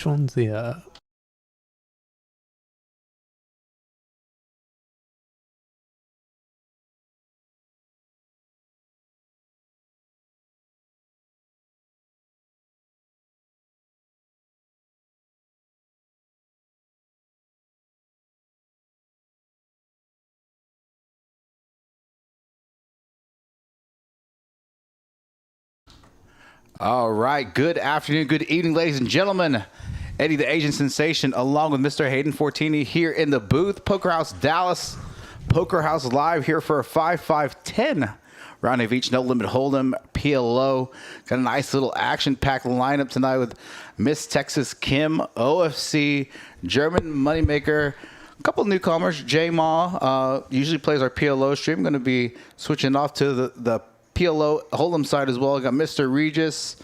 Which one's the... All right. Good afternoon, good evening, ladies and gentlemen. Eddie the Asian Sensation, along with Mr. Hayden Fortini here in the booth. Poker House Dallas, Poker House Live here for a 5-5-10 round of each. No limit hold'em, PLO. Got a nice little action-packed lineup tonight with Miss Texas Kim, OFC, German Moneymaker. A couple newcomers. J Ma usually plays our PLO stream. Going to be switching off to the PLO hold'em side as well. Got Mr. Regis,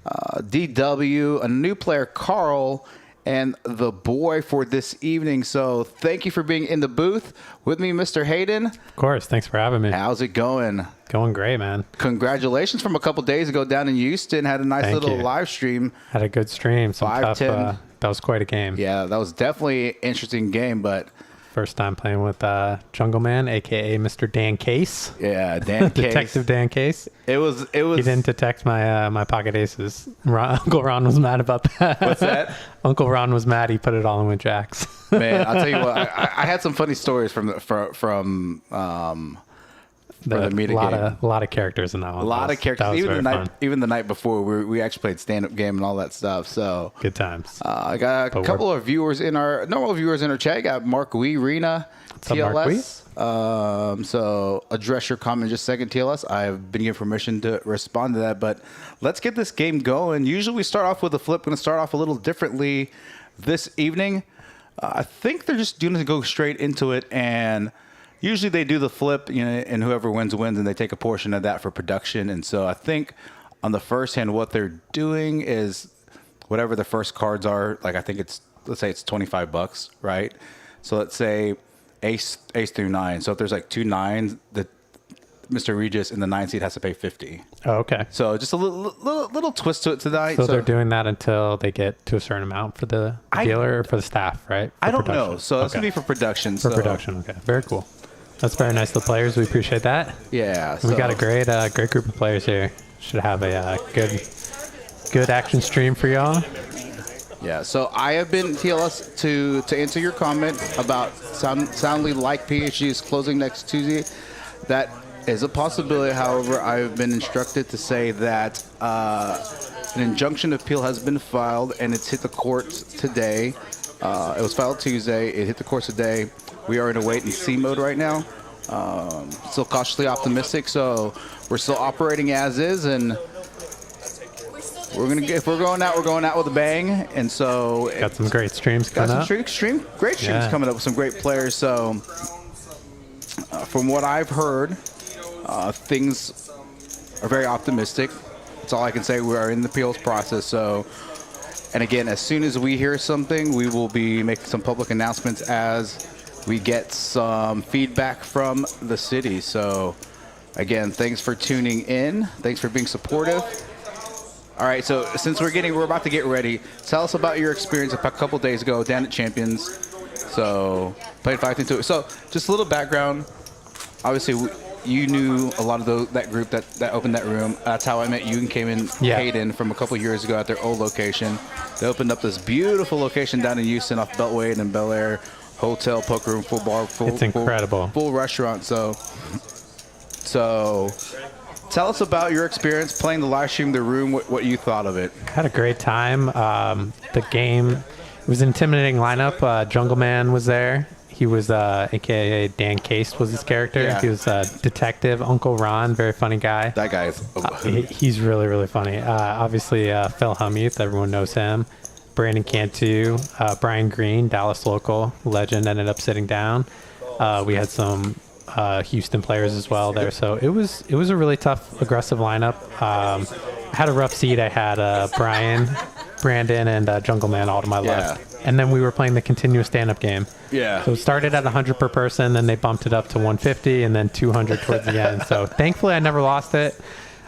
DW, a new player, Karl, and the boy for this evening. So thank you for being in the booth with me, Mr. Hayden. Of course. Thanks for having me. How's it going? Going great, man. Congratulations from a couple days ago down in Houston. Had a nice little live stream. Had a good stream. Some 5-10. tough, that was quite a game. Yeah, that was definitely an interesting game, but... First time playing with Jungle Man, a.k.a. Mr. Dan Case. Yeah, Dan Case. Detective Dan Case. It was. He didn't detect my my pocket aces. Uncle Ron was mad about that. What's that? Uncle Ron was mad. He put it all in with jacks. Man, I'll tell you what. I had some funny stories from the meeting game. A lot of characters in that one. A lot of characters. Even the night before, we actually played stand-up game and all that stuff. So good times. I got a couple of viewers in our normal viewers in our chat. I got Mark Wee, Rena, TLS. So address your comment in just a second, TLS. I've been given permission to respond to that, but let's get this game going. Usually we start off with a flip. Going to start off a little differently this evening. I think they're just going to go straight into it, and usually they do the flip, and whoever wins, and they take a portion of that for production. And so I think on the first hand, what they're doing is whatever the first cards are, like I think let's say it's $25, right? So let's say ace through nine. So if there's like two nines, Mr. Regis in the 9 seat has to pay 50. Oh, okay. So just a little twist to it tonight. So they're doing that until they get to a certain amount for the dealer or for the staff, right? I don't know. So that's going to be for production. For production, okay. Very cool. That's very nice of the players. We appreciate that. Yeah. We got a great group of players here. Should have a good action stream for y'all. Yeah. So I have been, TLS, to answer your comment about soundly like PhD is closing next Tuesday. That is a possibility. However, I've been instructed to say that an injunction appeal has been filed and it's hit the courts today. It was filed Tuesday. It hit the courts today. We are in a wait-and-see mode right now. Still cautiously optimistic, so we're still operating as is, and if we're going out, we're going out with a bang. And so got some great streams coming up. Great streams coming up with some great players. So from what I've heard, things are very optimistic. That's all I can say. We are in the appeals process. So, and again, as soon as we hear something, we will be making some public announcements as we get some feedback from the city. So again, thanks for tuning in. Thanks for being supportive. All right, so since we're about to get ready, tell us about your experience a couple days ago down at Champions. So played 5-2. So just a little background. Obviously, you knew a lot of that group that opened that room. That's how I met you and came in, Hayden, from a couple years ago at their old location. They opened up this beautiful location down in Houston off Beltway and Bel Air. Hotel, poker room, full bar, it's incredible. Full restaurant. So tell us about your experience playing the live stream, the room, what you thought of it. Had a great time. The game, it was an intimidating lineup. Jungle Man was there. He was a.k.a. Dan Case was his character. Yeah. He was a detective. Uncle Ron, very funny guy. That guy is he's really, really funny. Obviously, Phil Humuth, everyone knows him. Brandon Cantu, Brian Green, Dallas local legend, ended up sitting down. We had some Houston players as well there, so it was a really tough, aggressive lineup. I had a rough seat. I had Brian, Brandon, and Jungle Man all to my left, and then we were playing the continuous stand-up game. Yeah. So it started at 100 per person, then they bumped it up to 150, and then 200 towards the end. So thankfully, I never lost it.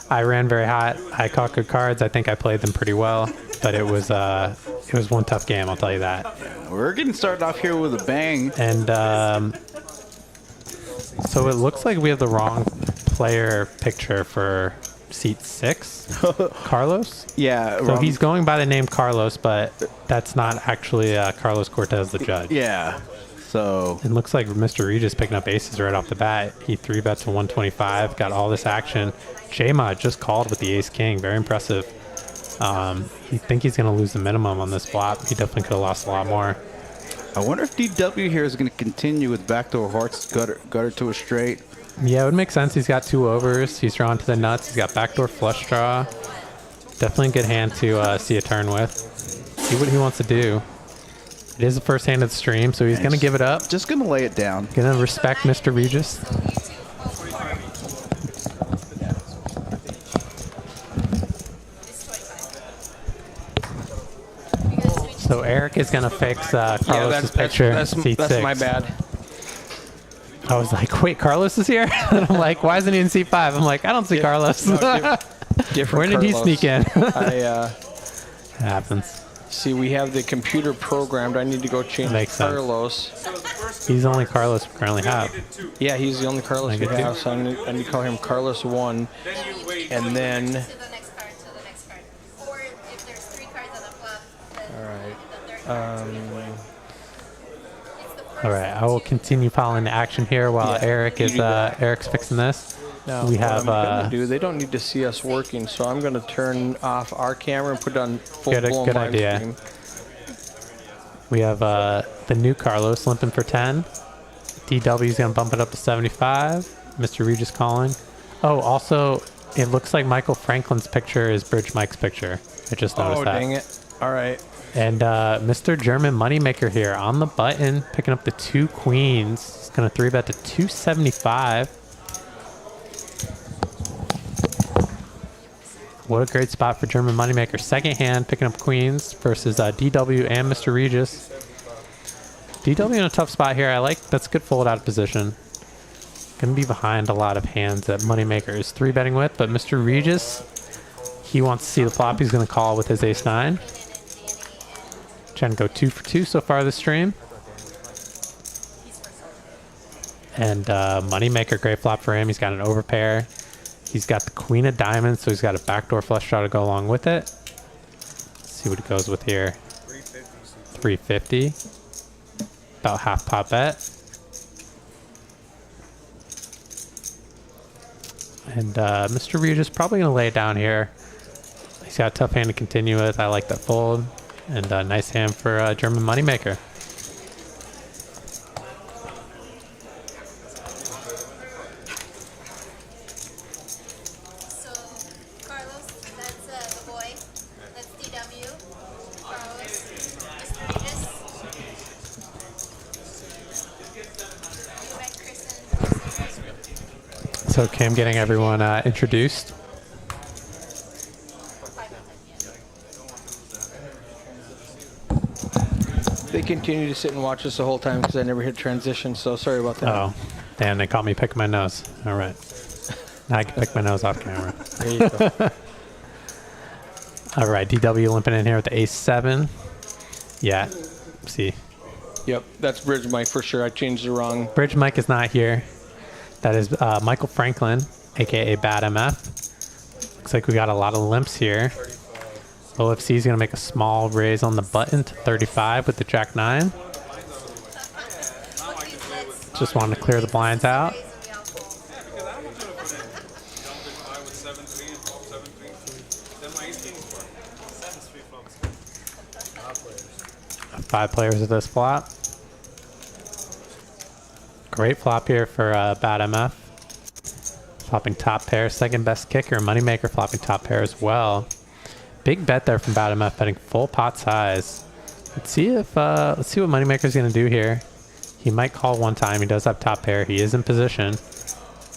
I ran very hot. I caught good cards. I think I played them pretty well, but it was It was one tough game, I'll tell you that. We're getting started off here with a bang. And so it looks like we have the wrong player picture for seat 6, Carlos. Yeah. So he's going by the name Carlos, but that's not actually Carlos Cortez, the judge. Yeah. So it looks like Mr. Regis picking up aces right off the bat. He 3-bet to 125, got all this action. J-Mod just called with the ace-king. Very impressive. You think he's going to lose the minimum on this flop. He definitely could have lost a lot more. I wonder if DW here is going to continue with backdoor hearts, gutter to a straight. Yeah, it would make sense. He's got 2 overs. He's drawn to the nuts. He's got backdoor flush draw. Definitely a good hand to see a turn with. See what he wants to do. It is the first hand of the stream, so he's going to give it up. Just going to lay it down. Going to respect Mr. Regis. So Eric is going to fix Carlos's picture. That's my bad. I was like, wait, Carlos is here? And I'm like, why isn't he in C5? I'm like, I don't see Carlos. Different Where did he Carlos. sneak in? It happens. See, we have the computer programmed. I need to go change Makes Carlos. He's the only Carlos we currently have. Yeah, he's the only Carlos we Negative. have, so I need to call him Carlos 1. And then... To the next card, to the next card. Or if there's 3 cards on the flop, then the third card. All right, I will continue following the action here while Yeah, Eric is Eric's fixing this. Now, we what have I'm gonna do, they don't need to see us working, so I'm going to turn off our camera and put it on full-blown good live idea. stream. We have the new Carlos limping for 10. DW's going to bump it up to 75. Mr. Regis calling. Oh, also, it looks like Michael Franklin's picture is Bridge Mike's picture. I just noticed that. Oh, dang it. All right. And Mr. German Moneymaker here on the button, picking up the 2 queens. He's going to 3-bet to 275. What a great spot for German Moneymaker. Second hand, picking up queens versus DW and Mr. Regis. DW in a tough spot here. I like that's good fold out of position. Going to be behind a lot of hands that Moneymaker is 3-betting with, but Mr. Regis, he wants to see the flop. He's going to call with his ace-9. Trying to go 2 for 2 so far this stream. And Moneymaker, great flop for him. He's got an overpair. He's got the queen of diamonds, so he's got a backdoor flush draw to go along with it. Let's see what he goes with here. 350. About half pot bet. And Mr. Regis probably going to lay it down here. He's got a tough hand to continue with. I like that fold. And a nice hand for German Moneymaker. So, Carlos, that's the boy. That's DW. Carlos, Mr. Regis. You met Kristen. So Kim getting everyone introduced. They continue to sit and watch us the whole time because I never hit transition, so sorry about that. Oh, damn, they caught me picking my nose. All right. Now I can pick my nose off camera. There you go. All right, DW limping in here with the ace-7. Yeah, see. Yep, that's Bridge Mike for sure. I changed the wrong. Bridge Mike is not here. That is Michael Franklin, a.k.a. Bad MF. Looks like we got a lot of limps here. OFC is going to make a small raise on the button to 35 with the Jack-9. Just wanted to clear the blinds out. Five players of this flop. Great flop here for Bad MF. Flopping top pair, second best kicker. Moneymaker flopping top pair as well. Big bet there from Bad MF, betting full pot size. Let's see what Moneymaker's gonna do here. He might call one time. He does have top pair. He is in position.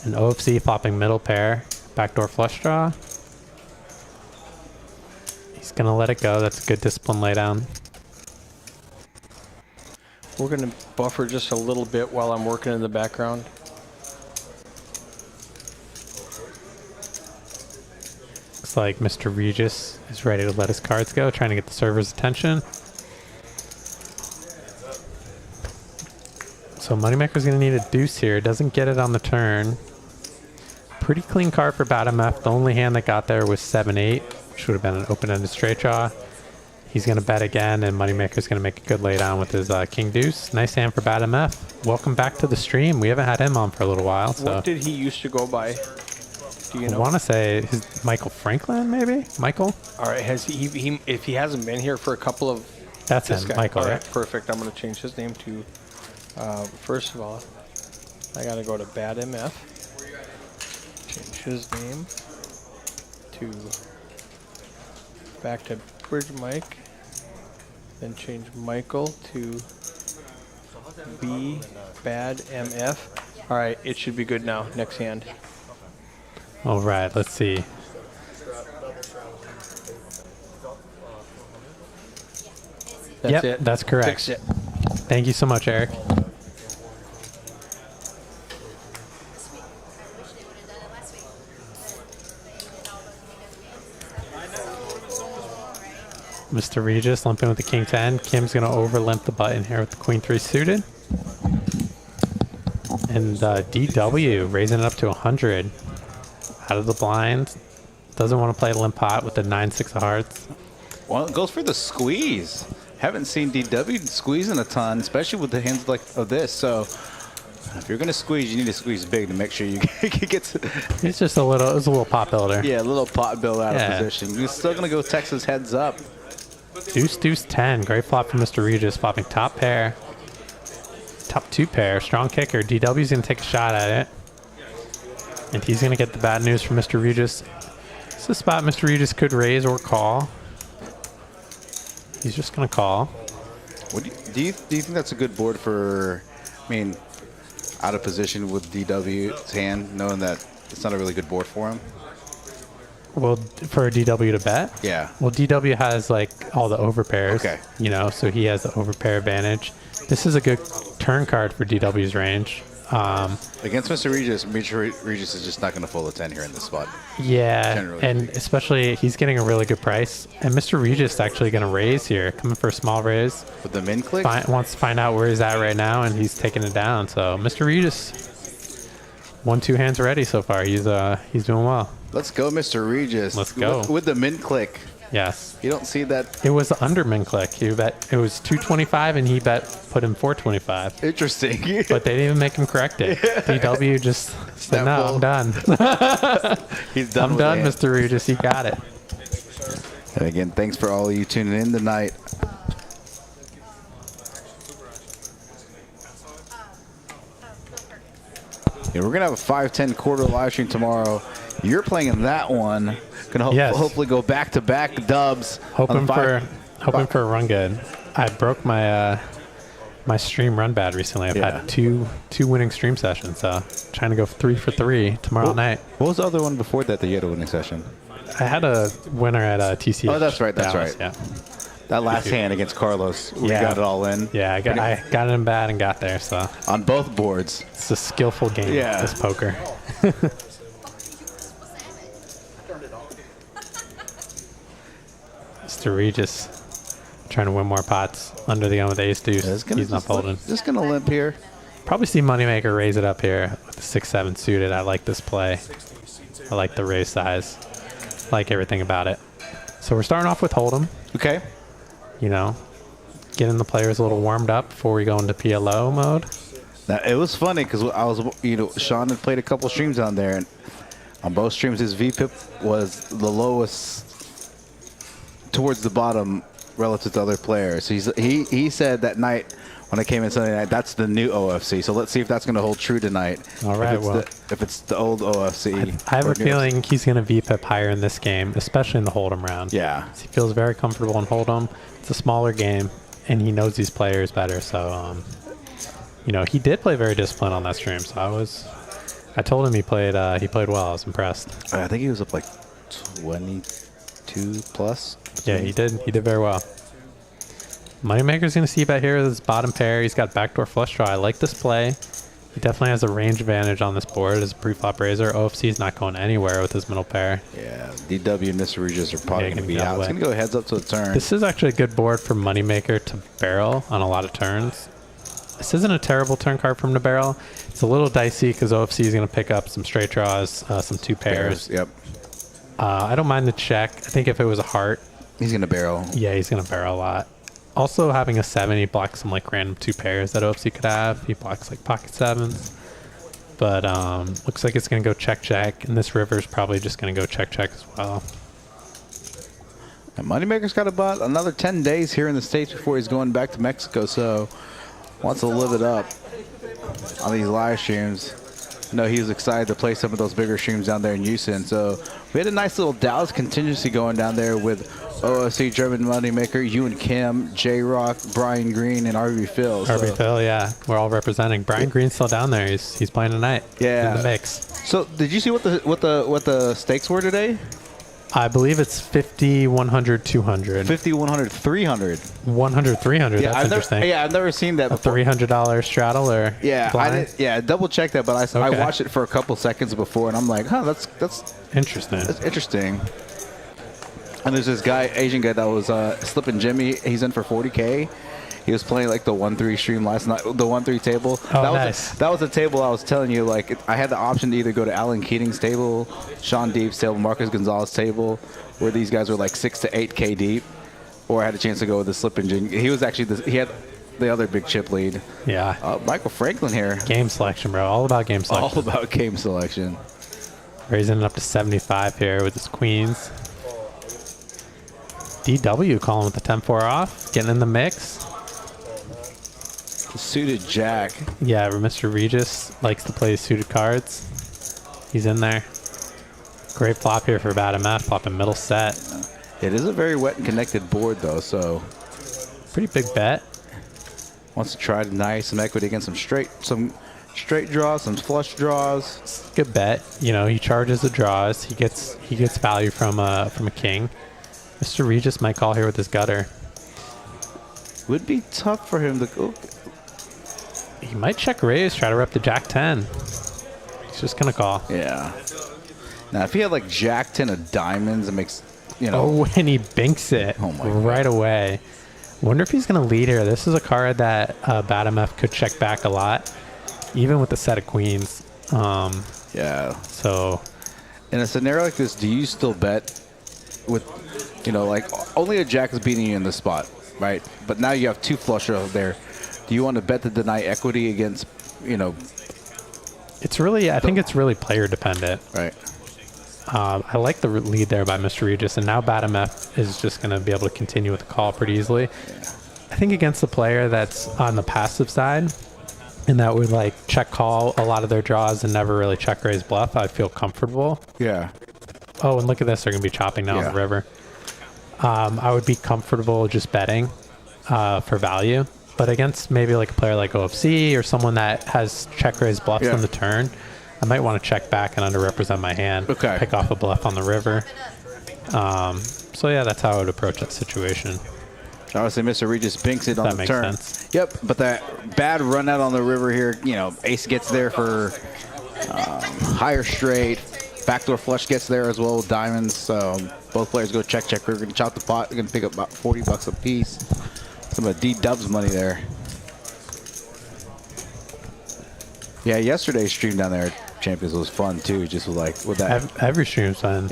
And OFC flopping middle pair, backdoor flush draw. He's gonna let it go. That's a good discipline laydown. We're going to buffer just a little bit while I'm working in the background. Looks like Mr. Regis is ready to let his cards go, trying to get the server's attention. So Moneymaker's going to need a deuce here. Doesn't get it on the turn. Pretty clean card for bad MF. The only hand that got there was 7-8, which would have been an open-ended straight draw. He's going to bet again, and Moneymaker's going to make a good lay down with his King Deuce. Nice hand for bad MF. Welcome back to the stream. We haven't had him on for a little while. So What did he used to go by? Do you know? I want to say his Michael Franklin, maybe? Michael? All right, has he if he hasn't been here for a couple of... That's This him, guy. Michael. All Yeah. right, perfect. I'm going to change his name to, first of all, I got to go to Bad MF. Change his name to, back to Bridge Mike. Then change Michael to B Bad MF. All right, it should be good now. Next hand. All right, let's see. That's Yep, it. that's correct. Fix it. Thank you so much, Eric. I wish they would have done it last week. Mr. Regis lumping with the King 10. Kim's going to over limp the button here with the Queen 3 suited. And DW raising it up to 100. Out of the blind. Doesn't want to play limp pot with the 9-6 of hearts. Well, it goes for the squeeze. Haven't seen DW squeezing a ton, especially with the hands like of this. So if you're gonna squeeze, you need to squeeze big to make sure you get to, It's just a little pop builder. yeah, a little pot build out Yeah. of position. You're still gonna go Texas heads up. Deuce, deuce, 10. Great flop from Mr. Regis. Flopping top pair. Top 2 pair. Strong kicker. DW's going to take a shot at it. And he's going to get the bad news from Mr. Regis. It's a spot Mr. Regis could raise or call. He's just going to call. What do you think that's a good board for, I mean, out of position with DW's hand, knowing that it's not a really good board for him? Well, for DW to bet? Yeah. Well, DW has like all the overpairs. Okay. You know, so he has the overpair advantage. This is a good turn card for DW's range. Against Mr. Regis is just not going to fold a 10 here in this spot. Yeah, Generally. and especially he's getting a really good price. And Mr. Regis actually going to raise here, coming for a small raise. With the min click? Wants to find out where he's at right now, and he's taking it down. So Mr. Regis, 1-2 hands ready so far. He's doing well. Let's go, Mr. Regis. Let's go. With the min click. Yes. You don't see that. It was the under min click. He bet it was 225, and he put him 425. Interesting. But they didn't even make him correct it. DW just said, "No, I'm done. He's done. I'm with done, the hand. Mr. Regis. You got it." And again, thanks for all of you tuning in tonight. Yeah, we're gonna have a 5-10 quarter live stream tomorrow. You're playing in that one. Gonna Yes. hopefully go back-to-back dubs. on Hoping the for a run good. I broke my my stream run bad recently. I've Yeah. had two winning stream sessions. So trying to go 3 for 3 tomorrow night. What was the other one before that you had a winning session? I had a winner at TCH. Oh, that's right, that's Dallas, right. That last hand against Carlos, we Yeah. got it all in. Yeah, I got it in bad and got there. So On both boards. it's a skillful game. Yeah. This poker. Mr. Regis trying to win more pots under the gun with ace deuce. He's not folding. Just gonna limp here. Probably see Moneymaker raise it up here with the 6-7 suited. I like this play. I like the raise size. Like everything about it. So we're starting off with Hold'em. Okay. You know, getting the players a little warmed up before we go into PLO mode. Now, it was funny because I was, Sean had played a couple streams on there, and on both streams his VPIP was the lowest towards the bottom relative to other players. So he said that night when I came in Sunday night, that's the new OFC. So let's see if that's going to hold true tonight. All right, If it's the old OFC. I have a feeling he's going to VPIP higher in this game, especially in the Hold'em round. Yeah. He feels very comfortable in Hold'em. It's a smaller game, and he knows these players better. So, you know, he did play very disciplined on that stream. So I told him he played well. I was impressed. I think he was up like 22 plus. Yeah, he did. He did very well. Moneymaker's going to see bet here with his bottom pair. He's got backdoor flush draw. I like this play. He definitely has a range advantage on this board as a pre-flop raiser. OFC is not going anywhere with his middle pair. Yeah, DW and Mr. Regis are probably Yeah, going to be gonna out. be It's going to go heads up to the turn. This is actually a good board for Moneymaker to barrel on a lot of turns. This isn't a terrible turn card from the barrel. It's a little dicey because OFC is going to pick up some straight draws, some two pairs. Yep. I don't mind the check. I think if it was a heart, He's going to barrel. yeah, he's going to barrel a lot. Also, having a 7, he blocks some like random two pairs that OFC could have. He blocks like pocket 7s. But looks like it's going to go check, and this river is probably just going to go check as well. And Moneymaker's got about another 10 days here in the States before he's going back to Mexico, so wants to live it up on these live streams. I know he was excited to play some of those bigger streams down there in Houston. So we had a nice little Dallas contingency going down there with OFC, German Moneymaker, you and Kim, J-Rock, Brian Green, and RB Phil. So. RB Phil, yeah, we're all representing. Brian Green's still down there. He's playing tonight. Yeah, in the mix. So did you see what the stakes were today? I believe it's 50, 100, 200. 50, 100, 300. 100, 300. Yeah, That's interesting. I've never seen that A before. $300 straddle or blind? Double check that, but I Okay. watched it for a couple seconds before, and I'm like, that's Interesting. interesting. And there's this guy, Asian guy that was slipping Jimmy. He's in for 40K. He was playing like the 1-3 stream last night, the 1-3 table. Oh, that nice. that was the table I was telling you. Like I had the option to either go to Alan Keating's table, Sean Deep's table, Marcus Gonzalez's table, where these guys were like 6 to 8K deep, or I had a chance to go with the slipping Jimmy. He was actually he had the other big chip lead. Yeah. Michael Franklin here. Game selection, bro. All about game selection. All about game selection. Raising it up to 75 here with his queens. DW calling with the 10-4 off, getting in the mix. Suited Jack. Yeah, Mr. Regis likes to play suited cards. He's in there. Great flop here for bad MF, flopping middle set. It is a very wet and connected board though, so Pretty big bet. wants to try to nice some equity against some straight draws, some flush draws. Good bet. You know, he charges the draws. He gets value from a king. Mr. Regis might call here with his gutter. Would be tough for him to go. He might check raise, try to rep the Jack 10. He's just gonna call. Yeah. Now if he had like Jack 10 of diamonds, it makes Oh, and he binks it Oh my right away. Wonder if he's gonna lead here. This is a card that bad MF could check back a lot, even with the set of queens. Yeah. So In a scenario like this, do you still bet with, like only a Jack is beating you in this spot, right? But now you have two flush draws there. Do you want to bet to deny equity against, it's really, I think it's really player dependent. right? I like the lead there by Mr. Regis, and now bad MF is just going to be able to continue with the call pretty easily. I think against the player that's on the passive side, and that would like check call a lot of their draws and never really check raise bluff, I feel comfortable. Yeah. Oh, and look at this, they're going to be chopping down the river. I would be comfortable just betting for value. But against maybe like a player like OFC or someone that has check raise bluffs on the turn, I might want to check back and underrepresent my hand. Okay. Pick off a bluff on the river. So yeah, that's how I would approach that situation. Obviously, Mr. Regis binks it on That the makes turn. sense. Yep, but that bad run out on the river here, ace gets there for higher straight. Backdoor flush gets there as well with diamonds. So both players go check. We're going to chop the pot. They're going to pick up about $40 a piece. Some of D-Dub's money there. Yeah, yesterday's stream down there at Champions was fun too. Just with that. Every stream's been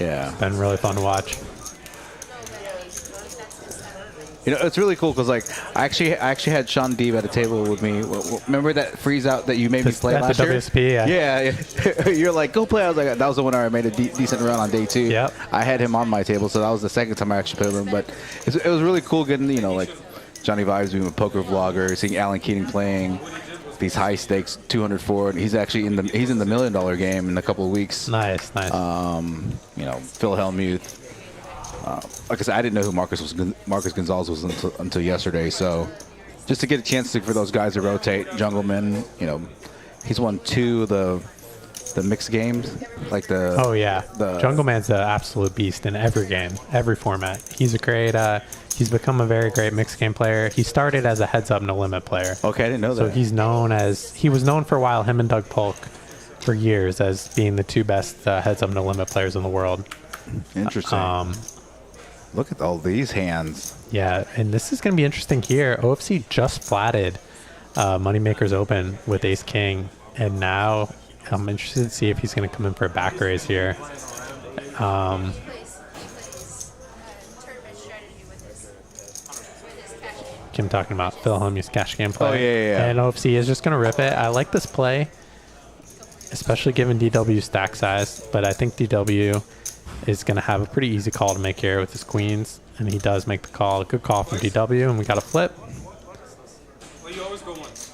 really fun to watch. It's really cool because I actually had Sean Deeb at a table with me. Remember that freeze out that you made me play last the year? WSP, Yeah. You're like, go play. I was like, that was the one where I made a decent run on day 2. Yep. I had him on my table, so that was the second time I actually played with him. But it was really cool getting, like Johnny Vibes being a poker vlogger, seeing Alan Keating playing these high stakes 204. He's actually in the $1 million game in a couple of weeks. Nice. Phil Hellmuth. Like I said, I didn't know who Marcus Gonzalez was until yesterday. So just to get a chance for those guys to rotate, Jungleman, he's won 2 of the the mixed games, like the. Oh yeah, the Jungle Man's an absolute beast in every game, every format. He's a great. He's become a very great mixed game player. He started as a heads up no limit player. Okay, I didn't know So that. he was known for a while, him and Doug Polk, for years as being the two best heads up no limit players in the world. Interesting. Look at all these hands. Yeah, and this is going to be interesting here. OFC just flatted Moneymaker's Open with Ace King, and now I'm interested to see if he's going to come in for a back raise here. He plays tournament strategy with his cash game. Kim talking about Phil Hellmuth's cash game play. Oh, yeah. And OFC is just going to rip it. I like this play, especially given DW's stack size, but I think DW is going to have a pretty easy call to make here with his queens, and he does make the call. A good call from DW, and we got a flip. Well, you always go once.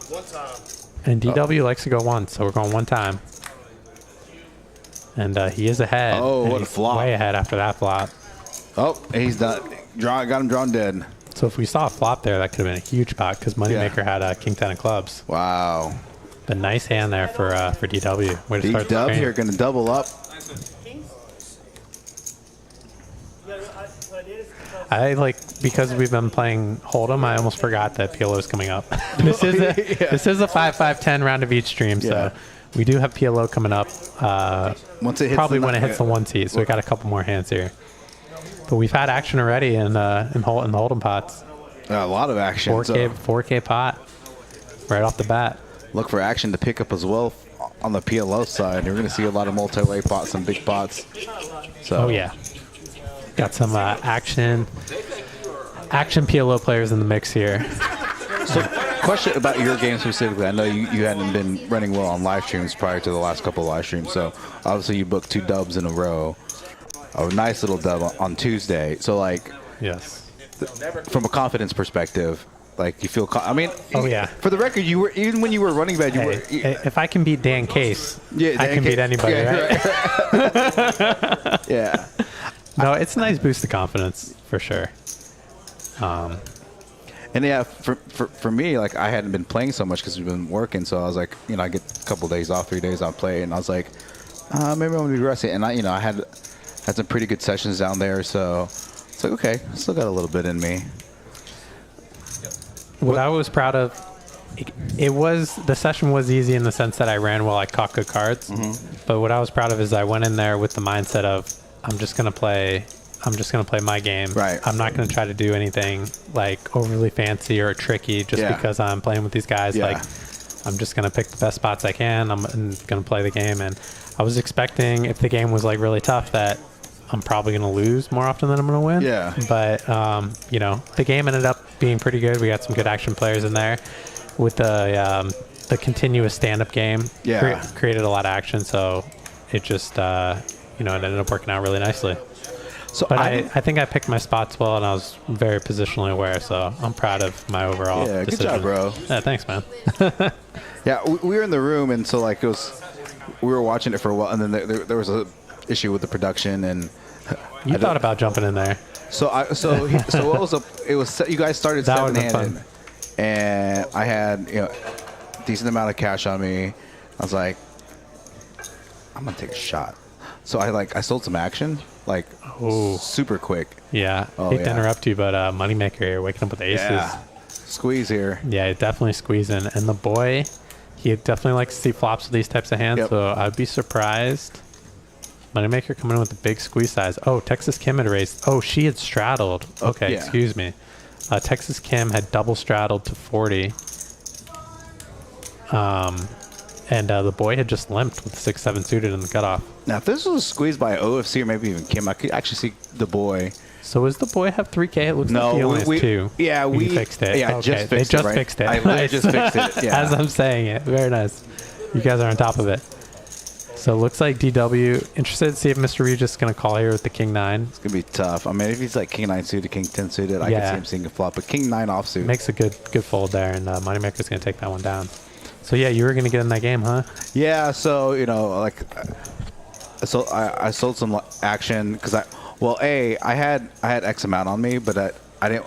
One time. And DW likes to go once, so we're going one time. And he is ahead. Oh, and what a he's flop. Way ahead after that flop. Oh, he's done. Got him drawn dead. So if we saw a flop there, that could have been a huge pot because Moneymaker had King 10 of clubs. Wow. But nice hand there for DW. Way to start the D-Dub screen. here going to double up. I because we've been playing Hold'em, I almost forgot that PLO is coming up. This is a 5-5-10 round of each stream, Yeah. so we do have PLO coming up. Once it hits Probably the when it hits the 1T, so we got a couple more hands here. But we've had action already in the Hold'em pots. A lot of action. 4K pot right off the bat. Look for action to pick up as well on the PLO side. You're going to see a lot of multi-way pots, some big pots. So Oh yeah, got some action PLO players in the mix here. So, question about your game specifically. I know you hadn't been running well on live streams prior to the last couple of live streams. So obviously you booked 2 dubs in a row. A nice little dub on Tuesday. So like, Yes. from a confidence perspective, like you feel. I mean, Oh yeah. For the record, you were even when you were running bad. You Hey, were. if I can beat Dan Case, Yeah, I Dan can Case. beat anybody, Yeah, right? Yeah. No, it's a nice boost of confidence for sure. And yeah, for me, like I hadn't been playing so much because we've been working. So I was like, I get a couple days off, 3 days off play, and I was like, maybe I'm gonna be resting. And I had some pretty good sessions down there. So it's like, okay, I still got a little bit in me. What I was proud of, the session was easy in the sense that I ran well, I caught good cards. But what I was proud of is I went in there with the mindset of I'm just gonna play my game. Right. I'm not gonna try to do anything like overly fancy or tricky just Yeah. because I'm playing with these guys. Yeah. Like I'm just gonna pick the best spots I can. I'm gonna play the game, and I was expecting if the game was like really tough that I'm probably gonna lose more often than I'm gonna win. Yeah. But the game ended up being pretty good. We got some good action players in there with the continuous stand-up game. Yeah. Created a lot of action, so it just it ended up working out really nicely. So But I think I picked my spots well, and I was very positionally aware, so I'm proud of my overall Yeah, good decision. job, bro. Yeah, thanks, man. Yeah, we were in the room, and so like we were watching it for a while, and then there was a issue with the production, and You thought about jumping in there. so what was it was you guys started That would've been 7-handed, and I had decent amount of cash on me. I was like, I'm gonna take a shot. So I sold some action like super quick. Yeah. Oh, Hate to yeah. interrupt you, but Moneymaker here waking up with aces. Yeah, squeeze here. Yeah, definitely squeezing. And the boy, he definitely likes to see flops with these types of hands, Yep. so I'd be surprised. Moneymaker coming in with a big squeeze size. Oh, Texas Kim had raised. Oh, she had straddled. Okay, yeah. excuse me. Texas Kim had double straddled to 40. And the boy had just limped with 6-7 suited in the cutoff. Now, if this was a squeeze by OFC or maybe even Kim, I could actually see the boy. So does the boy have 3K? It looks No, like he only has 2. Yeah, You we fixed it. Yeah, I Okay, just fixed it. They just right? fixed it. I literally Nice. just fixed it. Yeah. As I'm saying it. Very nice. You guys are on top of it. So it looks like DW. Interested to see if Mr. Regis is going to call here with the King 9. It's gonna be tough. I mean, if he's like King 9 suited, King 10 suited, I could Yeah. see him seeing a flop. But King 9 offsuit. Makes a good fold there, and Moneymaker's going to take that one down. So yeah, you were going to get in that game, huh? Yeah. So so I sold some action because I had X amount on me, but I didn't.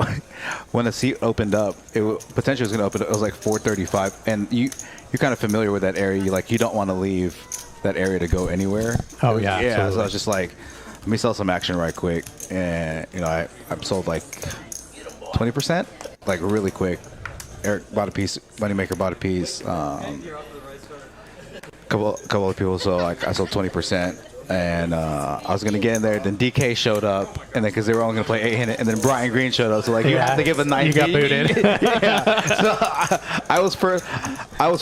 When the seat opened up, potentially was gonna open. It was like 435, and you're kind of familiar with that area. You don't want to leave that area to go anywhere. Oh, yeah, Yeah. absolutely. So I was just like, let me sell some action right quick. And, I sold like 20%, like really quick. Eric bought a piece, Moneymaker bought a piece. Couple of people, so like I sold 20%. And I was going to get in there. Then DK showed up. And then because they were only going to play 8-handed. And then Brian Green showed up. So like you have to give a 90. You got booted. Yeah. So I was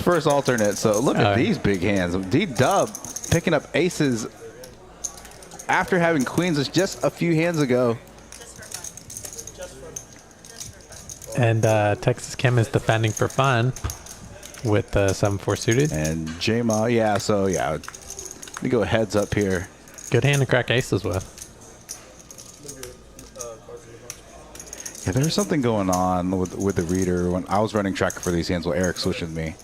first alternate. So look at these big hands. D-Dub picking up aces after having queens just a few hands ago. And Texas Kim is defending for fun with 7-4 suited. And J-Ma, yeah, so yeah. Let me go heads up here. Good hand to crack aces with. Yeah, there's something going on with the reader. When I was running tracker for these hands, while Eric switched with me.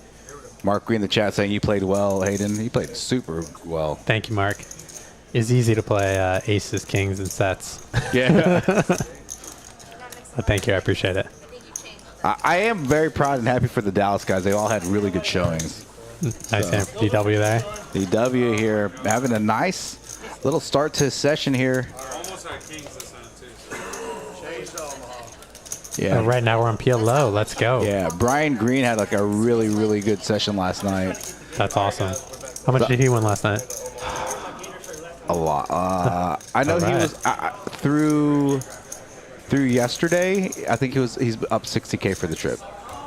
Mark Green in the chat saying you played well, Hayden. He played super well. Thank you, Mark. It's easy to play aces, kings, and sets. Yeah. But thank you. I appreciate it. I am very proud and happy for the Dallas guys. They all had really good showings. Nice hand for DW there. DW here having a nice little start to his session here. Almost had kings this time too. Yeah. Right now we're on PLO. Let's go. Yeah, Brian Green had like a really, really good session last night. That's awesome. How much did he win last night? A lot. I know he was through yesterday. I think he's up 60K for the trip.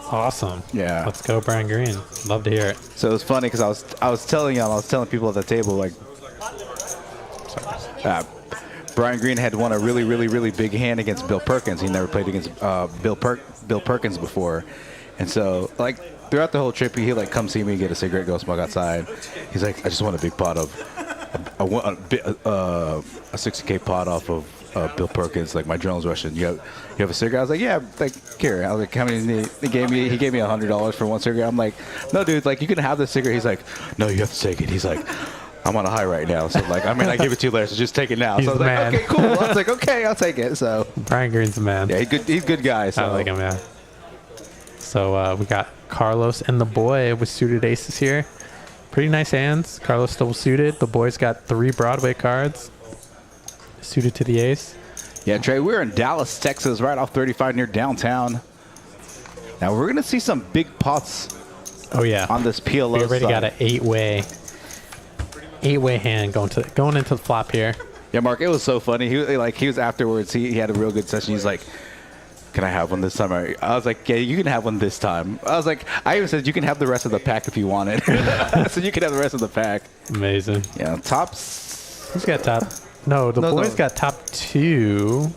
Awesome. Yeah. Let's go, Brian Green. Love to hear it. So it was funny because I was telling people at the table like, Brian Green had won a really, really, really big hand against Bill Perkins. He never played against Bill Perkins before, and so like throughout the whole trip, he like come see me, get a cigarette, go smoke outside. He's like, I just want a big pot of a 60K pot off of Bill Perkins, like my adrenaline's rushing. You have a cigarette? I was like, yeah, like here. I was like, how many? He gave me $100 for one cigarette. I'm like, no, dude, like you can have this cigarette. He's like, no, you have to take it. He's like, I'm on a high right now, so like, I mean, I give it to you later, so just take it now. He's So I was the like, man. okay, cool. I was like, okay, I'll take it. So Brian Green's the man. yeah, he's a good guy. So I like him, yeah. So we got Carlos and the boy with suited aces here. Pretty nice hands. Carlos double suited. The boy's got 3 Broadway cards suited to the ace. yeah, Trey, we're in Dallas, Texas, right off 35 near downtown. Now we're gonna see some big pots Oh yeah. on this PLO We already side. got an 8-way hand going into the flop here. Yeah, Mark, it was so funny. He was afterwards. He had a real good session. He's like, "Can I have one this time?" I was like, "Yeah, you can have one this time." I was like, I even said you can have the rest of the pack if you want it. So you can have the rest of the pack. Amazing. Yeah, tops. Who's got top? No, the boy's got top 2.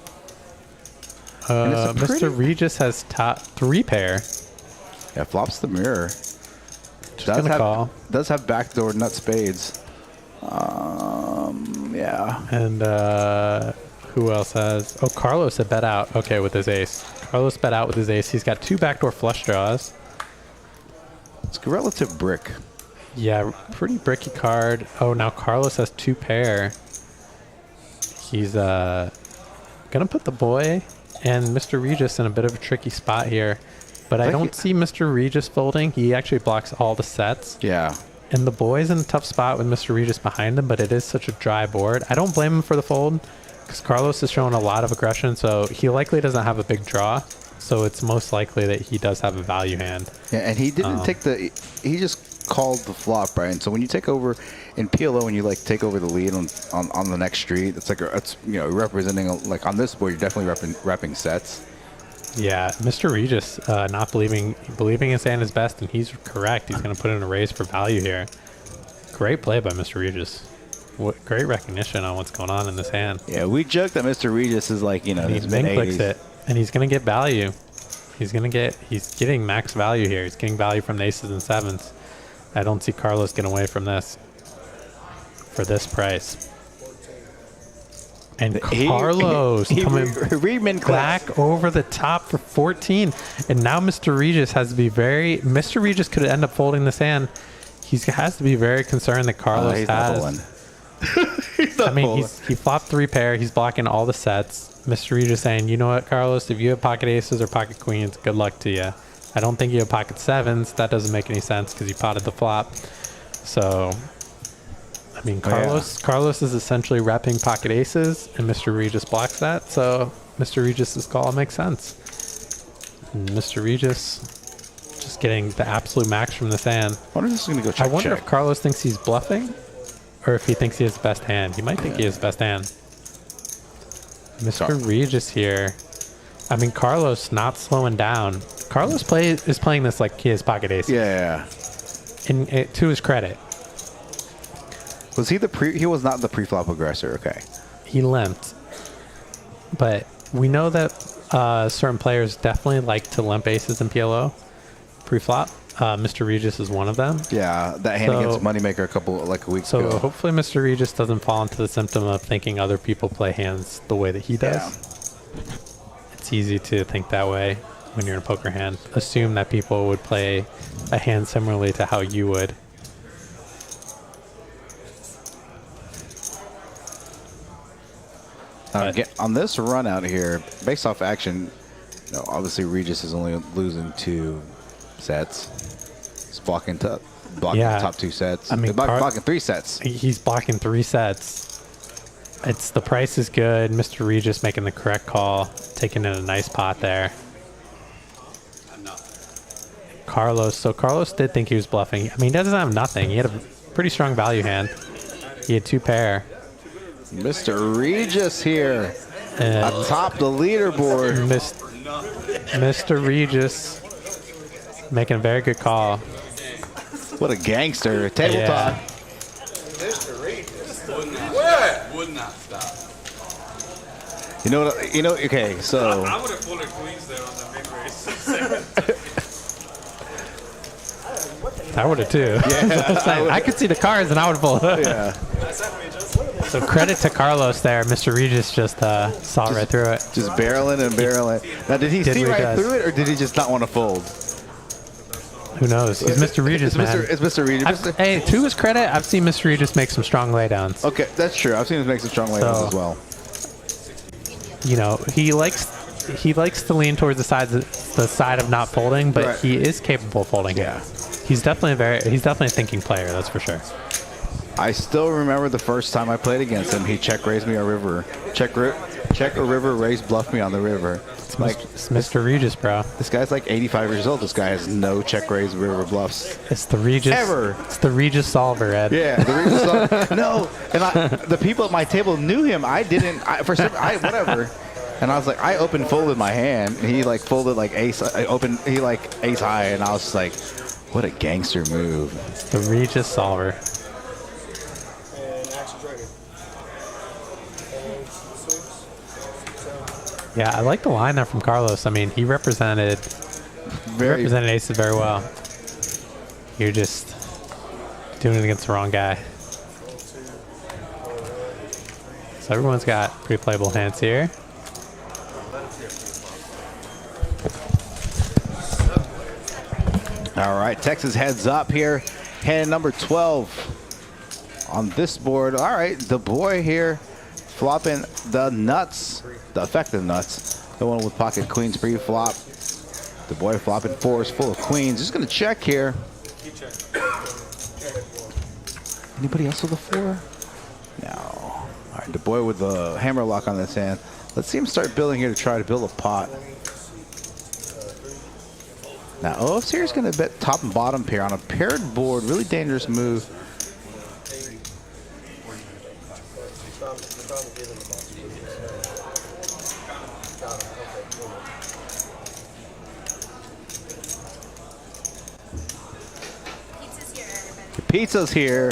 And it's a pretty- Mr. Regis has top 3 pair. Yeah, flops the mirror. Gonna call. Does have backdoor nut spades. Yeah. And who else has? Oh, Carlos had bet out. Okay, with his ace. Carlos bet out with his ace. He's got 2 backdoor flush draws. It's a relative brick. Yeah, pretty bricky card. Oh, now Carlos has 2 pair. He's gonna put the boy and Mr. Regis in a bit of a tricky spot here. But I don't see Mr. Regis folding. He actually blocks all the sets. Yeah. And the boy's in a tough spot with Mr. Regis behind him, but it is such a dry board. I don't blame him for the fold because Carlos is showing a lot of aggression, so he likely doesn't have a big draw. So it's most likely that he does have a value hand. Yeah, and he didn't take the. He just called the flop, right? And so when you take over in PLO, when you like take over the lead on the next street, it's like it's representing like on this board, you're definitely repping sets. Yeah, Mr. Regis not believing his hand is best, and he's correct. He's going to put in a raise for value here. Great play by Mr. Regis. Great recognition on what's going on in this hand. Yeah, we joke that Mr. Regis is like, He his min clicks mid-80s. it, and he's going to get value. He's getting max value here. He's getting value from the aces and sevens. I don't see Carlos getting away from this for this price. And Carlos coming back over the top for 14. And now Mr. Regis has to be Mr. Regis could end up folding this hand. He has to be very concerned that Carlos he's has. I mean, he flopped 3 pair. He's blocking all the sets. Mr. Regis saying, you know what, Carlos, if you have pocket aces or pocket queens, good luck to you. I don't think you have pocket sevens. That doesn't make any sense because you potted the flop. So, I mean, Carlos is essentially repping pocket aces, and Mr. Regis blocks that. So Mr. Regis's call makes sense. And Mr. Regis just getting the absolute max from this hand. I wonder if this is gonna go check. I wonder if Carlos thinks he's bluffing, or if he thinks he has the best hand. He might think he has the best hand. Mr. Regis here. I mean, Carlos not slowing down. Carlos is playing this like he has pocket aces. Yeah. And to his credit, Was he he was not the pre-flop aggressor, okay. he limped. But we know that certain players definitely like to limp aces in PLO pre-flop. Mr. Regis is one of them. Yeah, that hand against Moneymaker a week So ago. hopefully Mr. Regis doesn't fall into the symptom of thinking other people play hands the way that he does. Yeah. It's easy to think that way when you're in a poker hand. Assume that people would play a hand similarly to how you would. On this run out here, based off action, obviously Regis is only losing 2 sets. He's blocking the top 2 sets. I mean, blocking 3 sets. He's blocking 3 sets. It's the price is good. Mr. Regis making the correct call, taking in a nice pot there. Carlos. So Carlos did think he was bluffing. I mean, he doesn't have nothing. He had a pretty strong value hand. He had 2 pair. Mr. Regis here atop the leaderboard. Mr. Regis making a very good call. What a gangster. Tabletop. Yeah. Mr. Regis. Would not stop. Okay, so. I would have folded queens there on the mid race. I would have too. Yeah, I could see the cards and I would have folded. Yeah. So credit to Carlos there. Mr. Regis just saw right through it. Just barreling and barreling. Now, did he see right through it, or did he just not want to fold? Who knows? He's Mr. Regis, man. It's Mr. Regis. Hey, to his credit, I've seen Mr. Regis make some strong laydowns. Okay, that's true. I've seen him make some strong laydowns as well. You know, he likes to lean towards the side of not folding, but he is capable of folding. Yeah. He's definitely a thinking player, that's for sure. I still remember the first time I played against him. He check raised me a river. Check a river, raise bluff me on the river. It's Mr. Regis, bro. This guy's like 85 years old. This guy has no check raise river bluffs. It's the Regis. Ever. It's the Regis solver, Ed. Yeah, the Regis solver. No, and the people at my table knew him. I didn't. Whatever. And I was like, I open folded my hand, and he like folded like ace. He like ace high, and I was just like, what a gangster move. It's the Regis solver. Yeah, I like the line there from Carlos. I mean, he represented aces very well. You're just doing it against the wrong guy. So everyone's got pretty playable hands here. All right, Texas heads up here. Hand number 12 on this board. All right, the boy here flopping the nuts, the effective nuts. The one with pocket queens pre-flop. The boy flopping 4s full of queens. Just going to check here. Anybody else with a 4? No. All right, the boy with the hammer lock on this hand. Let's see him start building here to try to build a pot. Now, OFC is going to bet top and bottom pair on a paired board. Really dangerous move. Pizza's here, everybody. The pizza's here.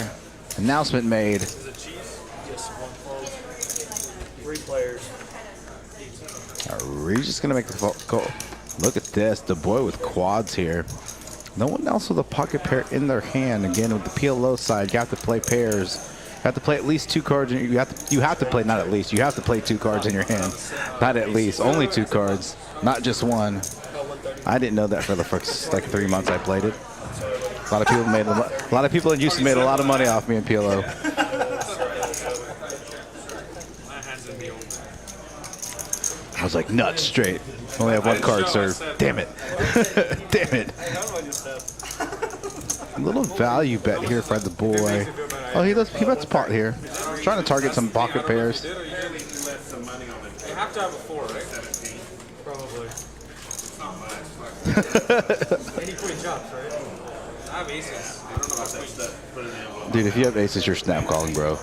Announcement made. Is it cheese? Yes, 1 fold. 3 players. Regis going to make the call. Look at this. The boy with quads here. No one else with a pocket pair in their hand. Again, with the PLO side, you have to play pairs. You have to play at least 2 cards. You have to play, not at least. You have to play 2 cards in your hand. Not at least. Only 2 cards. Not just 1. I didn't know that for the first like 3 months I played it. A lot of people in Houston made a lot of money off me in PLO. I was like, nuts straight. Only have one card, sir. Damn it. Damn it. A little value bet here for the boy. Oh, he bets pot here. Trying to target some pocket pairs. You have to have a 4, right? Probably. It's not much. Any queen chops, right? I have aces. I don't know about that. Dude, if you have aces, you're snap calling, bro.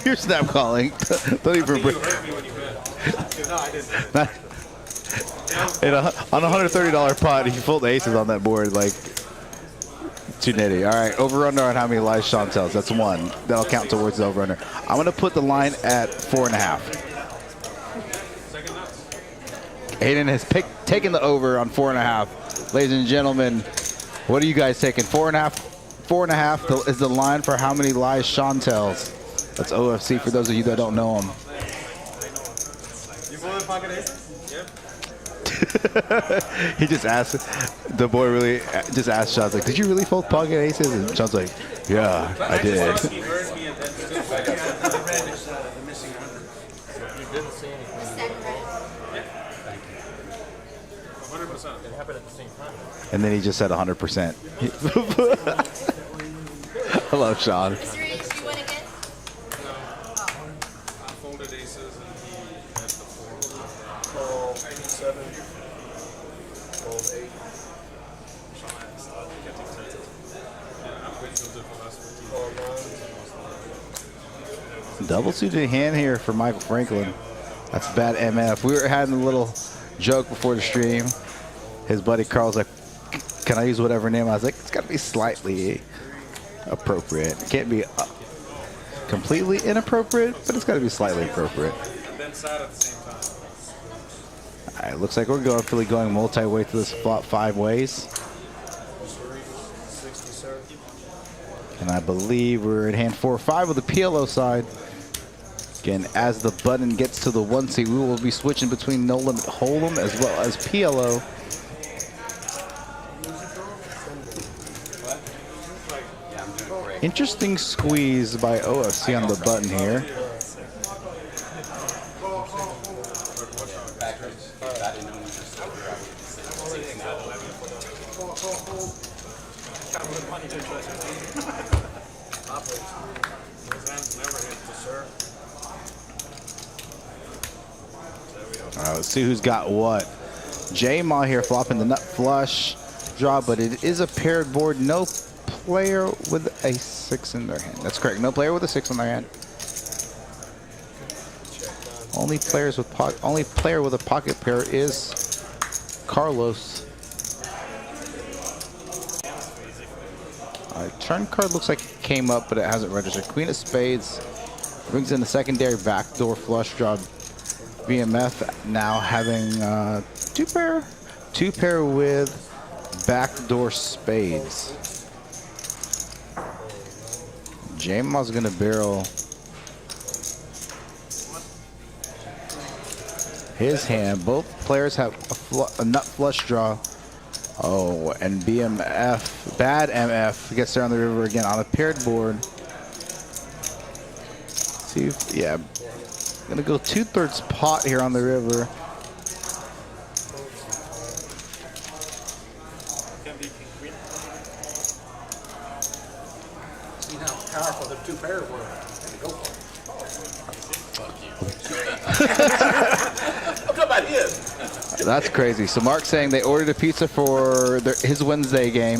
You're snap calling. Don't even You hurt me when you bet. No, I didn't. On a $130 pot, if you fold aces on that board, like, too nitty. All right, over-under on how many live Chantels. That's 1. That'll count towards the over-under. I'm going to put the line at 4.5. Hayden has taken the over on 4.5. Ladies and gentlemen, what are you guys taking? 4.5? 4.5 is the line for how many live Chantels. That's OFC for those of you that don't know them. You folded pocket aces? Yep. He just asked, the boy really just asked Sean, like, did you really fold pocket aces? And Sean's like, yeah, I did. He heard me and then still You didn't say anything. 100%. It happened at the same time. And then he just said 100%. I love Sean. Mr. Regis, you win again? I folded aces and he had the 4. Call 7. Fold 8. Yeah, I'm waiting till the last 15. Call 9. Double suited hand here for Michael Franklin. That's bad MF. We were having a little joke before the stream. His buddy Carl's like, can I use whatever name? I was like, it's got to be slightly appropriate. It can't be completely inappropriate, but it's got to be slightly appropriate. And then sad at the same time. All right, looks like we're going multi-way to this flop 5 ways. And I believe we're at hand 4 or 5 with the PLO side. Again, as the button gets to the 1 seat, we will be switching between No Limit Hold'em as well as PLO. Interesting squeeze by OFC on the button here. All right, let's see who's got what. J-Ma here flopping the nut flush draw, but it is a paired board. No player with a 6 in their hand. That's correct. No player with a 6 in their hand. Only player with a pocket pair is Carlos. All right, turn card looks like it came up, but it hasn't registered. Queen of Spades brings in the secondary backdoor flush draw. BMF now having 2 pair with backdoor spades. J-Ma's gonna barrel his hand. Both players have a nut flush draw. Oh, and BMF, bad MF, gets there on the river again on a paired board. See if, yeah, gonna go 2/3 pot here on the river. See how powerful the 2 pairs were. Go for it. I'm talking about his. That's crazy. So Mark's saying they ordered a pizza for his Wednesday game.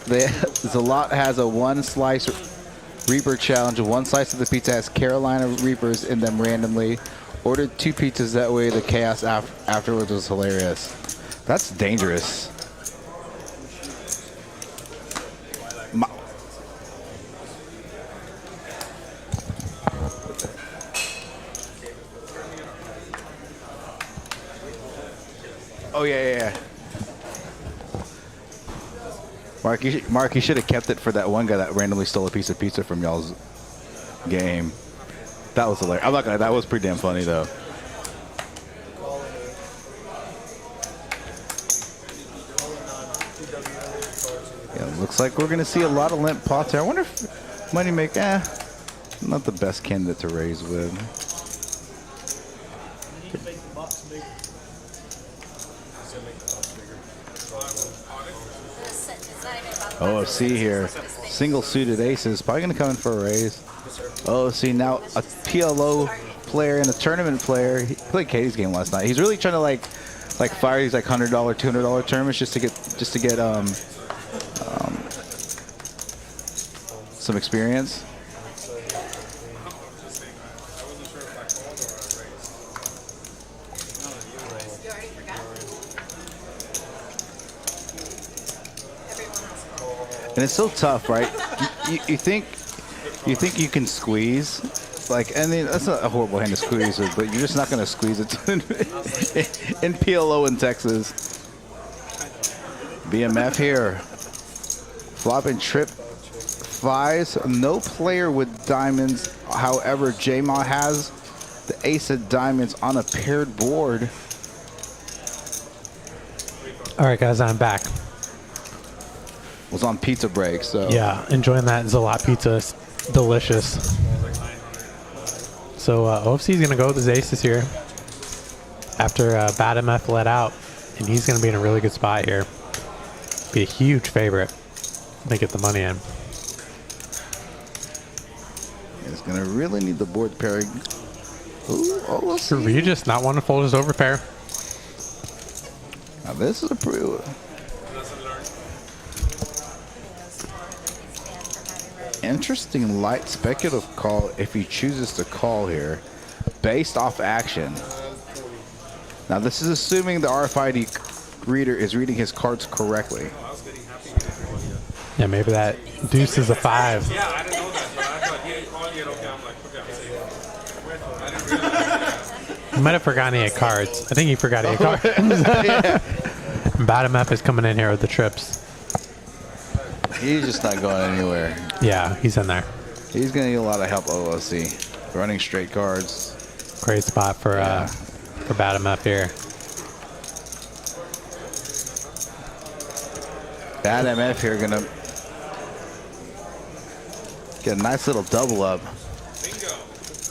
Zalot has a 1 slice Reaper challenge. 1 slice of the pizza has Carolina Reapers in them randomly. Ordered 2 pizzas that way. The chaos afterwards was hilarious. That's dangerous. Oh yeah. Mark, you should have kept it for that one guy that randomly stole a piece of pizza from y'all's game. That was hilarious. I'm not gonna. That was pretty damn funny though. Yeah, looks like we're gonna see a lot of limp pots here. I wonder if Moneymaker, not the best candidate to raise with. OFC here. Single suited aces. Probably going to come in for a raise. OFC now a PLO player and a tournament player. He played Katie's game last night. He's really trying to like fire these like $100, $200 tournaments just to get some experience. And it's so tough, right? You think you can squeeze, like, I mean, that's not a horrible hand to squeeze with, but you're just not going to squeeze it in PLO in Texas. BMF here, flop and trip fives. No player with diamonds. However, J-Ma has the ace of diamonds on a paired board. All right, guys, I'm back. Was on pizza break, so Yeah, enjoying that Zalat pizza. It's delicious. So OFC is going to go with his aces here after Bad MF let out, and he's going to be in a really good spot here. Be a huge favorite. They get the money in. he's going to really need the board pairing. Ooh, OFC. Regis not wanting to fold his overpair. Now this is a pretty... interesting light speculative call if he chooses to call here based off action. Now this is assuming the RFID reader is reading his cards correctly. Yeah, maybe that deuce is a 5. Yeah, I didn't know that, but I thought he called it. Okay, I'm like, okay, I'm safe. I didn't realize that. He might have forgotten he had cards. I think he forgot he had cards. Bad MF is coming in here with the trips. He's just not going anywhere. Yeah, he's in there. He's going to need a lot of help, OOC. Running straight cards. Great spot for Bad MF here. Bad MF here going to get a nice little double up.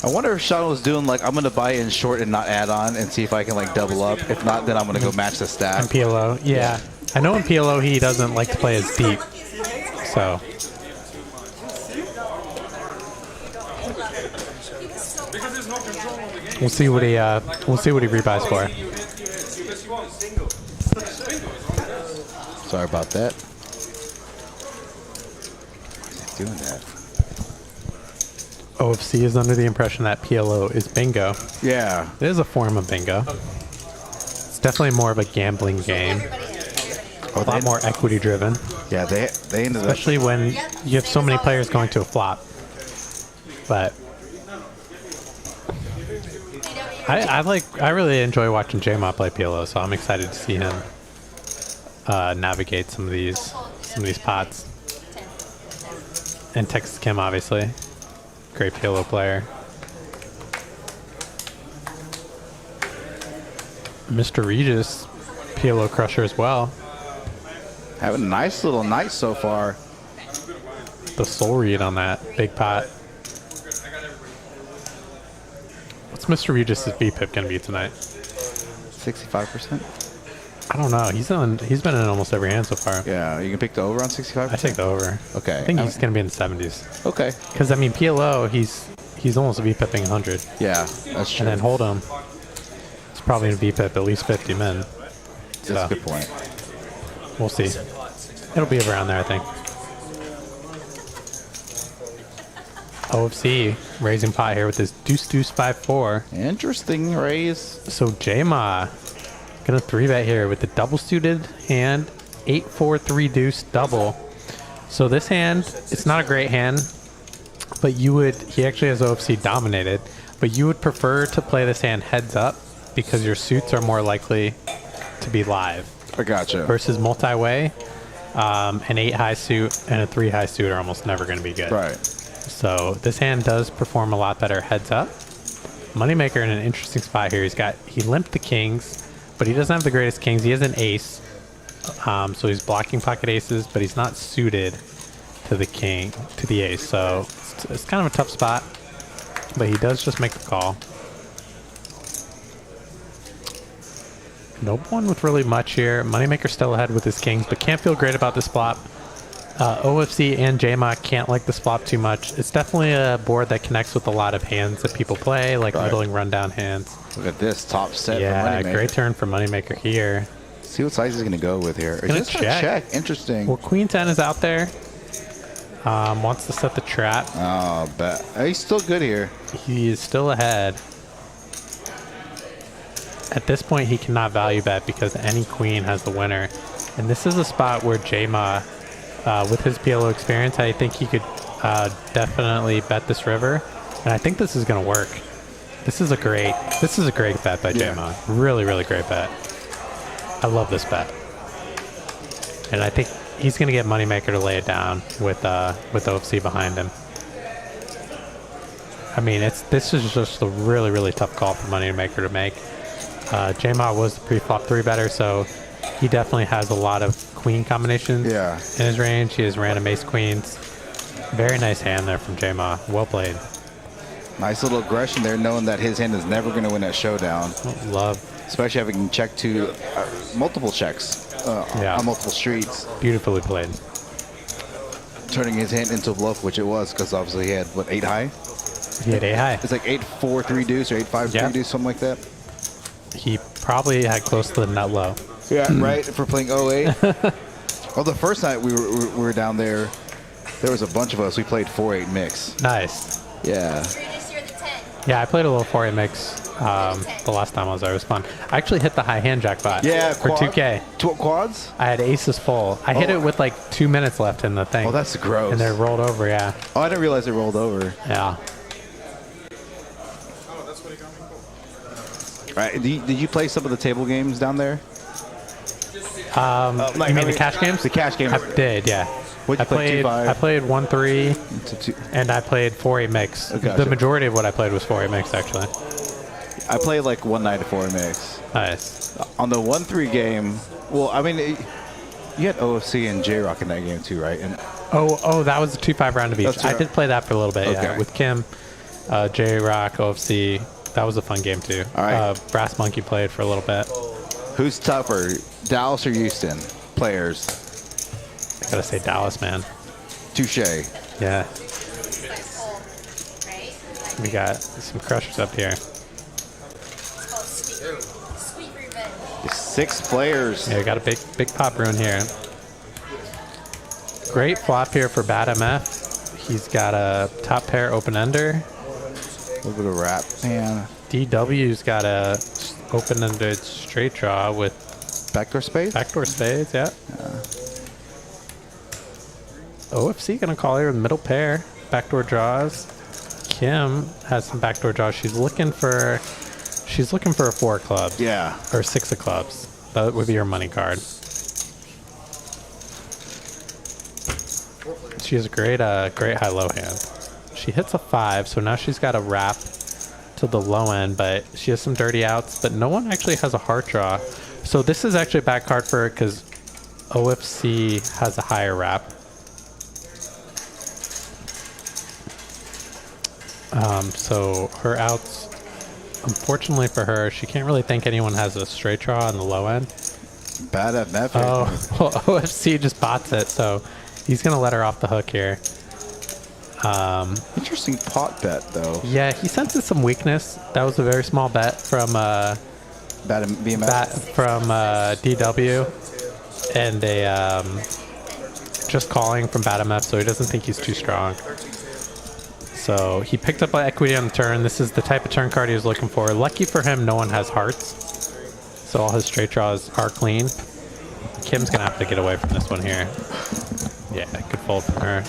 I wonder if Sean was doing like, I'm going to buy in short and not add on and see if I can like double up. If not, then I'm going to go match the stack. In PLO, yeah. I know in PLO he doesn't like to play as deep. So we'll see what he rebuys for. Sorry about that. Why is he doing that? OFC is under the impression that PLO is bingo. Yeah. It is a form of bingo. It's definitely more of a gambling game. A lot more equity driven. Yeah, they ended up. Especially when you have so many players going to a flop. But I really enjoy watching J-Ma play PLO, so I'm excited to see him navigate some of these pots. And Texas Kim, obviously, great PLO player. Mr. Regis, PLO crusher as well. Having a nice little night so far. The soul read on that big pot. What's Mr. Regis' VPIP going to be tonight? 65%? I don't know. He's been in almost every hand so far. Yeah, you can pick the over on 65%? I take the over. Okay. I think he's going to be in the 70s. Okay. Because, I mean, PLO, he's almost VPIPing 100. Yeah, that's true. And then Hold'em, it's probably going to VPIP at least 50 min. That's a good point. We'll see. It'll be around there, I think. OFC raising pot here with this deuce 5-4. Interesting raise. So J-Ma gonna 3-bet here with the double suited hand, 8-4-3 deuce double. So this hand, it's not a great hand, but he actually has OFC dominated, but you would prefer to play this hand heads up because your suits are more likely to be live. I gotcha. Versus multi-way, an 8 high suit and a 3 high suit are almost never going to be good. Right. So this hand does perform a lot better heads up. Moneymaker in an interesting spot here. He limped the kings, but he doesn't have the greatest kings. He has an ace, so he's blocking pocket aces, but he's not suited to the ace. So it's kind of a tough spot, but he does just make the call. No one with really much here. Moneymaker still ahead with his kings, but can't feel great about this flop. OFC and JMA can't like this flop too much. It's definitely a board that connects with a lot of hands that people play, like middling rundown hands. Look at this top set. Yeah, for Moneymaker. great turn for Moneymaker here. See what size he's going to go with here. Gonna Just a check. Interesting. Well, Queen 10 is out there. Wants to set the trap. Oh, but he's still good here. He is still ahead. At this point, he cannot value bet because any queen has the winner. And this is a spot where JMA, with his PLO experience, I think he could definitely bet this river. And I think this is going to work. This is a great bet by JMA. Really, really great bet. I love this bet. And I think he's going to get Moneymaker to lay it down with OFC behind him. I mean, this is just a really, really tough call for Moneymaker to make. JMA was the pre-flop 3-better, so he definitely has a lot of queen combinations in his range. He has random ace queens. Very nice hand there from JMA. Well played. Nice little aggression there, knowing that his hand is never going to win that showdown. Love. Especially having check to multiple checks on multiple streets. Beautifully played. Turning his hand into a bluff, which it was, because obviously he had, what, 8 high? He had 8 high. It's like 8-4 3 deuce or 8-5 3 deuce, something like that. He probably had close to the nut low. Yeah, right, for playing 08. Well, the first night we were down there, there was a bunch of us. We played 4-8 mix. Nice. Yeah. Regis, you're the 10. Yeah, I played a little 4-8 mix the last time I was there. It was fun. I actually hit the high hand jackpot for 2K. Quads? I had aces full. I hit it with like 2 minutes left in the thing. Oh, that's gross. And then it rolled over, yeah. Oh, I didn't realize it rolled over. Yeah. Right. Did you play some of the table games down there? You mean the cash games? The cash games. I did, yeah. What'd you play, 2-5? I played 1-3, and I played 4-8 mix. Oh, gotcha. The majority of what I played was 4-8 mix, actually. I played like one night of 4 mix. Nice. On the 1-3 game, well, I mean, you had OFC and J-Rock in that game too, right? And Oh, that was the 2-5 round of each. That's I right. did play that for a little bit, Okay. yeah. With Kim, J-Rock, OFC. That was a fun game, too. All right. Brass Monkey played for a little bit. who's tougher, Dallas or Houston players? I gotta say Dallas, man. Touche. Yeah. Like hole, right? We got some crushers up here. It's called sweet revenge. 6 players. Yeah, we got a big pop rune here. Great flop here for Bad MF. He's got a top pair open ender. A little bit of wrap. Man. DW's got a open-ended straight draw with Backdoor spades? backdoor spades, yeah. OFC gonna call here with middle pair. Backdoor draws. Kim has some backdoor draws. She's looking for a 4 of clubs. Yeah. Or 6 of clubs. That would be her money card. She has a great high-low hand. She hits a 5, so now she's got a wrap to the low end, but she has some dirty outs, but no one actually has a heart draw. So this is actually a bad card for her because OFC has a higher wrap. So her outs, unfortunately for her, she can't really think anyone has a straight draw on the low end. Bad at Meth. Oh, well, OFC just bots it, so he's going to let her off the hook here. Interesting pot bet, though. Yeah, he senses some weakness. That was a very small bet from Bad BMF. DW, and a just calling from Bad MF, so he doesn't think he's too strong. So he picked up equity on the turn. This is the type of turn card he was looking for. Lucky for him, no one has hearts, so all his straight draws are clean. Kim's gonna have to get away from this one here. Yeah, good fold from her.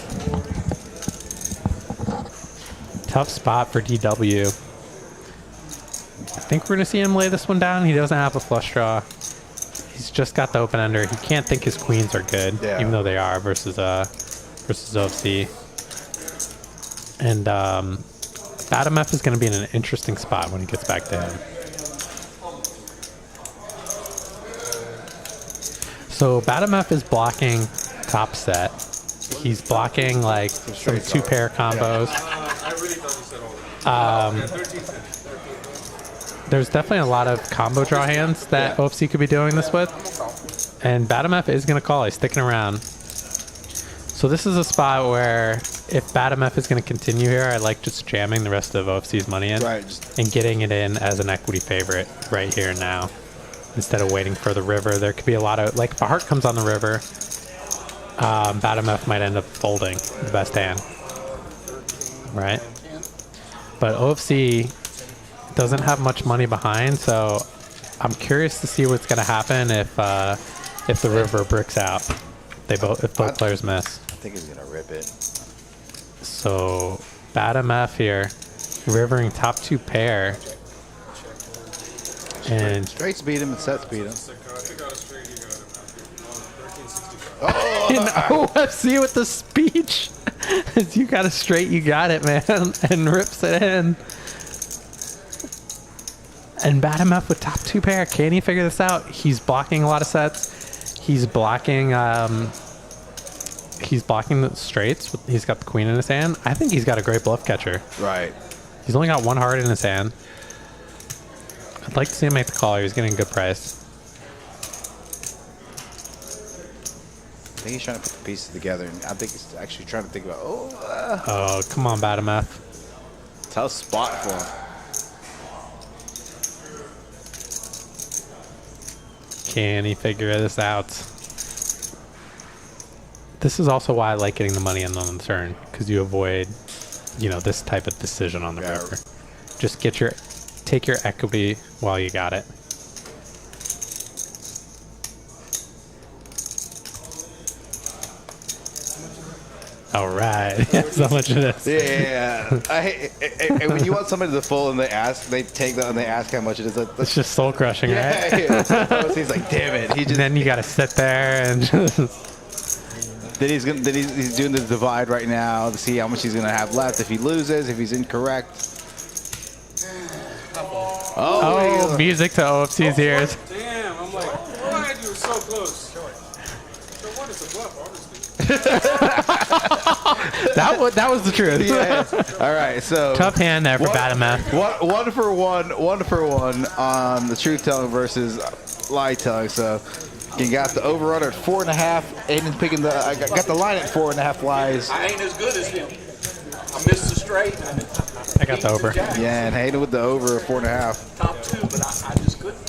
Tough spot for DW. I think we're gonna see him lay this one down. He doesn't have a flush draw. He's just got the open ender. He can't think his queens are good, even though they are versus OFC. And Bad MF is gonna be in an interesting spot when he gets back to him. So Bad MF is blocking top set. He's blocking like some 2-pair combos. there's definitely a lot of combo draw hands that OFC could be doing this with. And BATMF is going to call. He's sticking around. So this is a spot where if BATMF is going to continue here, I like just jamming the rest of OFC's money in and getting it in as an equity favorite right here and now. Instead of waiting for the river, there could be a lot of, like if a heart comes on the river, BATMF might end up folding the best hand, right? But OFC doesn't have much money behind, so I'm curious to see what's going to happen if the river bricks out. If both players miss. I think he's gonna rip it. So BATMF here, rivering top 2 pair. And Straights beat him and sets beat him. in OFC with the speech. You got a straight, you got it, man. And rips it in. And BATMF with top 2 pair. Can he figure this out? He's blocking a lot of sets. He's blocking the straights. He's got the queen in his hand. I think he's got a great bluff catcher. Right. He's only got 1 heart in his hand. I'd like to see him make the call. He was getting a good price. I think he's trying to put the pieces together, and I think he's actually trying to think about, Oh, come on, BATMF. tough spot for him. Can he figure this out? This is also why I like getting the money in on the turn, because you avoid, this type of decision on the river. Just take your equity while you got it. All right, that's how much it is. Yeah. And when you want somebody to fold and they take that and they ask how much it is. It's just soul crushing, right? Yeah. He's like, damn it. And then you got to sit there and just. Then he's doing the divide right now to see how much he's gonna have left if he loses, if he's incorrect. Oh, music to OFC's ears. Damn, I'm like, why you were so close? So what is the bluff, honestly? That was the truth. Yeah. All right, so Tough hand there for BATMF. one for one on the truth telling versus lie telling. So you got the over under at 4.5. Aiden's picking I got the line at 4.5 lies. I ain't as good as him. I missed the straight. I got the over. Yeah, and Hayden with the over at 4.5. Top 2, but I just couldn't.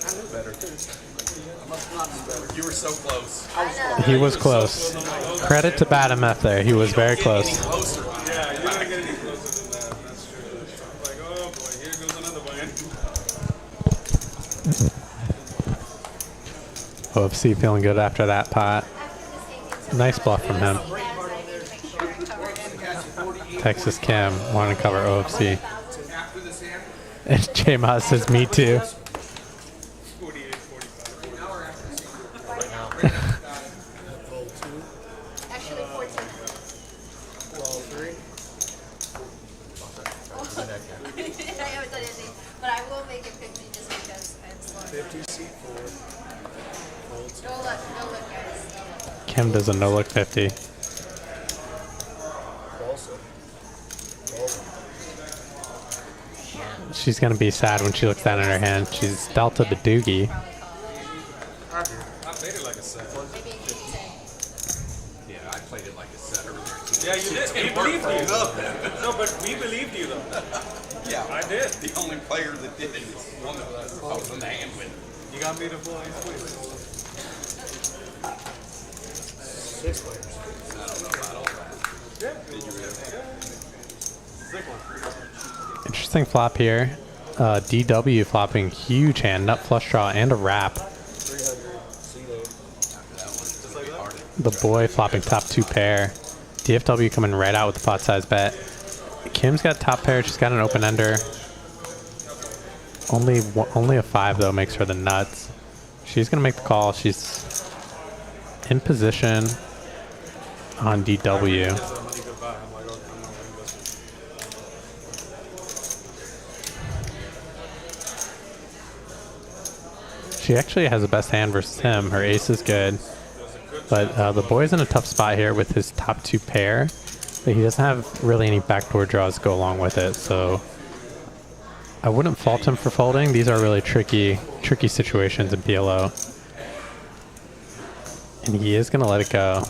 I knew better. I must not know better. You were so close. He was close. Credit to BATMF there. He was very close. Closer. Yeah, you're not getting any closer than that. That's true. I'm like, oh boy, here goes another one. OFC feeling good after that pot. Nice bluff from him. Texas Kim wanting to cover OFC. And J-Mod says, me too. 48, 45. Actually 14. I haven't done anything, but I will make it 50 just because I'm slow. 50 seat forward. No look, guys. Kim does a no-look 50. She's going to be sad when she looks down at her hand. She's delta the doogie. I played it like a set. Yeah, I played it like a set earlier. Yeah, you did. We believed you. No, but we believed you though. Yeah, I did. the only player that did it is one of us. I was in the hand with. You got me to full ace queen. 6 players. I don't know about all that. Yeah. Did you really? Sick one. Interesting flop here. DW flopping huge hand, nut flush draw, and a wrap. 300. C-load. The boy flopping top 2 pair. DFW coming right out with the pot size bet. Kim's got top pair. She's got an open ender. Only a 5 though makes her the nuts. She's gonna make the call. She's in position on DW. She actually has the best hand versus him. Her ace is good. But the boy's in a tough spot here with his top 2 pair. But he doesn't have really any backdoor draws to go along with it. So I wouldn't fault him for folding. These are really tricky situations in PLO. And he is going to let it go.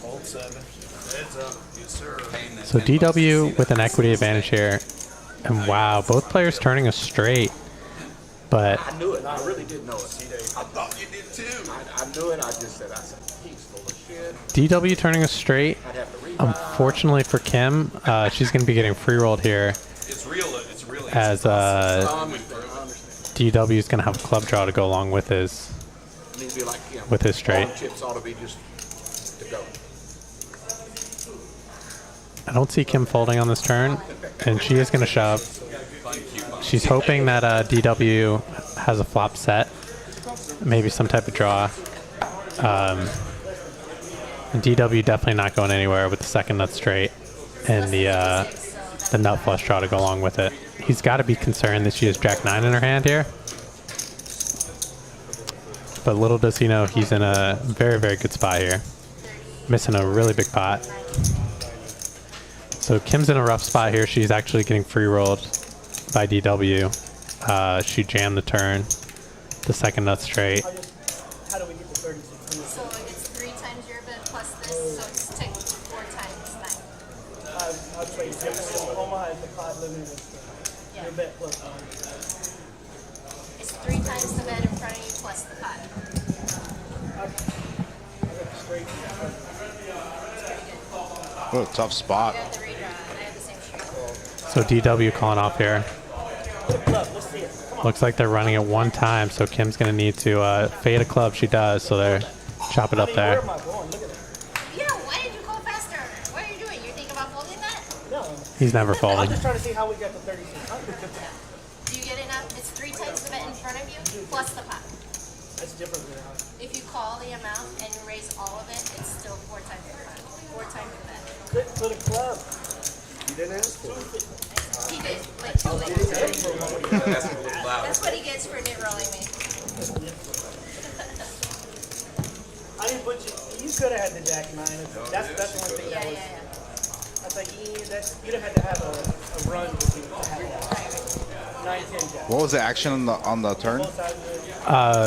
Fold 7. Heads up. Yes, sir. So DW with an equity advantage here. And wow, both players turning a straight. But I knew it. I really did know it. I thought you did too. I knew it. I said, he's full of shit. DW turning a straight. I'd have to read. Unfortunately for Kim, she's going to be getting free rolled here. It's real. It's really. As DW is going to have a club draw to go along with his Need to be like him. with his straight. All the chips ought to be just to go. I don't see Kim folding on this turn, and she is going to shove. She's hoping that DW has a flop set, maybe some type of draw. And DW definitely not going anywhere with the second nut straight and the nut flush draw to go along with it. He's got to be concerned that she has Jack 9 in her hand here. But little does he know he's in a very, very good spot here. Missing a really big pot. So Kim's in a rough spot here. She's actually getting free rolled by DW. She jammed the turn, the second nut straight. How do we get the 36? So it's 3 times your bet plus this, so it's technically 4 times 9. I'll trade Omaha is the pot limit. Yeah. Your bet plus 9. It's 3 times the bet in front of you plus the pot. What a tough spot. I got the redraw. I have the same street. So DW calling off here. Looks like they're running it one time, so Kim's going to need to fade a club. She does, so they're chop it up there. Yeah, why did you call faster? What are you doing? You think about folding that? No. He's never I'm folding. just trying to see how we got the 3600. Do you get enough? It's 3 times the bet in front of you plus the pot. That's different than how. If you call the amount and you raise all of it, it's still 4 times the pot. 4 times the bet. Good for the club. You didn't ask for it. He did, like 2 layers. That's what he gets for knit rolling me. I didn't put you. You could have had the Jack 9. That's one thing Yeah, that was. yeah, yeah. That's like you'd have had to have a run to have that. 9-10 Jack. What was the action on the turn? Both sides of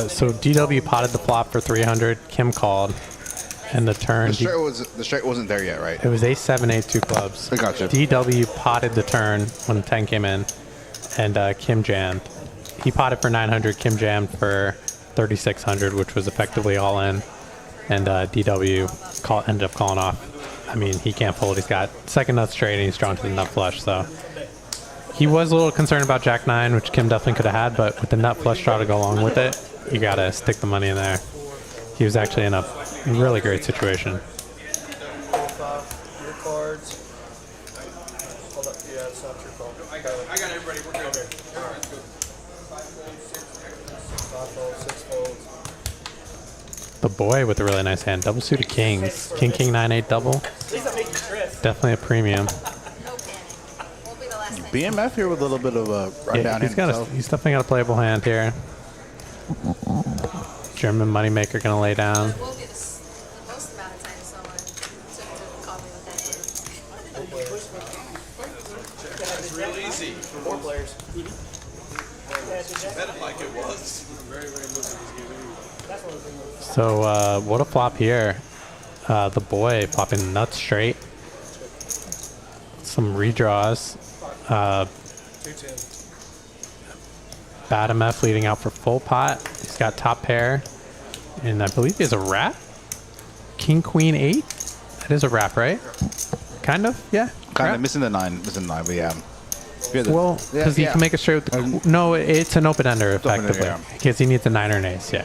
it. So DW potted the flop for 300. Kim called. And the turn, The straight wasn't there yet, right? it was ace 7, 8, 2 clubs. I gotcha. DW potted the turn when the 10 came in, and Kim jammed. He potted for 900, Kim jammed for 3,600, which was effectively all in, and DW ended up calling off. I mean, he can't fold. He's got second nut straight, and he's drawn to the nut flush, so he was a little concerned about Jack 9, which Kim definitely could have had, but with the nut flush draw to go along with it, you got to stick the money in there. He was actually in a really great situation. Both off your cards. Hold up. Yeah, it's not your call. I got everybody. We're good. All right. 5 folds, 6 folds. The boy with a really nice hand. Double suited kings. King, king, 9, 8 double. At least I made you stress. Definitely a premium. No panic. Won't be the last time. BMF here with a little bit of a Yeah, rundown he's definitely got a playable hand here. German Moneymaker gonna lay down. It will be the most amount of time someone took to call me with that hand. It's real easy. 4 players. Bet it like it was. So what a flop here. The boy popping nuts straight. Some redraws. 2-10. Bad MF leading out for full pot. He's got top pair. And I believe he has a wrap. King, queen, 8. That is a wrap, right? Kind of, yeah. Kind Wrap? of missing the 9, but yeah. Well, because he can make it straight with the... No, it's an open ender, open ender, effectively. yeah. Because he needs a 9 or an ace, yeah.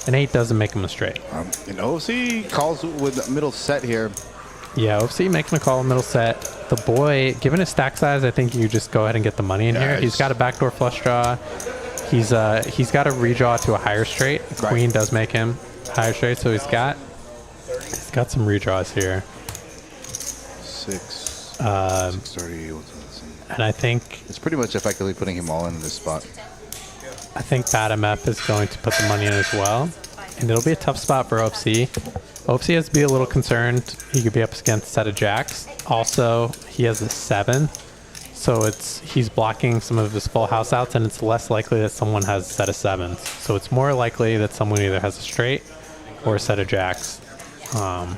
An 8 doesn't make him a straight. And OFC calls with middle set here. Yeah, OFC making a call middle set. The boy, given his stack size, I think you just go ahead and get the money in here. He's got a backdoor flush draw. He's got a redraw to a higher straight. Queen does make him higher straight, so he's got some redraws here. 630. And I think It's pretty much effectively putting him all in this spot. I think Bad MF is going to put the money in as well. And it'll be a tough spot for OFC. OFC has to be a little concerned. He could be up against a set of jacks. Also, he has a 7. So he's blocking some of his full house outs, and it's less likely that someone has a set of sevens. So it's more likely that someone either has a straight or a set of jacks. So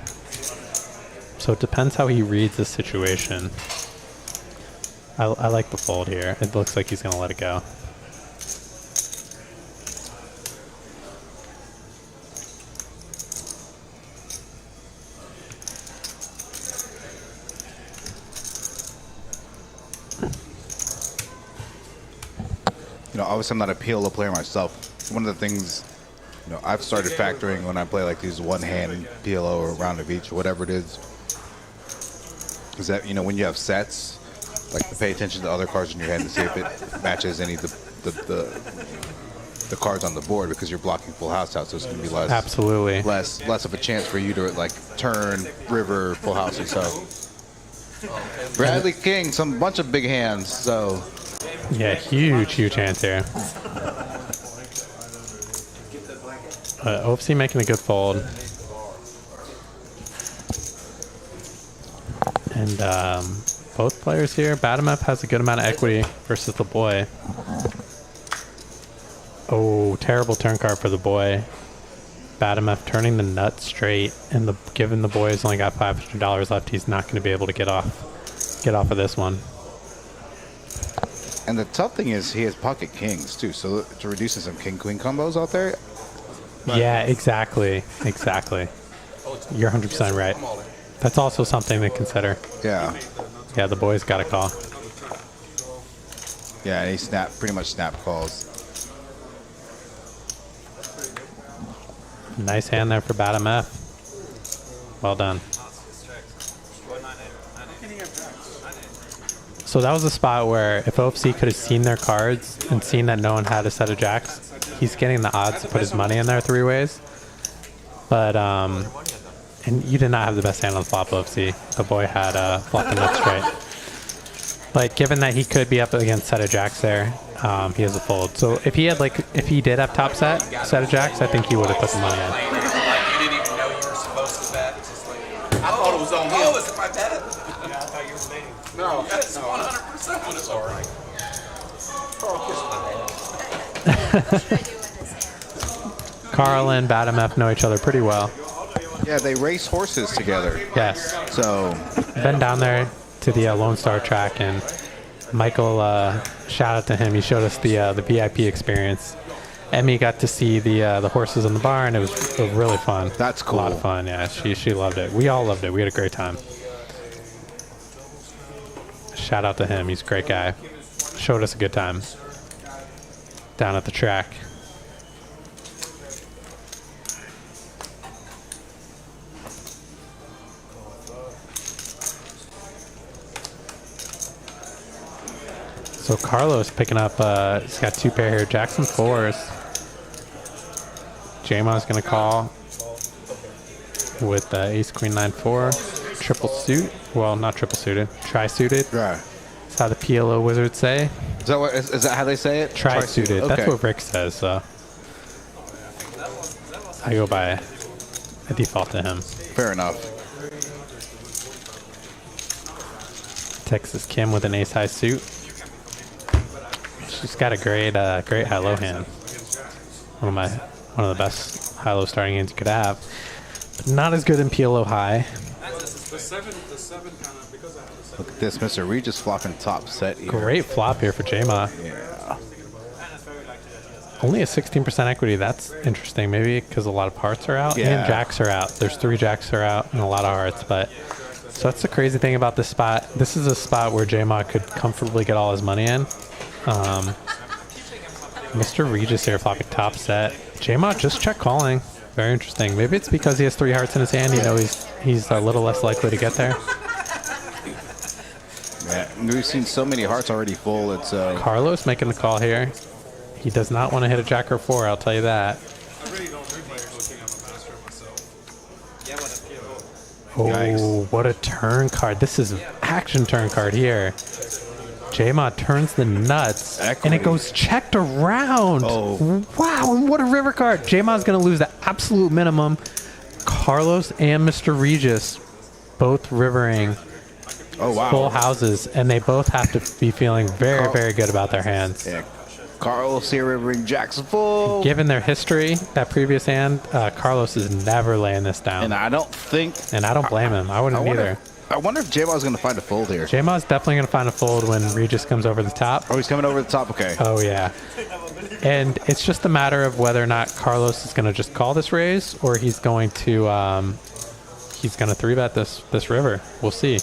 it depends how he reads the situation. I like the fold here. It looks like he's going to let it go. You know, obviously I'm not a PLO player myself. One of the things, you know, I've started factoring when I play like these one-hand PLO or round of each or whatever it is that, you know, when you have sets, like to pay attention to the other cards in your hand to see if it matches any of the cards on the board, because you're blocking full house out, so it's going to be less Absolutely. less of a chance for you to like turn, river, full house or so. Bradley King, some bunch of big hands, so. Yeah, huge hands here. OFC making a good fold. And both players here, Badamef has a good amount of equity versus the boy. Oh, terrible turn card for the boy. Badamef turning the nut straight, and given the boy has only got $500 left, he's not going to be able to get off of this one. And the tough thing is he has pocket kings too, so to reducing some king-queen combos out there. Yeah, exactly. You're 100% right. That's also something to consider. Yeah. Yeah, the boy's got a call. Yeah, and he pretty much snap calls. Nice hand there for Badamef. Well done. So that was a spot where if OFC could have seen their cards and seen that no one had a set of jacks, he's getting the odds to put his money in there 3 ways. But, and you did not have the best hand on the flop, OFC. The boy had flop and nut straight. But given that he could be up against set of jacks there, he has a fold. So if he did have top set of jacks, I think he would have put the money in. You didn't even know you were supposed to bet. Just like, I thought it was on him. Oh, is it my bet? Yeah, I thought you were betting. No, that's 100% when it's all right. Karl and Badamef know each other pretty well. Yeah, they race horses together. Yes. So Been down there to the Lone Star track, and Michael, shout out to him. He showed us the VIP experience. Emmy got to see the horses in the barn. It was really fun. That's cool. A lot of fun. Yeah, she loved it. We all loved it. We had a great time. Shout out to him. He's a great guy. Showed us a good time down at the track. So Carlos picking up, he's got 2 pair here, Jackson 4s. J-Ma's going to call with ace, queen, 9, 4. Triple suit. Well, not triple suited. Tri-suited. right. That's how the PLO wizards say. Is that how they say it? Tri-suited. Okay. That's what Rick says, so. I go by a default to him. Fair enough. Texas Kim with an ace high suit. She's got a great high-low hand. One of the best high-low starting hands you could have. But not as good in PLO high. Look at this, Mr. Regis flopping top set here. Great flop here for J-Ma. Yeah. Only a 16% equity. That's interesting. Maybe because a lot of hearts are out and jacks are out. There's 3 jacks are out and a lot of hearts. But so that's the crazy thing about this spot. This is a spot where J-Ma could comfortably get all his money in. Mr. Regis here flopping top set. J-Ma just check calling. Very interesting. Maybe it's because he has 3 hearts in his hand. You know, he's a little less likely to get there. Yeah, we've seen so many hearts already full. It's Carlos making the call here. He does not want to hit a jack or 4. I'll tell you that. Oh, Yikes. what a turn card. This is an action turn card here. J-Ma turns the nuts, Equity. and it goes checked around. Oh. Wow, and what a river card. J-Ma's going to lose the absolute minimum. Carlos and Mr. Regis both rivering Oh, wow. Full houses, and they both have to be feeling very, Carl- very good about their hands. Yeah. Carlos here rivering jacks full. Given their history, that previous hand, Carlos is never laying this down. And I don't think. And I don't blame him. I wouldn't either. I wonder if J-Maw's going to find a fold here. J-Maw's definitely going to find a fold when Regis comes over the top. Oh, he's coming over the top. Okay. Oh, yeah. And it's just a matter of whether or not Carlos is going to just call this raise or he's going to 3-bet this river. We'll see.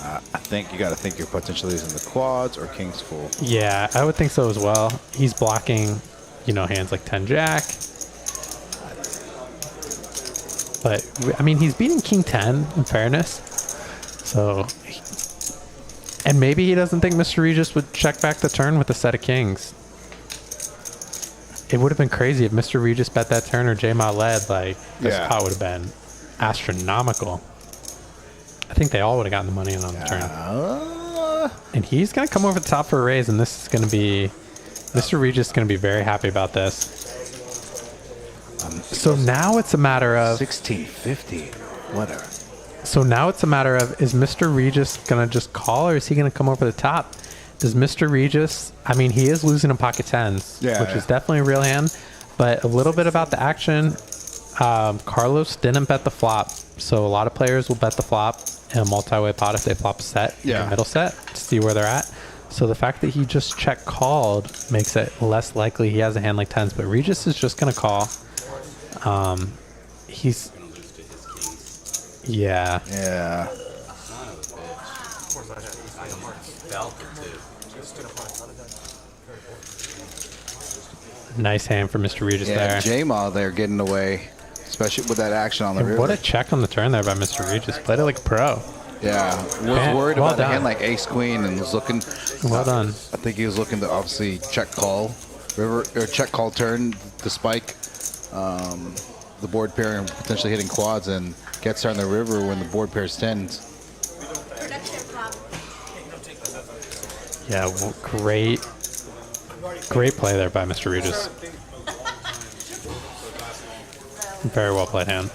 I think you got to think you're potentially using the quads or kings full. Yeah, I would think so as well. He's blocking, hands like 10 jack. But, I mean, he's beating king 10, in fairness. So, and maybe he doesn't think Mr. Regis would check back the turn with a set of kings. It would have been crazy if Mr. Regis bet that turn or J-Ma led. Like, this pot would have been astronomical. I think they all would have gotten the money in on the turn. And he's going to come over the top for a raise, and this is going to be... Mr. Regis is going to be very happy about this. So now it's a matter of... 1650. Whatever. So now it's a matter of, is Mr. Regis going to just call, or is he going to come over the top? Does Mr. Regis... I mean, he is losing in pocket tens, which is definitely a real hand. But a little bit about the action. Carlos didn't bet the flop. So a lot of players will bet the flop in a multi-way pot if they flop a set, a middle set, to see where they're at. So the fact that he just check called makes it less likely he has a hand like tens. But Regis is just going to call. He's... Yeah. Yeah. Nice hand for Mr. Regis there. J-Ma there getting away, especially with that action on the river. What a check on the turn there by Mr. Regis. Played it like a pro. Yeah. Was worried about a hand like ace-queen and was looking... Well done. I think he was looking to obviously check call river, or check call turn, the spike, the board pair and potentially hitting quads and get started on the river when the board pairs tens. Yeah, well, great play there by Mr. Regis. Very well played hand.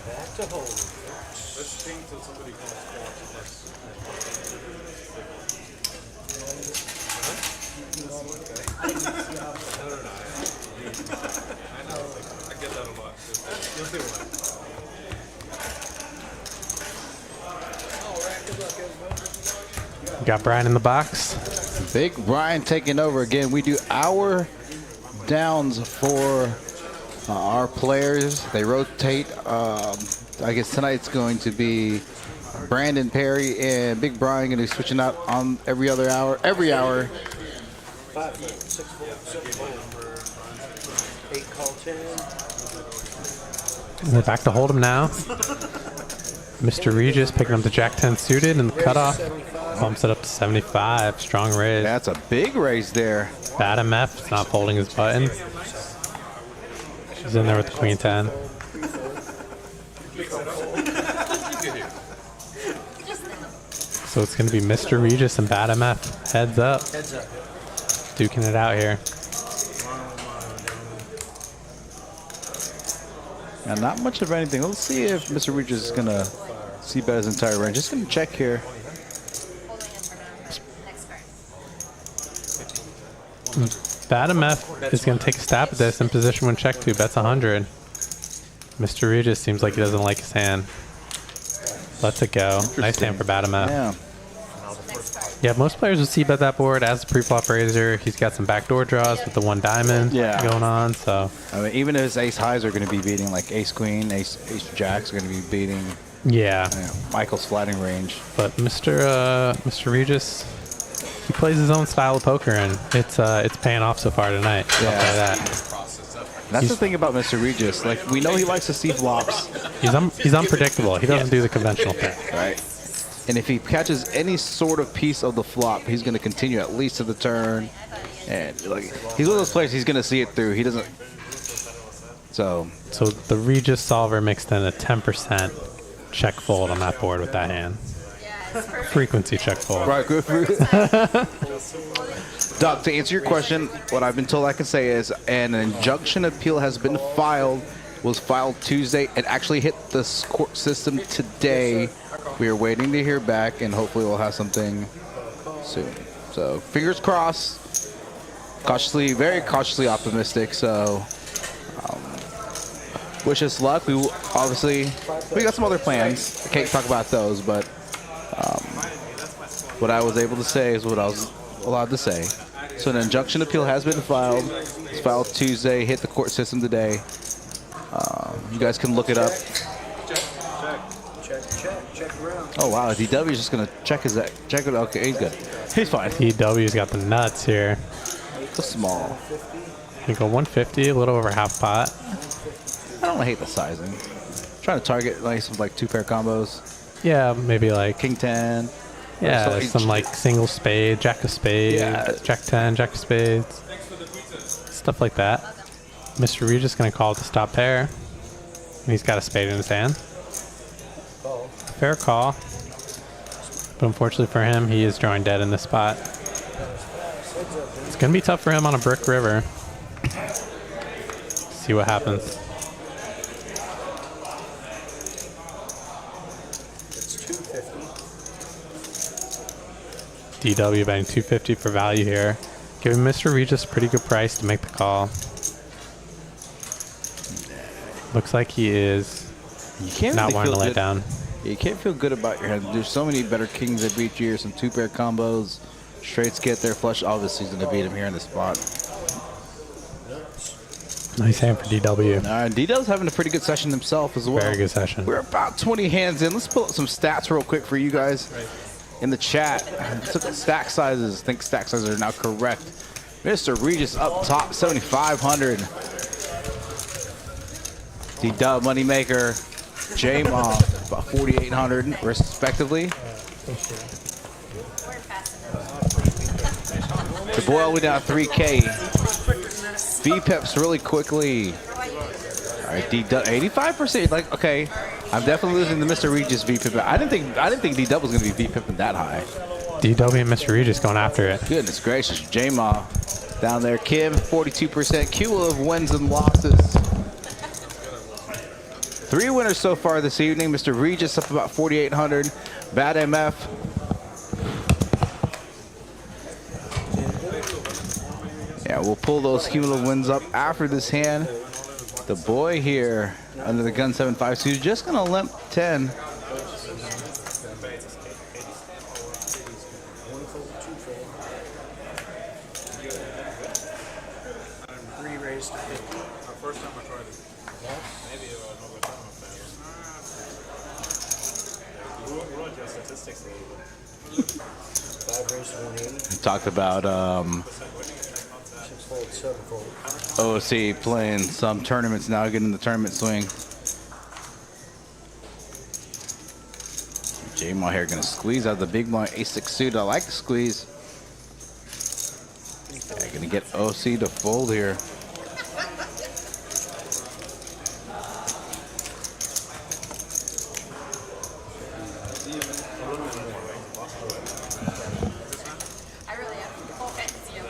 Got Brian in the box. Big Brian taking over again. We do hour downs for our players. They rotate. I guess tonight's going to be Brandon Perry and Big Brian going to be switching out on every hour. 5 6 8 call 10. We're back to hold him now. Mr. Regis picking up the Jack 10 suited and the cutoff bumps it up to 75. Strong raise. That's a big raise there. Bad MF is not folding his button. She's in there with the Queen 10. So it's going to be Mr. Regis and Bad MF. Heads up. Heads up. Duking it out here. And not much of anything. Let's see if Mr. Regis is going to see bet his entire range. Just going to check here. Bad MF is going to take a stab at this in position when check 2. Bets 100. Mr. Regis seems like he doesn't like his hand. Lets it go. Nice hand for Bad MF. Yeah. Yeah, most players would see bet that board as a pre-flop raiser. He's got some backdoor draws with the 1 diamond going on. So I mean, even his ace highs are going to be beating like ace queen, ace jacks are going to be beating. Yeah. Michael's flatting range. But Mr. Regis, he plays his own style of poker, and it's paying off so far tonight. I'll say that. That's the thing about Mr. Regis. Like, we know he likes to see flops. He's unpredictable. He doesn't do the conventional thing. Right. And if he catches any sort of piece of the flop, he's going to continue at least to the turn. And like, he's one of those players, he's going to see it through. He doesn't. So the Regis solver mixed in a 10% check fold on that board with that hand. Frequency check fold. Right. Doc, to answer your question, what I've been told I can say is an injunction appeal has been filed, was filed Tuesday. It actually hit the court system today. We are waiting to hear back, and hopefully we'll have something soon. So fingers crossed. Cautiously, very cautiously optimistic. So wish us luck. We got some other plans. I can't talk about those, but what I was able to say is what I was allowed to say. So an injunction appeal has been filed. It's filed Tuesday. Hit the court system today. You guys can look it up. Check around. Oh wow, DW is just gonna check it. Okay, he's good. He's fine. DW's got the nuts here. So small. You go 150, a little over half pot. I don't hate the sizing. Trying to target like some like 2-pair combos. Yeah, maybe like King 10. yeah, some like single spade, jack of spades, Yeah. jack 10, jack of spades, stuff like that. Mr. Regis gonna call it the stop pair, and he's got a spade in his hand. Fair call, but unfortunately for him, he is drawing dead in this spot. It's gonna be tough for him on a brick river. See what happens. It's 250. DW betting 250 for value here, giving Mr. Regis a pretty good price to make the call. Looks like he is You can't not really wanting feel to lay good. down. You can't feel good about your hand. There's so many better kings that beat you here. Some 2-pair combos. Straights get there. Flush obviously is going to beat him here in the spot. Nice hand for DW. All right, D-Dub's having a pretty good session himself as well. Very good session. We're about 20 hands in. Let's pull up some stats real quick for you guys in the chat. Took the stack sizes. I think stack sizes are now correct. Mr. Regis up top, 7,500. D-Dub, Moneymaker, J-Maw, about 4,800 respectively. The boy all the way down 3K. V-Pips really quickly. All right, D-Dub, 85%. Like, okay, I'm definitely losing the Mr. Regis V-Pip. I didn't think D-Dub was going to be V-Pipping that high. DW and Mr. Regis going after it. Goodness gracious, J-Maw down there. Kim, 42%. Cumulative wins and losses. 3 winners so far this evening. Mr. Regis up about 4,800. Bad MF. Yeah, we'll pull those cumulative wins up after this hand. The boy here under the gun 7-5, so he's just gonna limp 10. Re-raised to 50. First time I tried it. Maybe it was over time. We'll adjust statistics a little bit. 5 raised to 180. We talked about 6-fold, 7-fold. OFC playing some tournaments now, getting the tournament swing. J-Maw here gonna squeeze out the big blind ace-6 suit. I like the squeeze. Yeah, gonna get OC to fold here. I really have no idea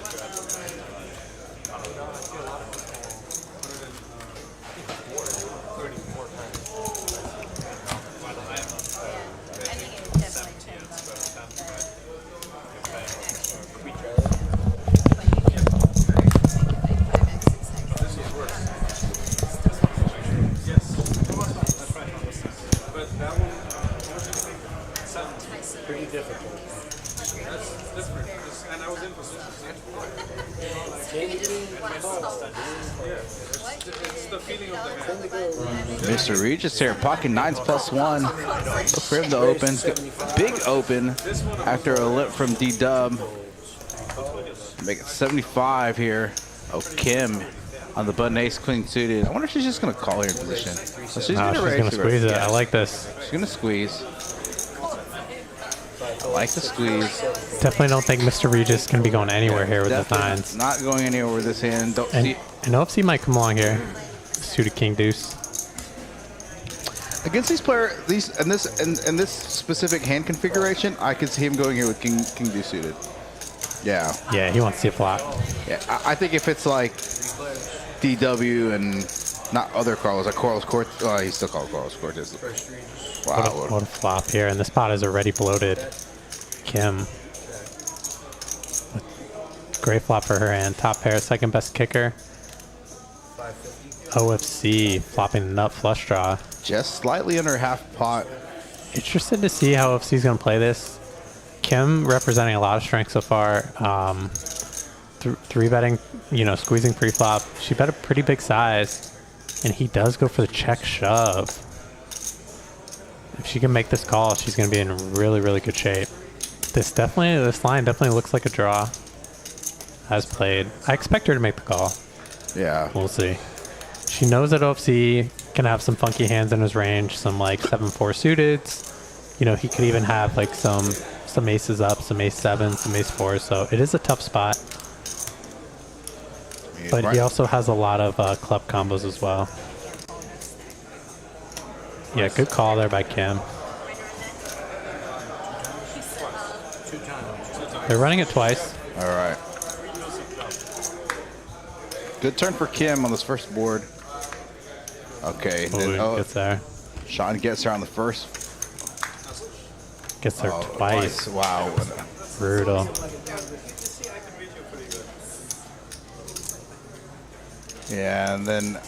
I think it definitely turns out. But that one, what do you think? 7. Pretty difficult. That's different. And I was in position. It's the feeling of the hand. Mr. Regis here, pocket 9s +1. Look for him to open. Big open after a lip from D-Dub. Make it 75 here. Oh, Kim on the button ace queen suited. I wonder if she's just going to call here in position. So she's No, going she's gonna squeeze it. I like this. She's going to squeeze. I like the squeeze. Definitely don't think Mr. Regis can be going anywhere here with the Definitely nines. not going anywhere with this hand. Don't And see. OFC might come along here. Suited king deuce. Against these in this specific hand configuration, I could see him going here with king deuce suited. Yeah. Yeah, he wants to see a flop. Yeah, I think if it's like DW and not other Carlos, like Carlos Cortez, he's still called Carlos Cortez. Wow. What a flop here, and this pot is already bloated. Kim. Great flop for her hand. Top pair, second best kicker. OFC flopping the nut flush draw. Just slightly under half pot. Interested to see how OFC is going to play this. Kim representing a lot of strength so far. Three betting, squeezing pre-flop. She bet a pretty big size, and he does go for the check shove. If she can make this call, she's going to be in really, really good shape. This line definitely looks like a draw. As played. I expect her to make the call. Yeah. We'll see. She knows that OFC can have some funky hands in his range, some like 7-4 suited. He could even have like some aces up, some ace 7, some ace 4. So it is a tough spot. But he also has a lot of club combos as well. Yeah, good call there by Kim. They're running it twice. All right. Good turn for Kim on this first board. Okay. Gets there. Sean gets her on the first. Gets there twice. Wow. Brutal. Yeah, and then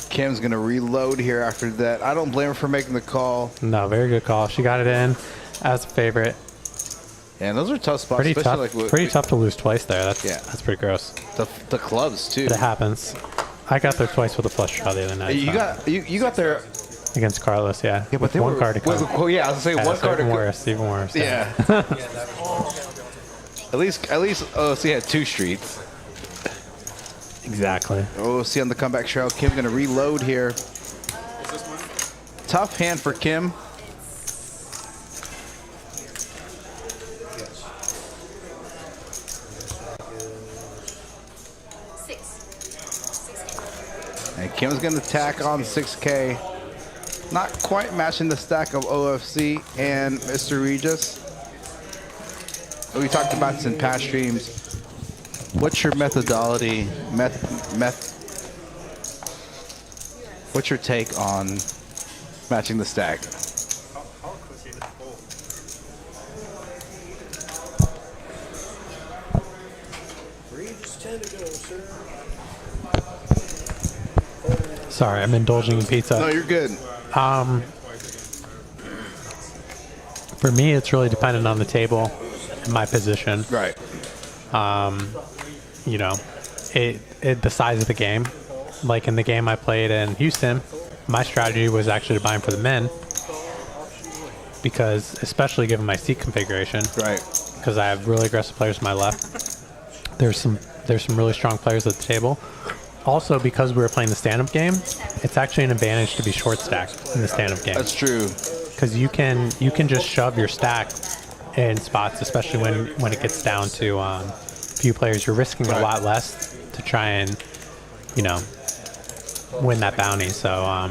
Kim's going to reload here after that. I don't blame her for making the call. No, very good call. She got it in as a favorite. Yeah, and those are tough spots. Pretty tough. Pretty tough to lose twice there. That's pretty gross. The clubs too. But it happens. I got there twice with a flush draw the other night. You got there against Carlos, yeah. Yeah, but they one card to come. Well, yeah, I was gonna say one card. Even worse. Yeah. At least OC had 2 streets. Exactly. OC on the comeback trail. Kim's gonna reload here. Tough hand for Kim. And Kim's going to tack on 6K. Not quite matching the stack of OFC and Mr. Regis. We talked about this in past streams. What's your methodology? What's your take on matching the stack? Sorry, I'm indulging in pizza. No, you're good. For me, it's really dependent on the table and my position. Right. The size of the game. Like in the game I played in Houston, my strategy was actually to buy him for the men, because especially given my seat configuration. Right. Because I have really aggressive players to my left. There's some really strong players at the table. Also, because we were playing the stand-up game, it's actually an advantage to be short stacked in the stand-up game. That's true. Because you can just shove your stack in spots, especially when it gets down to few players. You're risking a lot less to try and win that bounty. So,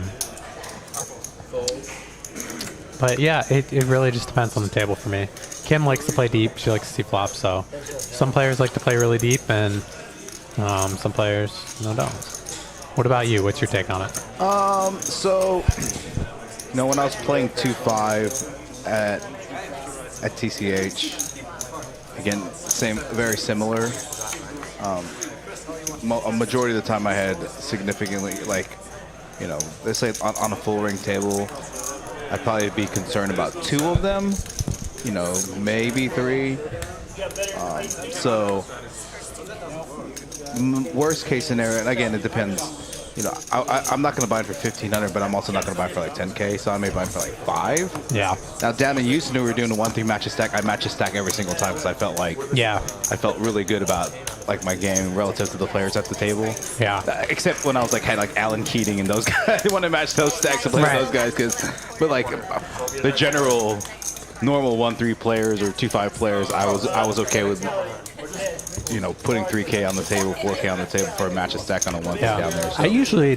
but yeah, it really just depends on the table for me. Kim likes to play deep. She likes to see flops. So some players like to play really deep, and some players don't. What about you? What's your take on it? So, when I was playing 2-5 at TCH, again, very similar. A majority of the time I had significantly, let's say on a full ring table, I'd probably be concerned about 2 of them, maybe 3. So, worst case scenario, and again, it depends. I'm not going to buy it for $1,500, but I'm also not going to buy it for like $10K, so I may buy it for like $5. Yeah. Now, down in Houston, we were doing a 1-3 match a stack. I match a stack every single time because I felt like I felt really good about my game relative to the players at the table. Yeah. Except when I was had Alan Keating and those guys. I didn't want to match those stacks and play with those guys but the general normal 1-3 players or 2-5 players, I was okay with. Putting 3K on the table, 4K on the table for a match a stack on a 1-3 down there. So. I usually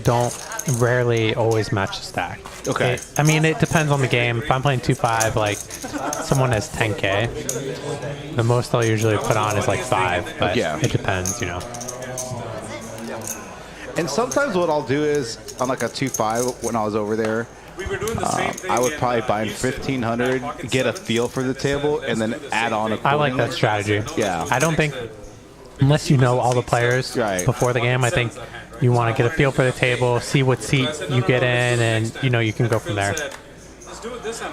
rarely always match the stack. Okay. It depends on the game. If I'm playing 2-5, someone has 10K, the most I'll usually put on is 5, but it depends, And sometimes what I'll do is, on a 2-5, when I was over there, We were doing the same thing. I would in, probably buy in Houston, 1,500, pocket get a sevens. feel for the table, and then add on I like that strategy. Yeah. I don't think, unless you know all the players Right. before the game, I think you want to get a feel for the table, see what seat you get in, and you can go from there.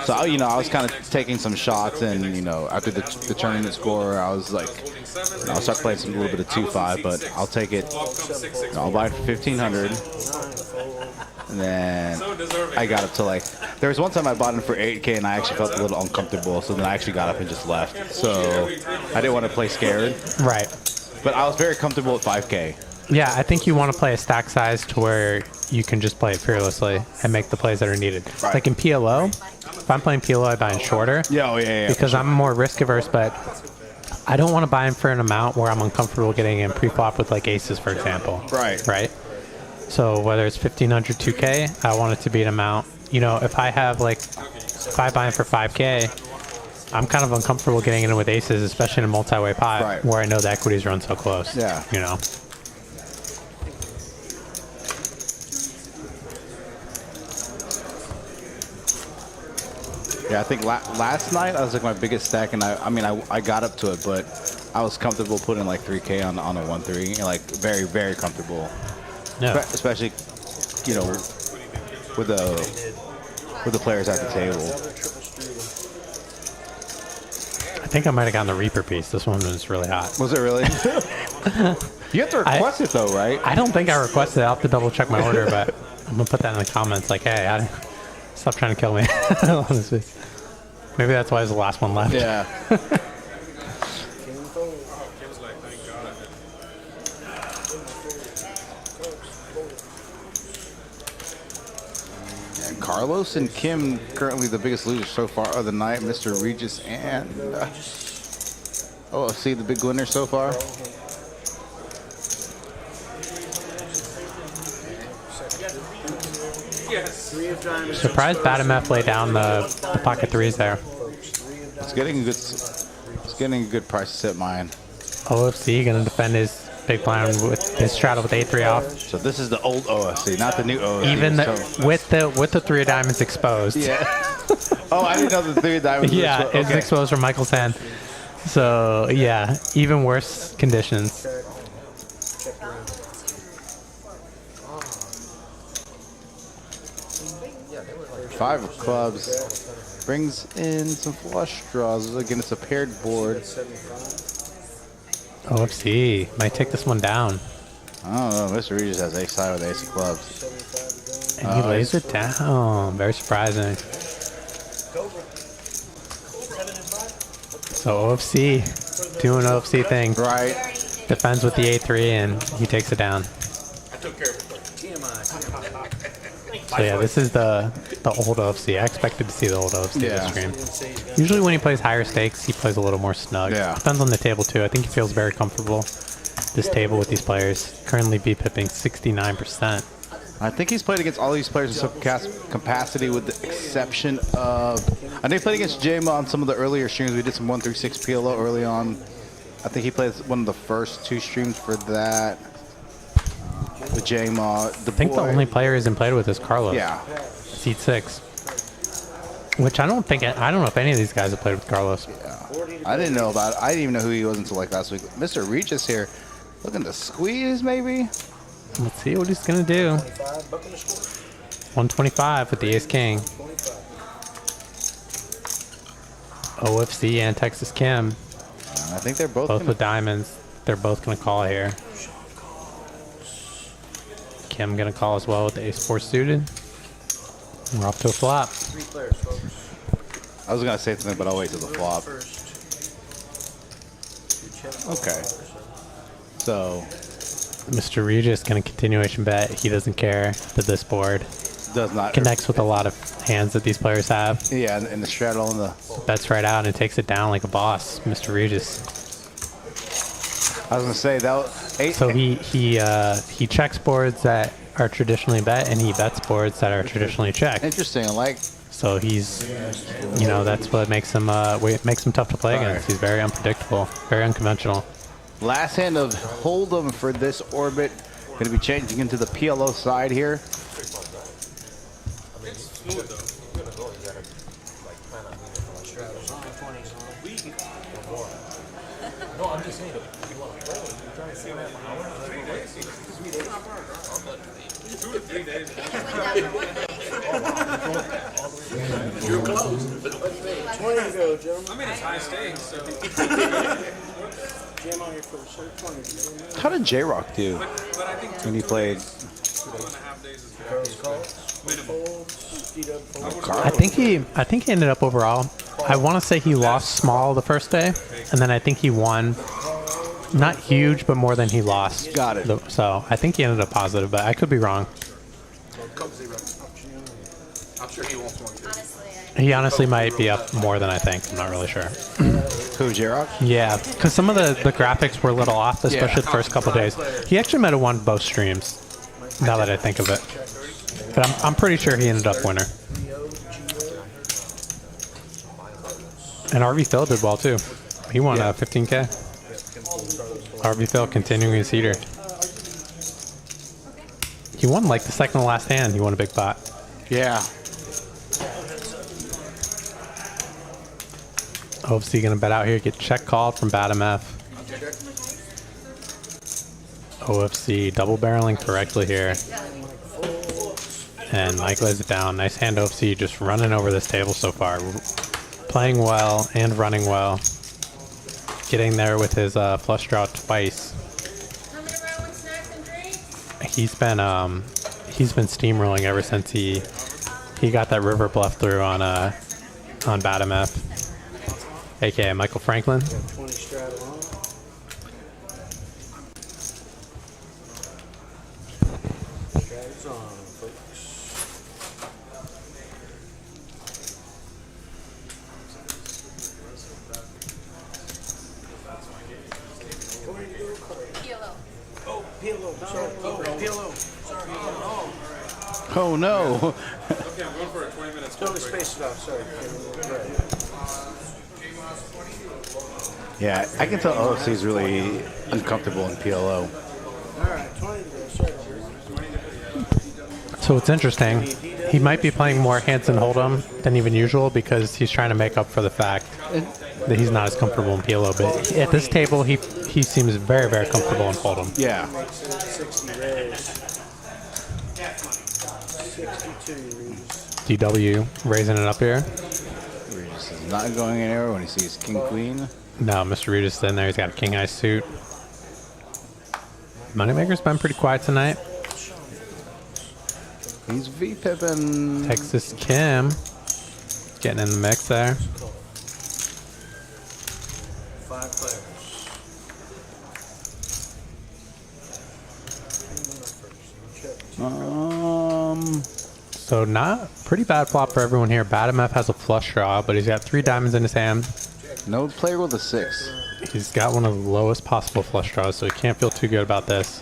So, I was kind of taking some shots, and, after the tournament score, I was like, I'll start playing a little bit of 2-5, but I'll take it. I'll buy it for 1,500. And then I got up to there was one time I bought it for 8K, and I actually felt a little uncomfortable, so then I actually got up and just left. So I didn't want to play scared. Right. But I was very comfortable at 5K. Yeah, I think you want to play a stack size to where you can just play it fearlessly and make the plays that are needed. Right. Like in PLO, if I'm playing PLO, I buy in shorter. Yeah. Because I'm more risk averse, but I don't want to buy in for an amount where I'm uncomfortable getting in pre-flop with aces, for example. Right. So whether it's 1,500, 2K, I want it to be an amount. If I have if I buy in for 5K, I'm kind of uncomfortable getting in with aces, especially in a multi-way pot where I know the equities run so close. Yeah. Yeah, I think last night I was my biggest stack, and I got up to it, but I was comfortable putting 3K on a 1-3, very, very comfortable. Yeah. Especially, with the players at the table. I think I might have gotten the Reaper piece. This one was really hot. Was it really? You have to request it though, right? I don't think I requested it. I'll have to double check my order, but I'm gonna put that in the comments. Hey, stop trying to kill me. Honestly, maybe that's why it's the last one left. Yeah. Carlos and Kim currently the biggest losers so far of the night. Mr. Regis and OFC the big winner so far. Surprised BATMF lay down the pocket threes there. It's getting a good price to set mine. OFC gonna defend his big blind with his straddle with A3 off. So this is the old OFC, not the new OFC. Even with the 3 of diamonds exposed. Yeah. Oh, I didn't know the 3 of diamonds. Yeah, was it's exposed from Michael's hand. So yeah, even worse conditions. Five of clubs brings in some flush draws. Again, it's a paired board. OFC might take this one down. I don't know. Mr. Regis has ace high with ace of clubs. And he lays it down. Very surprising. So OFC doing OFC thing. Right. Defends with the A3 and he takes it down. I took care of it. So yeah, this is the old OFC. I expected to see the old OFC this stream. Usually when he plays higher stakes, he plays a little more snug. Yeah. Depends on the table too. I think he feels very comfortable this table with these players. Currently B-pipping 69%. I think he's played against all these players in some capacity with the exception of... I think he played against Jama on some of the earlier streams. We did some 136 PLO early on. I think he played one of the first 2 streams for that. With Jama. I think the only player he's played with is Carlos. Yeah. Seat 6. Which I don't know if any of these guys have played with Carlos. Yeah. I didn't know about it. I didn't even know who he was until last week. Mr. Regis here. Looking to squeeze, maybe? Let's see what he's going to do. 125 with the ace-king. OFC and Texas Kim. I think they're both with diamonds. They're both going to call here. Kim going to call as well with the ace-4 suited. We're off to a flop. I was going to say something, but I'll wait till the flop. Okay. So... Mr. Regis going to continuation bet. He doesn't care that this board does not connects with a lot of hands that these players have. Yeah, and the straddle and the bets right out and takes it down like a boss, Mr. Regis. I was gonna say that. So he checks boards that are traditionally bet, and he bets boards that are traditionally checked. Interesting, I like. So he's, that's what makes him tough to play against. He's very unpredictable, very unconventional. Last hand of Hold'em for this orbit. Going to be changing into the PLO side here. 2 to 3 days. You're close. 20 to go, gentlemen. I mean, it's high stakes, so. Jam on your first, sir. 20 to go. How did J-Rock do But I think when he played? 2.5 days is I think he ended up overall. I want to say he lost small the first day, and then I think he won. Not huge, but more than he lost. Got it. So I think he ended up positive, but I could be wrong. I'm sure he wants one too. He honestly might be up more than I think. I'm not really sure. Who, J-Rock? Yeah, because some of the graphics were a little off, especially Yeah. the first couple days. He actually might have won both streams, now that I think of it. But I'm pretty sure he ended up winner. And RV Phil did well too. He won 15K. RV Phil continuing his heater. He won like the second to last hand. He won a big pot. Yeah. OFC gonna bet out here. Get check called from Bad MF. OFC double barreling correctly here. And Mike lays it down. Nice hand OFC, just running over this table so far. Playing well and running well. Getting there with his flush draw twice. He's been steamrolling ever since he got that river bluff through on Bad MF. AKA Michael Franklin. 20 strat along. Strat's on, folks. PLO. Oh, PLO. Sorry. Oh, PLO. Sorry. Oh, no. Okay, I'm going for a 20 minutes. Totally spaced it out. Sorry. Yeah, I can tell OFC is really uncomfortable in PLO. All right. 20 to go. Sorry. So it's interesting. He might be playing more hands and hold'em than even usual because he's trying to make up for the fact that he's not as comfortable in PLO. But at this table, he seems very, very comfortable in hold'em. Yeah. 60 raise. 62 Regis. DW raising it up here. Regis is not going anywhere when he sees King Queen. No, Mr. Regis is in there. He's got a king eye suit. Moneymaker's been pretty quiet tonight. He's V-pipping. Texas Kim getting in the mix there. 5 players. So not pretty bad flop for everyone here. Bad MF has a flush draw, but he's got 3 diamonds in his hand. No player with a 6. He's got one of the lowest possible flush draws, so he can't feel too good about this.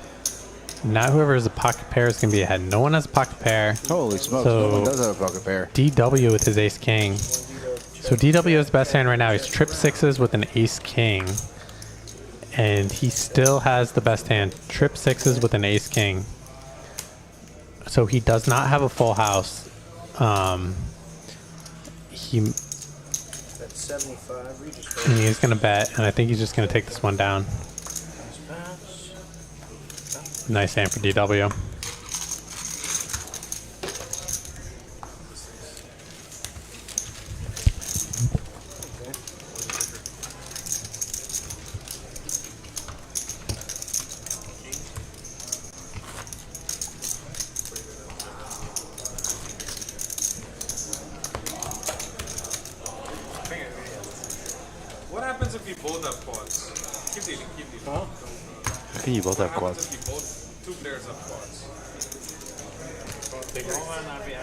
Now whoever has a pocket pair is going to be ahead. No one has a pocket pair. Holy smokes, So- no one does have a pocket pair. DW with his ace king. So DW is the best hand right now. He's trip 6s with an ace king. And he still has the best hand. Trip 6s with an ace king. So he does not have a full house. That's 75 Regis. He's going to bet, and I think he's just going to take this one down. Nice hand for DW. What happens if you both have quads? Keep dealing, keep dealing. Huh? How can you both have What happens quads? if you both, 2 players have quads?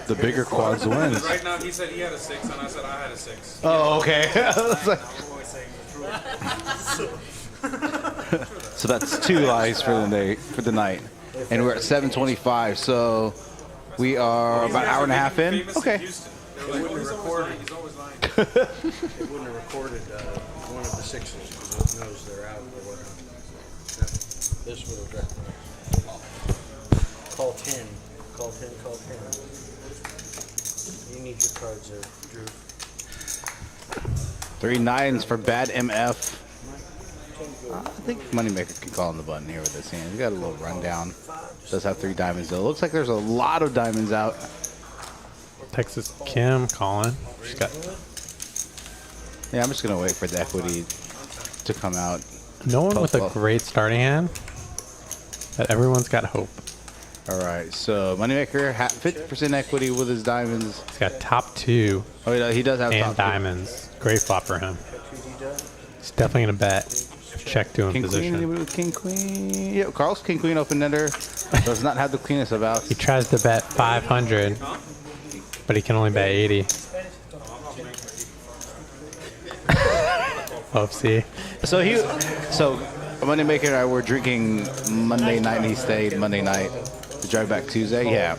The bigger quads wins. Right now he said he had a 6 and I said I had a 6. Oh, okay. I was like- so that's 2 lies for the day, for the night, and we're at 7:25. So we are about an hour and a half in. Famous Okay. Houston. They were like, oh, he's always lying, he's always lying. They wouldn't have recorded one of the 6s because it knows they're out or whatever. This would have recognized. Call 10. Call 10. Call 10. You need your cards there, Drew. 3 9s for Bad MF. I think Moneymaker can call on the button here with this hand. He's got a little rundown. Does have 3 diamonds though. Looks like there's a lot of diamonds out. Texas Kim calling. She's got Yeah, I'm just gonna wait for the equity to come out. no one with a Well. great starting hand, but everyone's got hope. All right, so Moneymaker 50% equity with his diamonds. He's got top 2 Oh, he does have and top diamonds. Great flop for him. He's definitely gonna bet. Check to in King position. Queen, anybody with King Queen? Yeah, Carl's King Queen open ender. Does not have the cleanest of outs. He tries to bet 500, but he can only bet 80. OFC. So Moneymaker and I were drinking Monday night, and he stayed Monday night to drive back Tuesday. Yeah.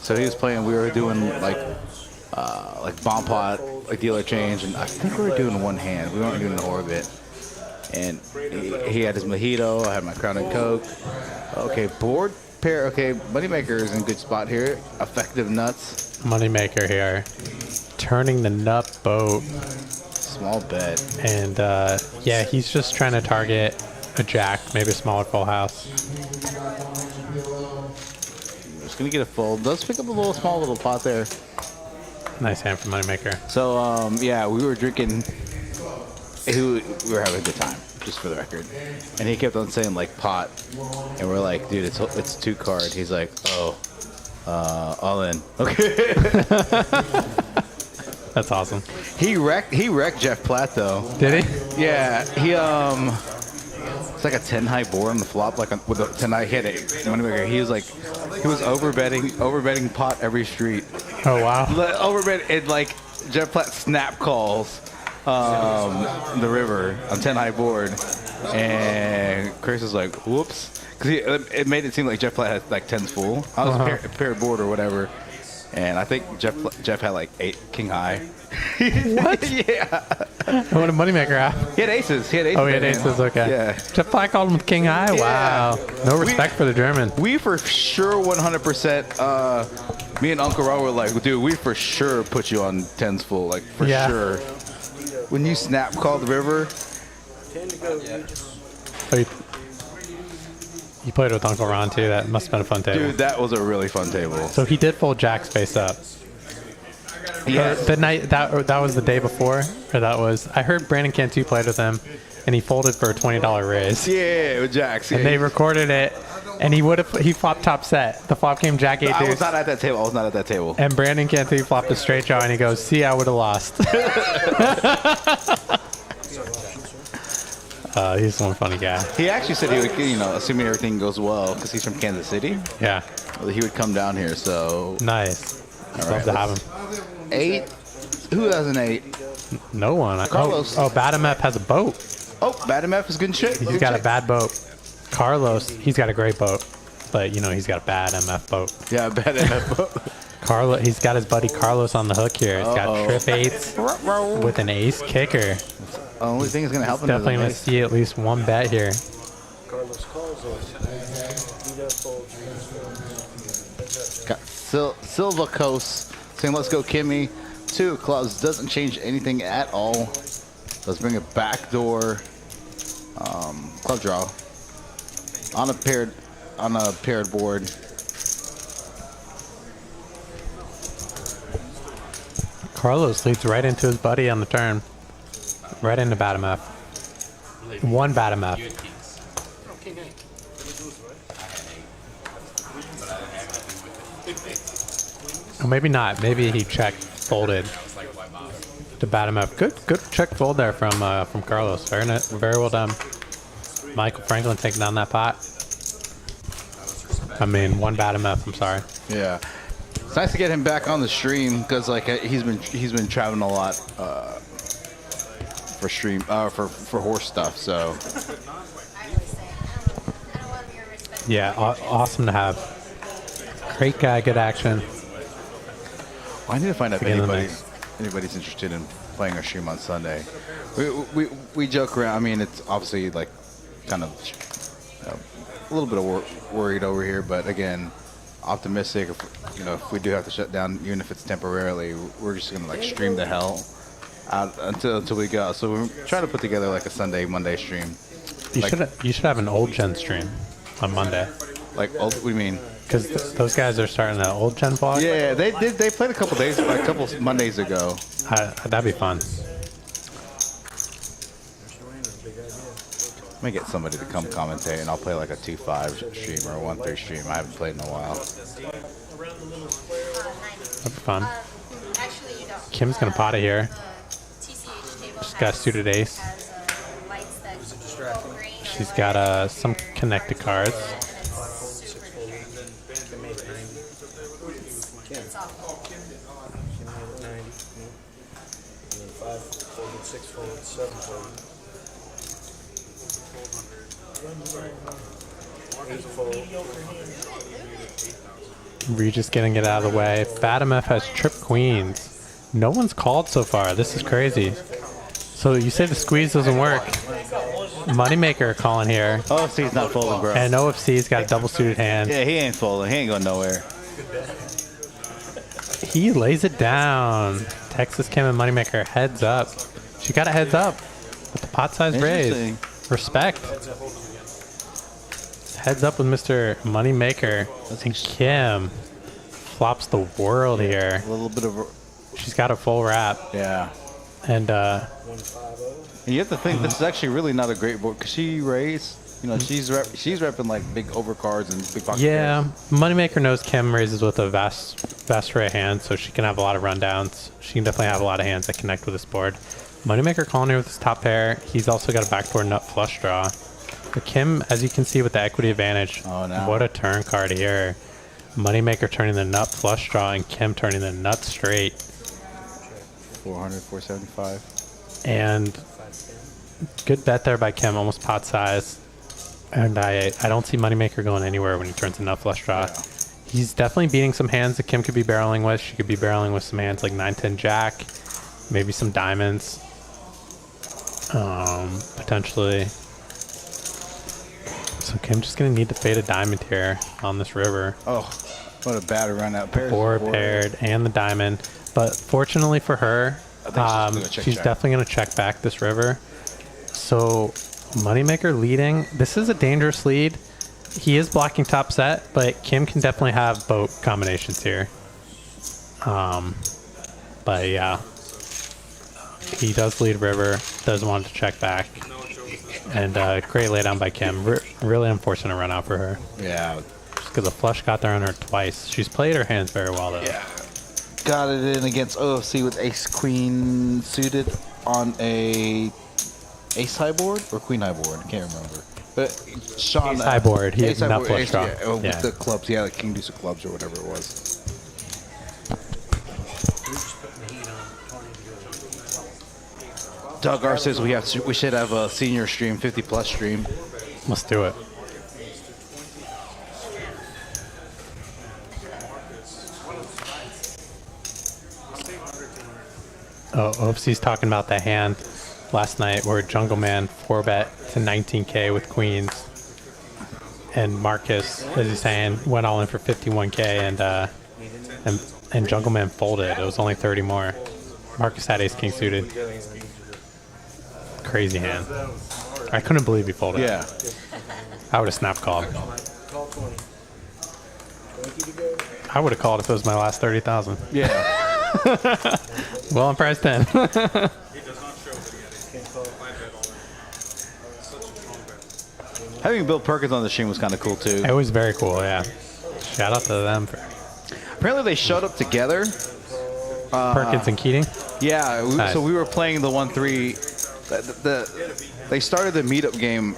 So he was playing. We were doing like bomb pot, like dealer change, and I think we were doing one hand. We weren't doing an orbit. And he had his mojito. I had my Crown and Coke. Okay, board pair. Okay, Moneymaker is in a good spot here. Effective nuts. Moneymaker here. Turning the nut boat. Small bet. And yeah, he's just trying to target a jack, maybe a smaller full house. Just gonna get a fold. Does pick up a small little pot there. Nice hand for Moneymaker. So yeah, we were drinking. We were having a good time, just for the record. And he kept on saying like pot, and we're like, dude, it's 2 card. He's like, oh, all in. Okay. That's awesome. He wrecked Jeff Platt though. Did he? Yeah, he it's like a 10 high board on the flop, like with a 10 high hit it. Moneymaker. He was overbetting pot every street. Oh wow. Overbet and like Jeff Platt snap calls the river on 10 high board, and Chris is like, whoops, because it made it seem like Jeff Platt had like 10s full. I was paired board or whatever. And I think Jeff had like 8 king high. What? Yeah. What did Moneymaker have? He had aces. Oh, he had aces. Okay. Yeah. Jeff Black called him with king high. Yeah. Wow. No respect for the German. We for sure 100%. Me and Uncle Ro were like, dude, we for sure put you on 10s full, like for sure. When you snap called the river. Oh, you played with Uncle Ron too. That must have been a fun table. Dude, that was a really fun table. So he did fold Jack's face up. Yeah. The night that was the day before, or that was I heard Brandon Cantu played with him, and he folded for a $20 raise. Yeah, with Jacks. Yeah. And they recorded it, and he flopped top set. The flop came Jack 8 deuce. I was not at that table. And Brandon Cantu flopped a straight draw, and he goes, "See, I would have lost." He's one funny guy. He actually said he would, assuming everything goes well, because he's from Kansas City. Yeah. He would come down here. So nice. Love to have him. 8. Who has an 8? No one. Carlos. Oh, Bad MF has a boat. Oh, Bad MF is good shit. He's got a bad boat. Carlos, he's got a great boat, but he's got a bad MF boat. Yeah, bad MF boat. Carlos, he's got his buddy Carlos on the hook here. He's got trip 8s with an ace kicker. The only thing is going to help him Definitely going to is see at least one bet here. Carlos calls got Silva Coast saying, let's go, Kimmy. 2 clubs doesn't change anything at all. Let's bring a backdoor club draw on a paired board. Carlos leads right into his buddy on the turn. Right into bad MF. One bad MF. Or maybe not. Maybe he checked, folded to bad MF. Good check fold there from Carlos. Very well done. Michael Franklin taking down that pot. I mean, one bad MF. I'm sorry. Yeah, it's nice to get him back on the stream because he's been traveling a lot for horse stuff. So yeah, awesome to have. Great guy, good action. I need to find out if anybody's interested in playing our stream on Sunday. We joke around. I mean, it's obviously like kind of a little bit of worried over here, but again, optimistic. If we do have to shut down, even if it's temporarily, we're just gonna like stream the hell out until we go. So we're trying to put together like a Sunday, Monday stream. You should have an old gen stream on Monday. Like, what do you mean? Because those guys are starting an old gen vlog. Yeah, they did. They played a couple Mondays ago. That'd be fun. Let me get somebody to come commentate, and I'll play like a 2-5 stream or a 1-3 stream. I haven't played in a while. That'd be fun. Actually, you don't. Kim's gonna pot it here. TCH table She's got a suited ace. has lights that glow green. She's got some connected cards. It's awful. 90. And then 5 folded, 6 folded, 7 folded. 8 fold. Regis getting it out of the way. Fatim F has trip queens. No one's called so far. This is crazy. So you say the squeeze doesn't work. Moneymaker calling here. OFC's not folding, bro. And OFC's got a double suited hand. Yeah, he ain't folding. He ain't going nowhere. He lays it down. Texas Kim and Moneymaker heads up. She got a heads up with the pot size raise. Respect. Heads up with Mr. Moneymaker. And Kim flops the world here. A little bit of. She's got a full wrap. Yeah. And And you have to think this is actually really not a great board because she raised. You know, she's repping like big overcards and big pocket yeah, pairs. Moneymaker knows Kim raises with a vast array of hands, so she can have a lot of rundowns. She can definitely have a lot of hands that connect with this board. Moneymaker calling here with his top pair. He's also got a backdoor nut flush draw. For Kim, as you can see with the equity advantage, what a turn card here. Moneymaker turning the nut flush draw and Kim turning the nut straight. 400, 475. And good bet there by Kim, almost pot size. And I don't see Moneymaker going anywhere when he turns a nut flush draw. Yeah. He's definitely beating some hands that Kim could be barreling with. She could be barreling with some hands like 9-10 jack, maybe some diamonds, potentially. So Kim just gonna need to fade a diamond here on this river. Oh, what a bad run out. Four paired and the diamond. But fortunately for her, she's definitely gonna check back this river. So Moneymaker leading. This is a dangerous lead. He is blocking top set, but Kim can definitely have boat combinations here. But yeah, he does lead river. Does want to check back. And great laydown by Kim. Really unfortunate run out for her. Yeah. Just because the flush got there on her twice. She's played her hands very well though. Yeah. Got it in against OFC with ace queen suited on a ace high board or queen high board. I can't remember. But Sean, ace high board. He had nut flush draw. Yeah, with the clubs. He had like king deuce of clubs or whatever it was. Doug R says we should have a senior stream, 50+ stream. Let's do it. Oh, OFC's talking about that hand last night where Jungle Man 4-bet to 19K with queens. And Marcus, as he's saying, went all in for 51K and Jungle Man folded. It was only 30 more. Marcus had ace king suited. Crazy hand. I couldn't believe he folded. Yeah. I would have snap called. I would have called if it was my last 30,000. Yeah. Well, I'm priced 10. Having Bill Perkins on the stream was kind of cool too. It was very cool, yeah. Shout out to them. Apparently they showed up together. Perkins and Keating? Yeah, nice. So we were playing the 1-3. They started the meetup game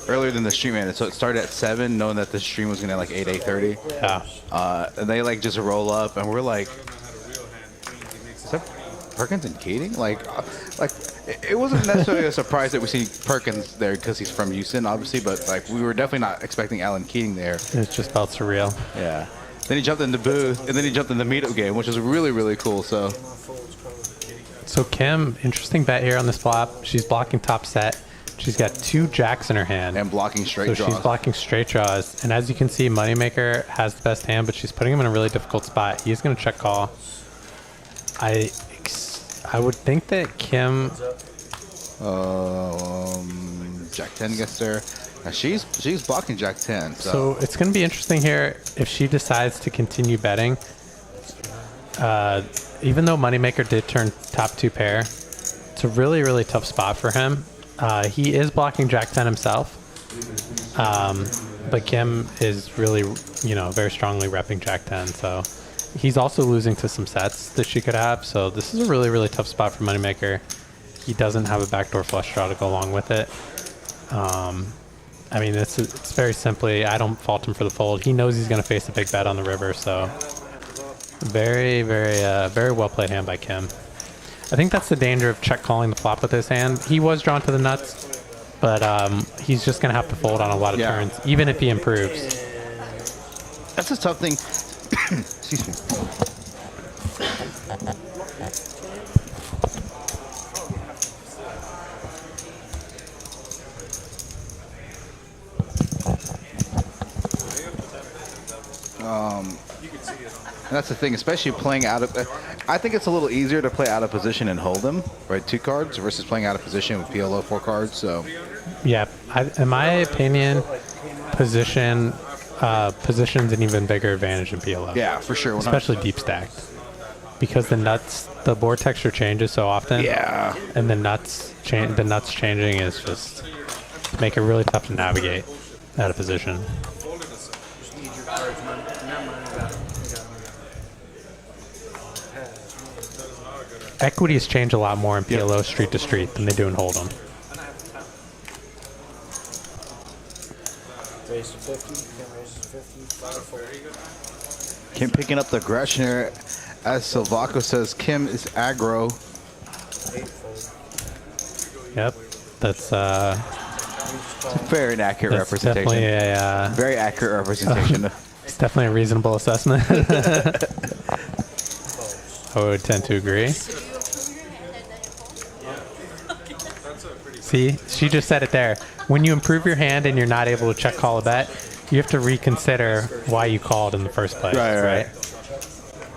earlier than the stream ended, so it started at 7, knowing that the stream was gonna like 8:30. Yeah. And they like just roll up, and we're like, is that Perkins and Keating? Like it wasn't necessarily a surprise that we see Perkins there because he's from Houston, obviously, but like we were definitely not expecting Alan Keating there. It just felt surreal. Yeah. Then he jumped in the booth, and then he jumped in the meetup game, which was really, really cool. So Kim, interesting bet here on this flop. She's blocking top set. She's got 2 jacks in her hand. And blocking straight draws. So she's blocking straight draws. And as you can see, Moneymaker has the best hand, but she's putting him in a really difficult spot. He's going to check call. I I would think that Kim. Jack 10 gets there. Now she's blocking Jack 10. So it's going to be interesting here if she decides to continue betting. Even though Moneymaker did turn top 2 pair, it's a really, really tough spot for him. He is blocking Jack 10 himself. But Kim is really, very strongly repping Jack 10. So he's also losing to some sets that she could have. So this is a really, really tough spot for Moneymaker. He doesn't have a backdoor flush draw to go along with it. I mean, it's very simply, I don't fault him for the fold. He knows he's going to face a big bet on the river. So very, very well played hand by Kim. I think that's the danger of check calling the flop with his hand. He was drawn to the nuts, but he's just going to have to fold on a lot of turns, even if he improves. That's a tough thing. Excuse me. And that's the thing, especially playing out of. I think it's a little easier to play out of position and hold them, right? 2 cards versus playing out of position with PLO 4 cards. So, yeah, in my opinion, position's an even bigger advantage in PLO. Yeah, for sure, 100%. Especially deep stacked, because the board texture changes so often. Yeah, and the nuts changing is just make it really tough to navigate out of position. Equities change a lot more in PLO street to street than they do in Hold'em. Raise to 50. Kim raises 50. Kim picking up the aggression here. As Silvaco says, Kim is aggro. Yep, that's a very inaccurate representation. Definitely very accurate representation. It's definitely a reasonable assessment. I would tend to agree. See, she just said it there. When you improve your hand and you're not able to check call a bet, you have to reconsider why you called in the first place. Right.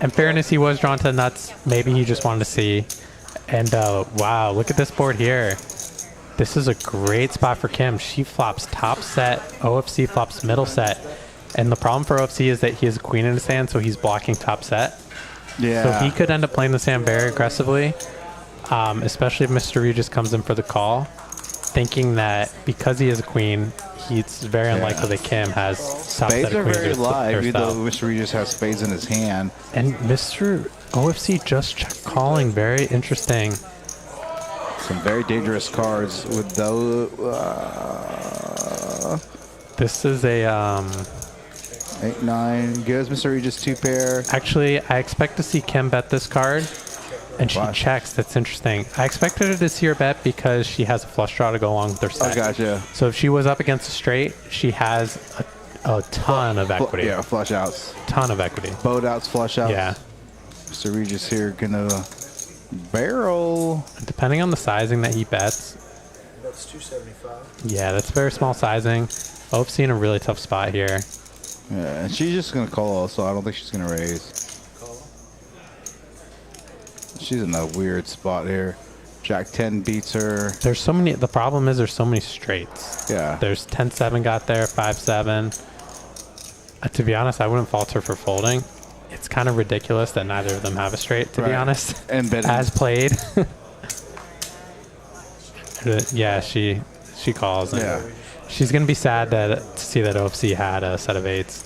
In fairness, he was drawn to the nuts. Maybe he just wanted to see. And wow, look at this board here. This is a great spot for Kim. She flops top set. OFC flops middle set. And the problem for OFC is that he has a queen in his hand, so he's blocking top set. Yeah. So he could end up playing this hand very aggressively, especially if Mr. Regis comes in for the call, thinking that because he has a queen, it's very unlikely that Kim has top spades set of are queens. very live, even though Mr. Regis has spades in his hand. And Mr. OFC just check calling. Very interesting. Some very dangerous cards with those. This is a 8-9 gives Mr. Regis 2 pair. Actually, I expect to see Kim bet this card, and she checks. That's interesting. I expected her to see her bet because she has a flush draw to go along with her set. Oh, gotcha. So if she was up against a straight, she has a ton of equity. Yeah, flush outs. Ton of equity. Boat outs, flush outs. Yeah. Mr. Regis here gonna barrel. Depending on the sizing that he bets. That's 275. Yeah, that's very small sizing. OFC in a really tough spot here. Yeah, and she's just gonna call, so I don't think she's gonna raise. She's in a weird spot here. Jack 10 beats her. There's so many. The problem is there's so many straights. Yeah. There's 10-7 got there, 5-7. To be honest, I wouldn't fault her for folding. It's kind of ridiculous that neither of them have a straight, to be honest. And betting. As played. Yeah, she calls. And yeah. She's going to be sad to see that OFC had a set of 8s.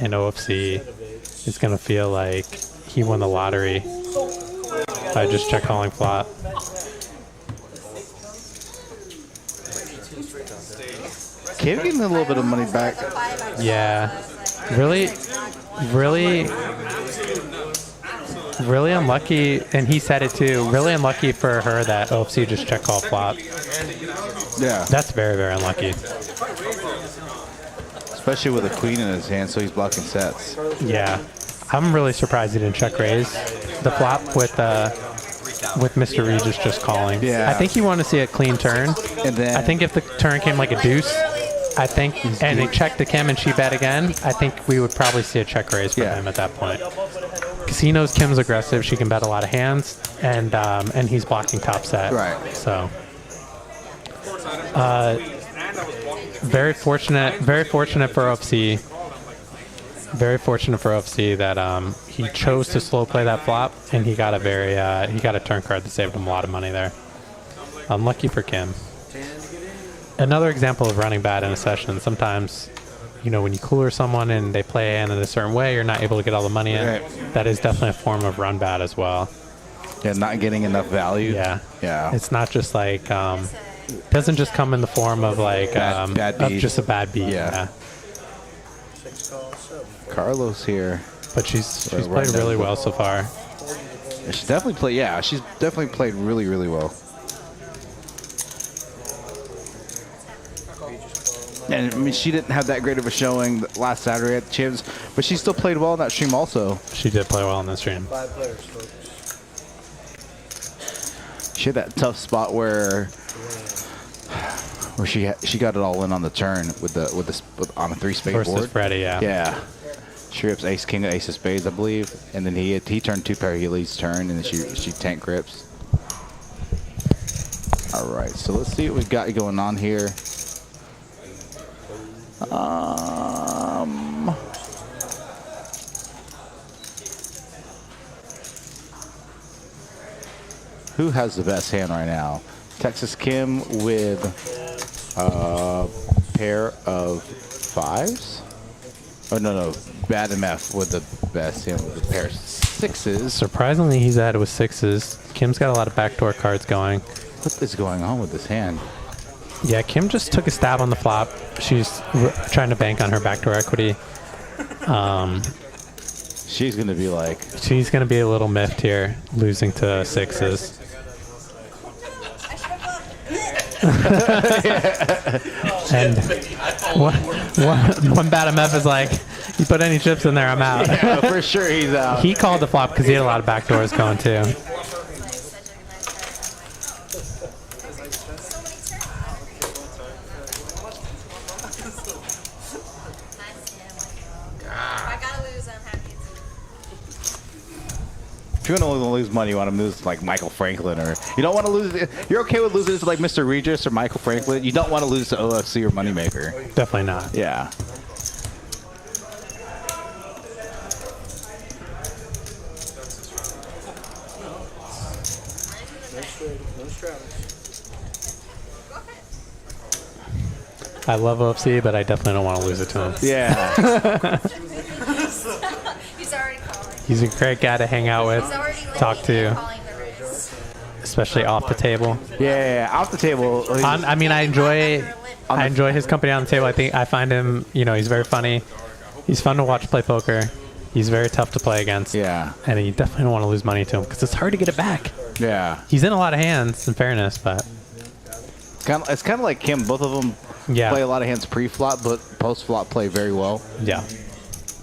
And OFC is going to feel like he won the lottery by just check calling flop. Kim getting a little bit of money back. Yeah. Really unlucky, and he said it too, really unlucky for her that OFC just check call flop. Yeah. That's very, very unlucky. Especially with a queen in his hand, so he's blocking sets. Yeah. I'm really surprised he didn't check raise the flop with Mr. Regis just calling. Yeah. I think he wanted to see a clean turn. And then I think if the turn came like a deuce, I think, and he checked the Kim and she bet again, I think we would probably see a check raise from Yeah. him at that point. Because he knows Kim's aggressive. She can bet a lot of hands, and he's blocking top set. Right. So, very fortunate for OFC. Very fortunate for OFC that he chose to slow play that flop, and he got a turn card that saved him a lot of money there. Unlucky for Kim. Another example of running bad in a session. Sometimes, when you cooler someone and they play a hand in a certain way, you're not able to get all the money in. Right. That is definitely a form of run bad as well. Yeah, not getting enough value. Yeah. Yeah. It's not just like, it doesn't just come in the form of like, Bad of beat. just a bad beat. Yeah. Carlos here. But she's Right played down really the- well so far. She's definitely played. Yeah, she's definitely played really, really well. And I mean, she didn't have that great of a showing last Saturday at the Chivs, but she still played well in that stream also. She did play well in the stream. 5 players, folks. She had that tough spot where she got it all in on the turn with on a 3-spade Versus board. Freddie, yeah. Yeah. She rips ace king ace of spades, I believe, and then he turned 2 pair Heelys turn, and then she tank grips. All right, so let's see what we got going on here. Who has the best hand right now? Texas Kim with a pair of 5s? Oh, no. Bad MF with the best hand with a pair of 6s. Surprisingly, he's at it with 6s. Kim's got a lot of backdoor cards going. What is going on with this hand? Yeah, Kim just took a stab on the flop. She's trying to bank on her backdoor equity. She's going to be like... She's going to be a little miffed here, losing to 6s. And one bad MF is like, you put any chips in there, I'm out. Yeah, for sure he's out. He called the flop because he had a lot of backdoors going too. I gotta lose, I'm happy. If you want to lose money, you want to lose to like Michael Franklin, or you don't want to lose. You're okay with losing to like Mr. Regis or Michael Franklin. You don't want to lose to OFC or Moneymaker. Definitely not. Yeah. I love OFC, but I definitely don't want to lose it to him. Yeah. He's already calling. He's a great guy to hang out with, He's already talk to, calling the race. especially off the table. Yeah. Off the table. I mean, I enjoy his company on the table. I find him, he's very funny. He's fun to watch play poker. He's very tough to play against. Yeah. And you definitely don't want to lose money to him because it's hard to get it back. Yeah. He's in a lot of hands, in fairness, but It's kind of like Kim. Both of them play a lot of hands pre-flop, but post-flop play very well. yeah.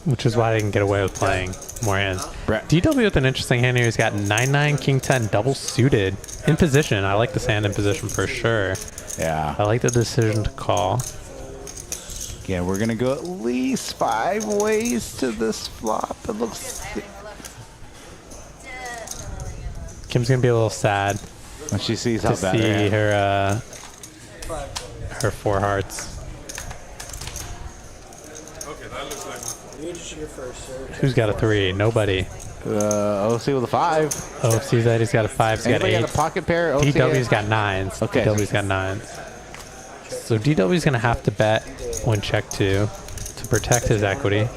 Which is why they can get away with playing more hands. Brett. DW with an interesting hand here. He's got 9-9, King 10, double suited in position. I like this hand in position for sure. Yeah. I like the decision to call. Again, we're gonna go at least 5 ways to this flop. It looks Kim's gonna be a little sad when she sees how to bad see her her 4 hearts. Okay, that looks like Who's got a 3? Nobody. OC with a 5. OFC's that he's got a 5. He's got Anybody 8. got a pocket pair? OC DW's got 9s. Okay. DW's got 9s. So DW's gonna have to bet when check 2 to protect his equity.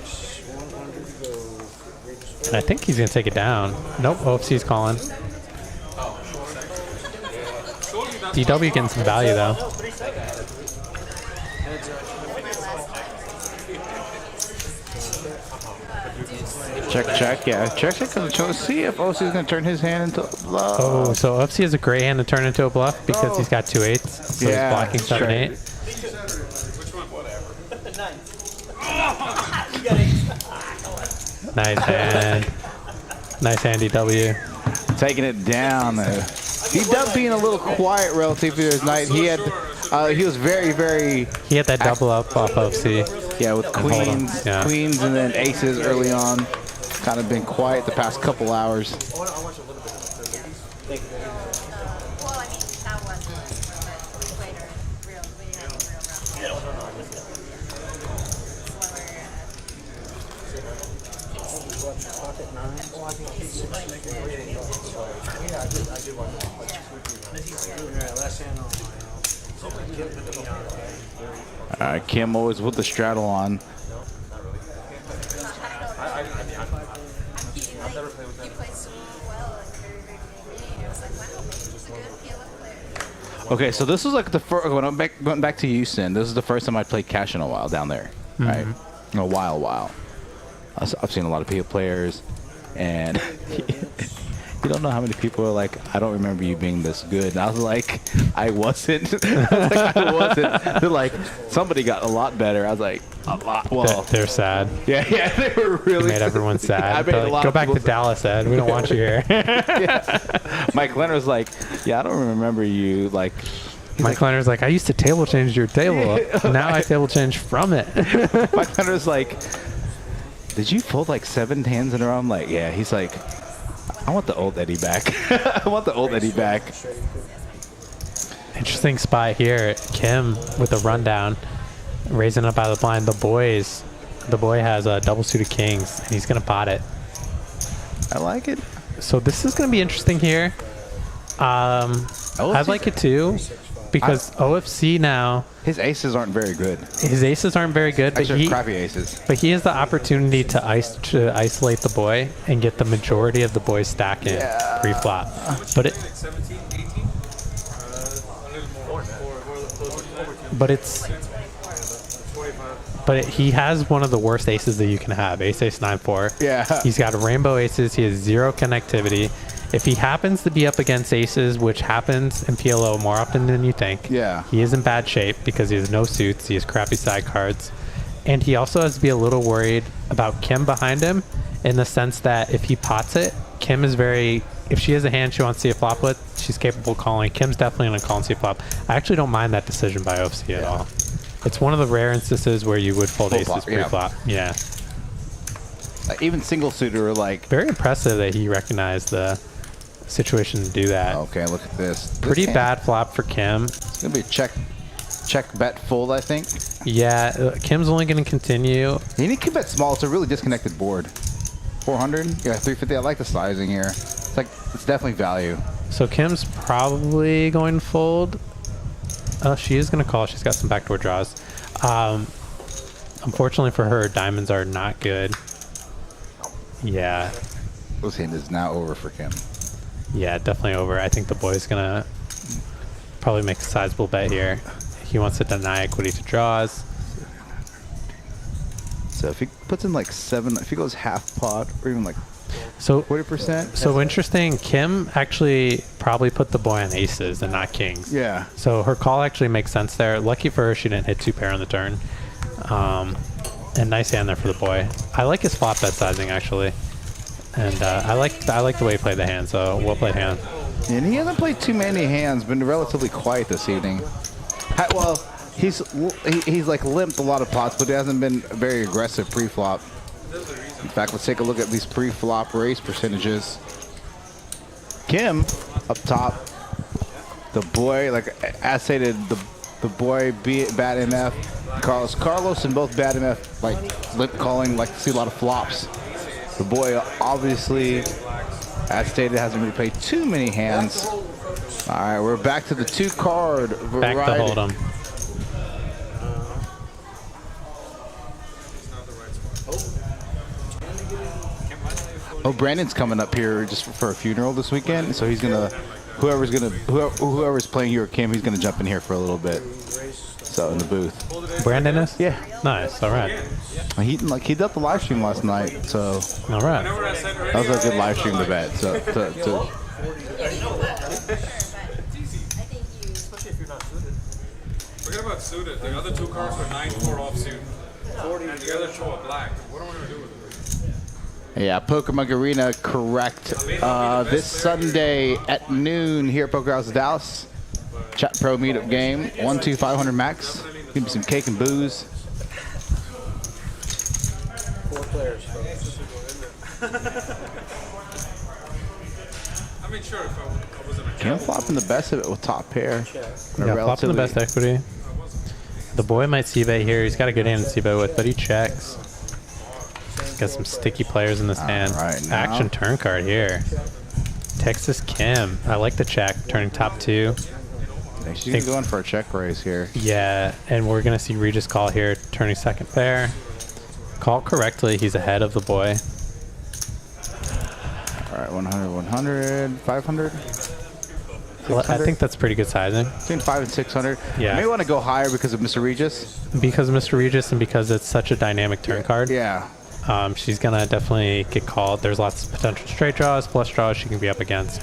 And I think he's gonna take it down. Nope, OFC's calling. DW getting some value though. Check. Yeah, check. Let's see if OC is gonna turn his hand into a bluff. Oh, so OFC has a great hand to turn into a bluff because he's got 2 8s. So Yeah, he's blocking 7 8. Nice hand. Nice hand, DW. Taking it down. D-Dub being a little quiet relative to his night. He had He was very, very. He had that double up off OFC. Yeah, with Hold on. queens, Yeah. queens, and then aces early on. Kind of been quiet the past couple hours. Well, I mean, that was we played a real, we had a real round. All right, Kim always with the straddle on. He plays so well and very, very good. I was like, wow, maybe he's a good PLO player. Okay, so this was like the first. When I went back to Houston, this is the first time I played cash in a while down there. Right, a while. I've seen a lot of PLO players, and you don't know how many people are like, I don't remember you being this good. And I was like, I wasn't. I wasn't. They're like, somebody got a lot better. I was like, a lot. Well, They're sad. yeah, they were really. You made everyone sad. I made They're a like, lot go of back to people- Dallas, Ed. We don't want you here. Mike Leonard was like, yeah, I don't remember you like. Mike Leonard's like, I used to table change your table. Now I table change from it. Mike Leonard's like, did you fold like 7 hands in a row? I'm like, yeah. He's like, I want the old Eddie back. I want the old Eddie back. Interesting spot here. Kim with a rundown, raising up out of the blind. The boy has a double suited kings, and he's gonna pot it. I like it. So this is gonna be interesting here. I like it too, because OFC now, His aces aren't very good. his aces aren't very good, but Actually, he crappy aces. has the opportunity to isolate the boy and get the majority of the boys stack in pre-flop. But it, 17, 18? A little more. But he has one of the worst aces that you can have, ace 9-4. Yeah. He's got rainbow aces. He has zero connectivity. If he happens to be up against aces, which happens in PLO more often than you think, Yeah. he is in bad shape because he has no suits. He has crappy side cards. And he also has to be a little worried about Kim behind him in the sense that if he pots it, Kim is very... If she has a hand she wants to see a flop with, she's capable of calling. Kim's definitely going to call and see a flop. I actually don't mind that decision by OFC at all. It's one of the rare instances where you would fold Full aces flop, yeah. pre-flop. Yeah. Even single suitor are like, Very impressive that he recognized the situation to do that. okay, look at this. Pretty This hand- bad flop for Kim. It's gonna be a check bet fold, I think. Yeah, Kim's only going to continue. You need to bet small. It's a really disconnected board. 400, yeah, 350. I like the sizing here. It's like it's definitely value. So Kim's probably going to fold. She is going to call. She's got some backdoor draws. Unfortunately for her, diamonds are not good. Yeah. This hand is now over for Kim. Yeah, definitely over. I think the boy's going to probably make a sizable bet here. He wants to deny equity to draws. So if he puts in like 7, if he goes half pot or even like So 40%. So interesting. Kim actually probably put the boy on aces and not kings. Yeah. So her call actually makes sense there. Lucky for her, she didn't hit 2-pair on the turn. And nice hand there for the boy. I like his flop bet sizing actually, and I like the way he played the hand. So well played hand. And he hasn't played too many hands. Been relatively quiet this evening. Well, he's like limped a lot of pots, but he hasn't been very aggressive pre-flop. In fact, let's take a look at these pre-flop raise percentages. Kim up top. The boy, like as stated, the boy bad MF. Carlos and both bad MF, like lip calling, like to see a lot of flops. The boy obviously, as stated, hasn't really played too many hands. All right, we're back to the 2-card variety. Back to hold 'em. Oh, Brandon's coming up here just for a funeral this weekend, so he's gonna, whoever's playing you or Kim, he's gonna jump in here for a little bit. So in the booth. Brandon is? Yeah. Nice. All right. He did the live stream last night, so All right. that was a good live stream to bet. So Forget about suited. The other 2 cards were 9-4 offsuit. And the other 2 are black. What am I going to do with it? yeah, Poker Arena correct. This Sunday at noon here at Poker House Dallas. Chat Pro meetup game. 1-2-500 max. Give me some cake and booze. 4 players, folks. I mean, sure, if I wasn't a Cam flopping the best of it with top pair. Yeah, flopping the best equity. The boy might c-bet here. He's got a good hand to c-bet with, but he checks. Got some sticky players in this hand. right, now. Action turn card here. Texas Kim. I like the check. Turning top 2. She's going for a check raise here. Yeah, and we're going to see Regis call here. Turning second pair. Call correctly. He's ahead of the boy. All right, 100, 100, 500. Well, I think that's pretty good sizing. Between 500 and 600. Yeah. You may want to go higher because of Mr. Regis. Because of Mr. Regis and because it's such a dynamic turn card. Yeah. She's going to definitely get called. There's lots of potential straight draws, flush draws she can be up against.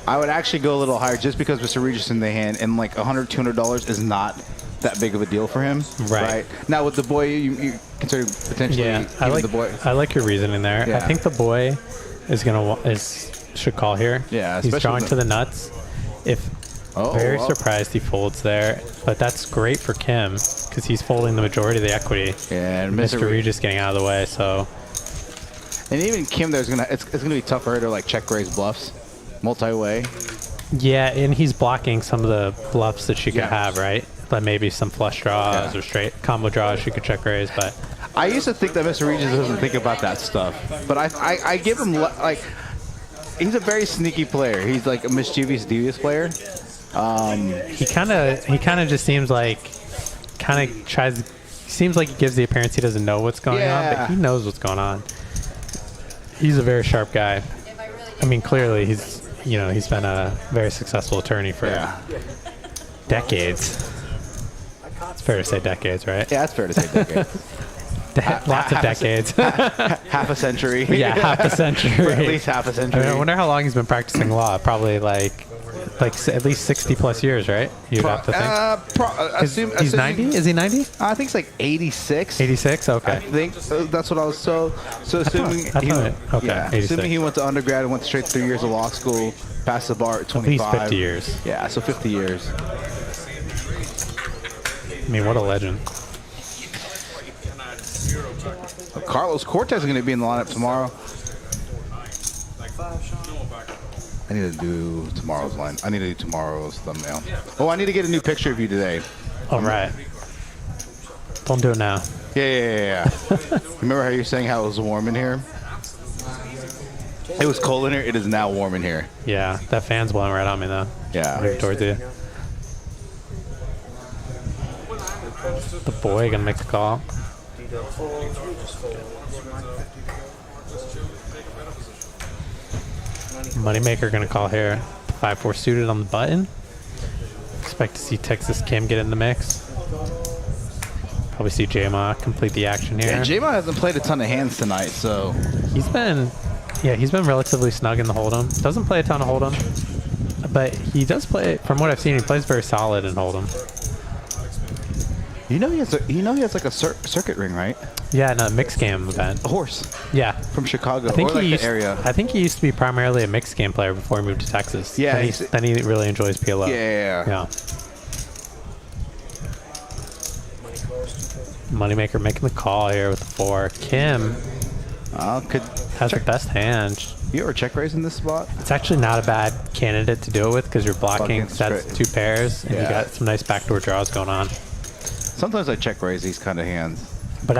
I would actually go a little higher just because Mr. Regis in the hand, and like $100, $200 is not that big of a deal for him. Right. Now with the boy, you consider potentially the boy. I like your reasoning there. Yeah. I think the boy is should call here. Yeah, he's especially drawing to the nuts. Very surprised he folds there, but that's great for Kim because he's folding the majority of the equity. Yeah, and Mr. Regis getting out of the way. So, and even Kim, it's gonna be tough for her to like check raise bluffs, multi-way. yeah, and he's blocking some of the bluffs that she could have, right? Like maybe some flush draws or straight combo draws she could check raise, but I used to think that Mr. Regis doesn't think about that stuff, but I give him like he's a very sneaky player. He's like a mischievous, devious player. He kind of just seems like seems like he gives the appearance he doesn't know what's going on, but he knows what's going on. He's a very sharp guy. I mean, clearly he's been a very successful attorney for decades. It's fair to say decades, right? Yeah, it's fair to say decades. Lots of decades. Half a century. Yeah, half a century. At least half a century. I wonder how long he's been practicing law. Probably like at least 60 plus years, right? You'd have to think. He's 90? Is he 90? I think it's like 86. 86? Okay. I think that's what I was so assuming. Assuming he went to undergrad and went straight 3 years of law school, passed the bar at 25. At least 50 years. Yeah, so 50 years. I mean, what a legend. Carlos Cortez is going to be in the lineup tomorrow. I need to do tomorrow's line. I need to do tomorrow's thumbnail. Oh, I need to get a new picture of you today. All right. Don't do it now. Yeah. Remember how you were saying how it was warm in here? It was cold in here. It is now warm in here. Yeah, that fan's blowing right on me though. Yeah. Right towards you. The boy gonna make the call. Moneymaker gonna call here. 5-4 suited on the button. Expect to see Texas Kim get in the mix. Probably see J-Ma complete the action here. Yeah, J-Ma hasn't played a ton of hands tonight, so he's been relatively snug in the hold'em. Doesn't play a ton of hold'em, but he does play. From what I've seen, he plays very solid in hold'em. He has like a circuit ring, right? Yeah, in a mixed game event. A horse. Yeah, from Chicago. I think or he like used, the area. I think he used to be primarily a mixed game player before he moved to Texas. Yeah, then he really enjoys PLO. Yeah. Moneymaker making the call here with the 4. Kim has the best hand. You ever check raise in this spot? It's actually not a bad candidate to do it with because you're blocking sets 2 pairs and you got some nice backdoor draws going on. Sometimes I check raise these kind of hands. But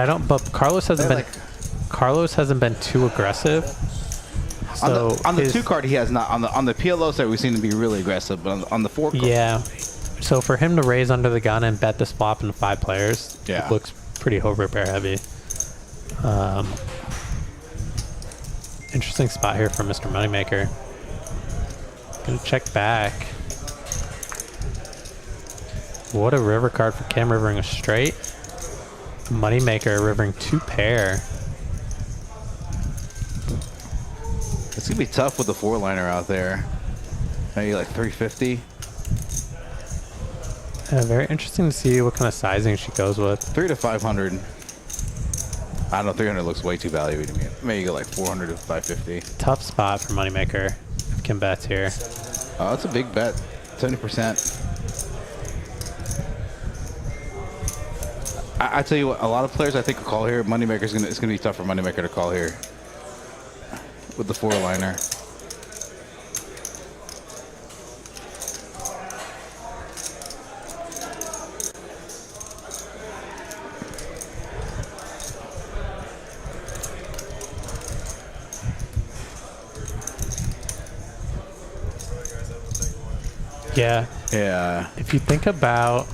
Carlos hasn't been too aggressive. So on the 2 card he has not. On the PLO side we seem to be really aggressive, but on the 4 card. Yeah. So for him to raise under the gun and bet this flop into 5 players, it looks pretty over pair heavy. Interesting spot here for Mr. Moneymaker. Gonna check back. What a river card for Kim, rivering a straight. Moneymaker rivering 2 pair. It's gonna be tough with the 4-liner out there. Maybe like 350. Very interesting to see what kind of sizing she goes with. 300 to 500. I don't know, 300 looks way too valuable to me. Maybe you go like 400 to 550. Tough spot for Moneymaker if Kim bets here. Oh, that's a big bet. 70%. I tell you what, a lot of players I think will call here. Moneymaker is gonna be tough for Moneymaker to call here with the 4-liner. Yeah. Yeah. If you think about,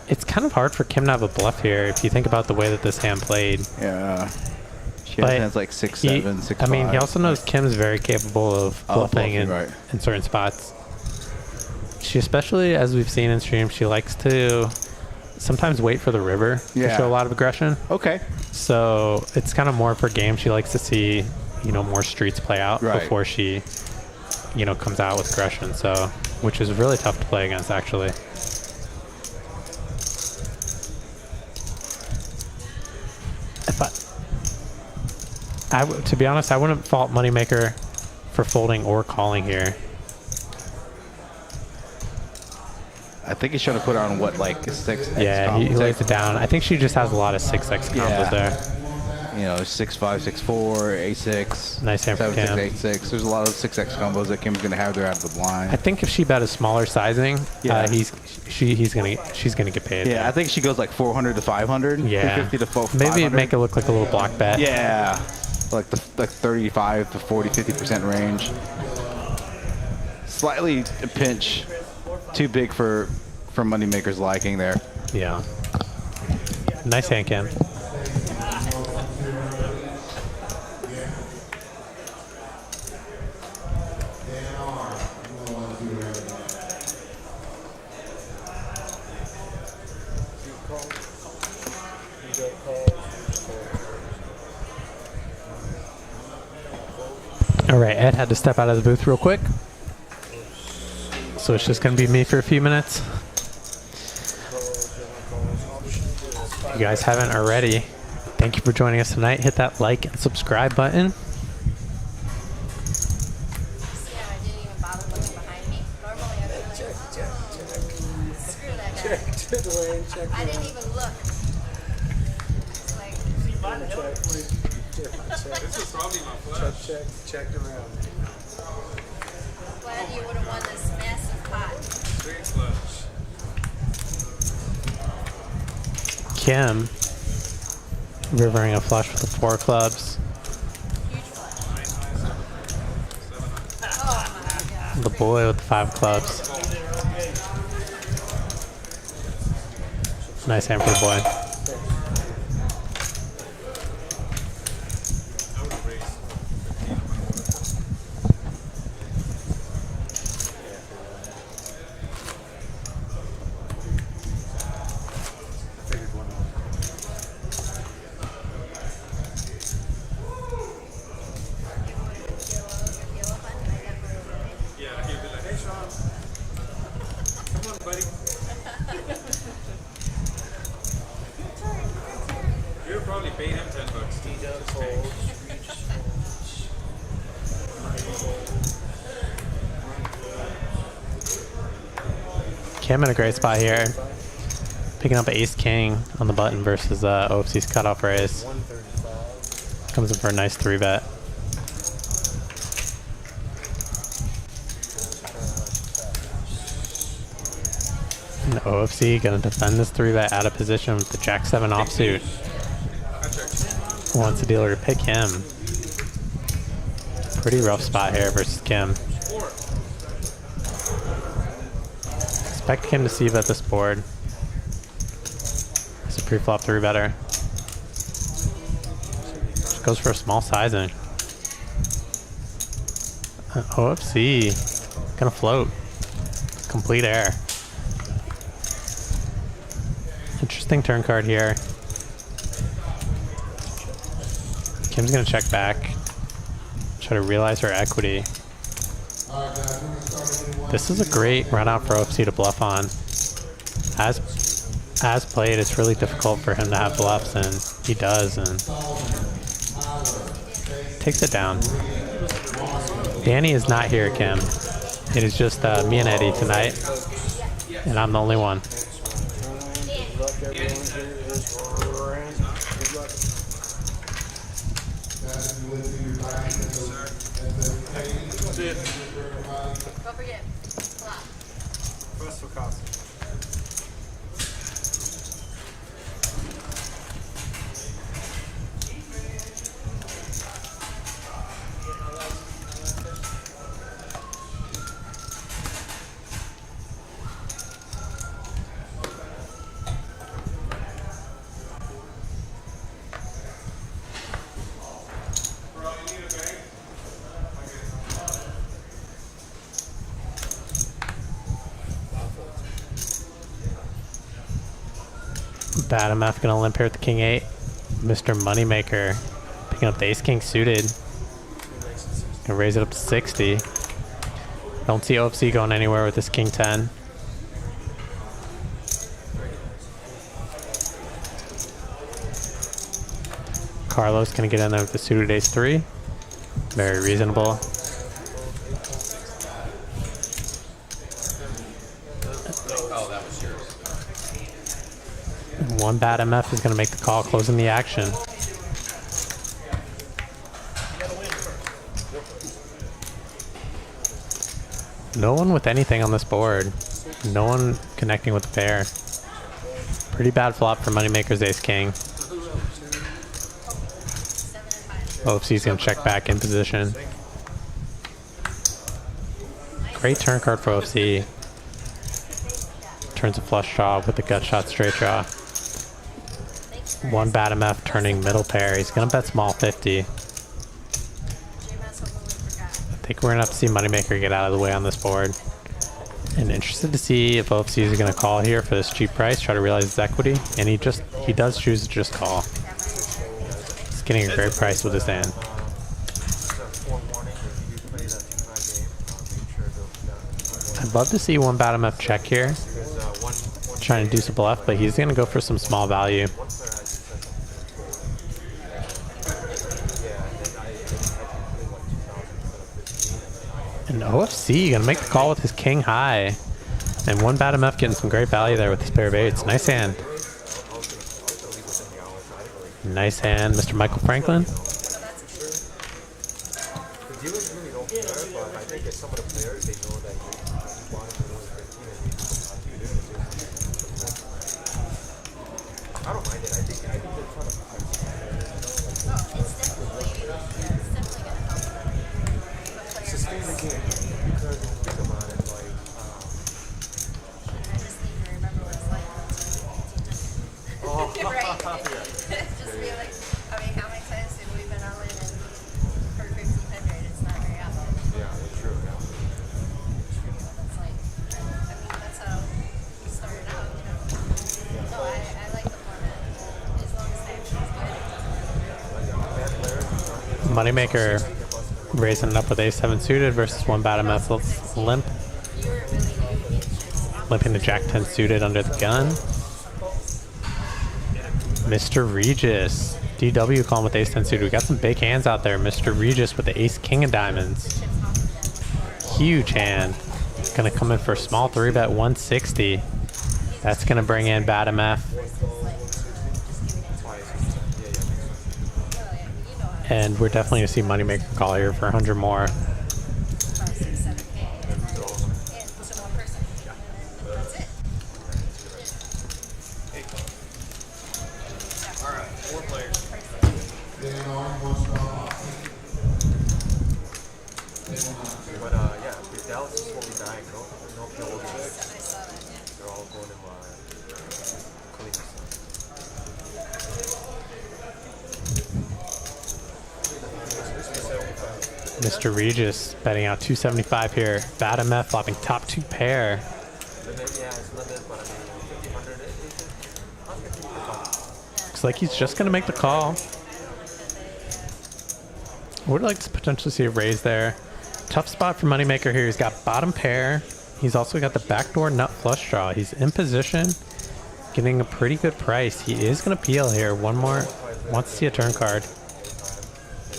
it's kind of hard for Kim to have a bluff here. If you think about the way that this hand played. Yeah. She But has like 6-7, 6-5. I mean, he also knows Kim's very capable of bluffing right. in certain spots. She, especially as we've seen in stream, she likes to sometimes wait for the river to show a lot of aggression. Okay. So it's kind of more of her game. She likes to see, you know, more streets play out before she, you know, comes out with aggression. So, which is really tough to play against, actually. To be honest, I wouldn't fault Moneymaker for folding or calling here. I think he's trying to put her on what, like 6x? Yeah, he lays it down. I think she just has a lot of 6x combos there. You know, 6-5, 6-4, 8-6. Nice hand for 7-6, Kim. 8-6. There's a lot of 6x combos that Kim's gonna have there out of the blind. I think if she bet a smaller sizing, she's gonna get paid. Yeah, I think she goes like 400 to 500. Yeah, 350 to 500. Maybe make it look like a little block bet. Yeah, like the 35 to 40, 50% range. Slightly a pinch, too big for Moneymaker's liking there. Yeah. Nice hand, Kim. All right, Ed had to step out of the booth real quick. So it's just going to be me for a few minutes. If you guys haven't already, thank you for joining us tonight. Hit that like and subscribe button. Yeah, I didn't even bother looking behind me. Normally I would be like, screw that guy. I didn't even look. It's like, This is probably my flush. Check around. glad you would have won this massive pot. Straight flush. Kim rivering a flush with the 4 clubs. Huge flush. Oh my god. The boy with the 5 clubs. Nice hand for the boy. Kim in a great spot here. Picking up ace-king on the button versus OFC's cutoff raise. Comes in for a nice 3-bet. And OFC gonna defend this 3-bet out of position with the Jack-7 offsuit. Wants the dealer to pick him. Pretty rough spot here versus Kim. Expect Kim to see bet this board. It's a pre-flop 3-better. Just goes for a small sizing. OFC gonna float. Complete air. Interesting turn card here. Kim's gonna check back. Try to realize her equity. This is a great run out for OFC to bluff on. As played, it's really difficult for him to have bluffs, and he does, and takes it down. Danny is not here, Kim. It is just me and Eddie tonight, and I'm the only one. Good luck, everyone. Here is Rand. Good luck. Don't forget. Flop. First for cost. Bad MF gonna limp here with the king 8. Mr. Moneymaker picking up the ace king suited. Gonna raise it up to 60. Don't see OFC going anywhere with this king 10. Carlos gonna get in there with the suited ace 3. Very reasonable. One bad MF is going to make the call, closing the action. No one with anything on this board. No one connecting with the pair. Pretty bad flop for Moneymaker's ace king. OFC's going to check back in position. Great turn card for OFC. Turns a flush draw with the gut shot straight draw. One bad MF turning middle pair. He's gonna bet small 50. I think we're gonna have to see Moneymaker get out of the way on this board. And interested to see if OFC is gonna call here for this cheap price, try to realize his equity. And he does choose to just call. He's getting a great price with his hand. I'd love to see one bad MF check here. Trying to do some bluff, but he's gonna go for some small value. And OFC gonna make the call with his king high. And one bad MF getting some great value there with his pair of eights. Nice hand. Nice hand, Mr. Michael Franklin. Moneymaker raising it up with ace-7 suited versus one bad MF limp. Limping to jack-10 suited under the gun. Mr. Regis. DW calling with ace-10 suited. We got some big hands out there. Mr. Regis with the ace-king of diamonds. Huge hand. Gonna come in for a small 3-bet 160. That's gonna bring in bad MF. And we're definitely going to see Moneymaker call here for 100 more. Mr. Regis betting out 275 here. Bad MF flopping top 2 pair. Looks like he's just going to make the call. I would like to potentially see a raise there. Tough spot for Moneymaker here. He's got bottom pair. He's also got the backdoor nut flush draw. He's in position, getting a pretty good price. He is going to peel here. One more. Wants to see a turn card.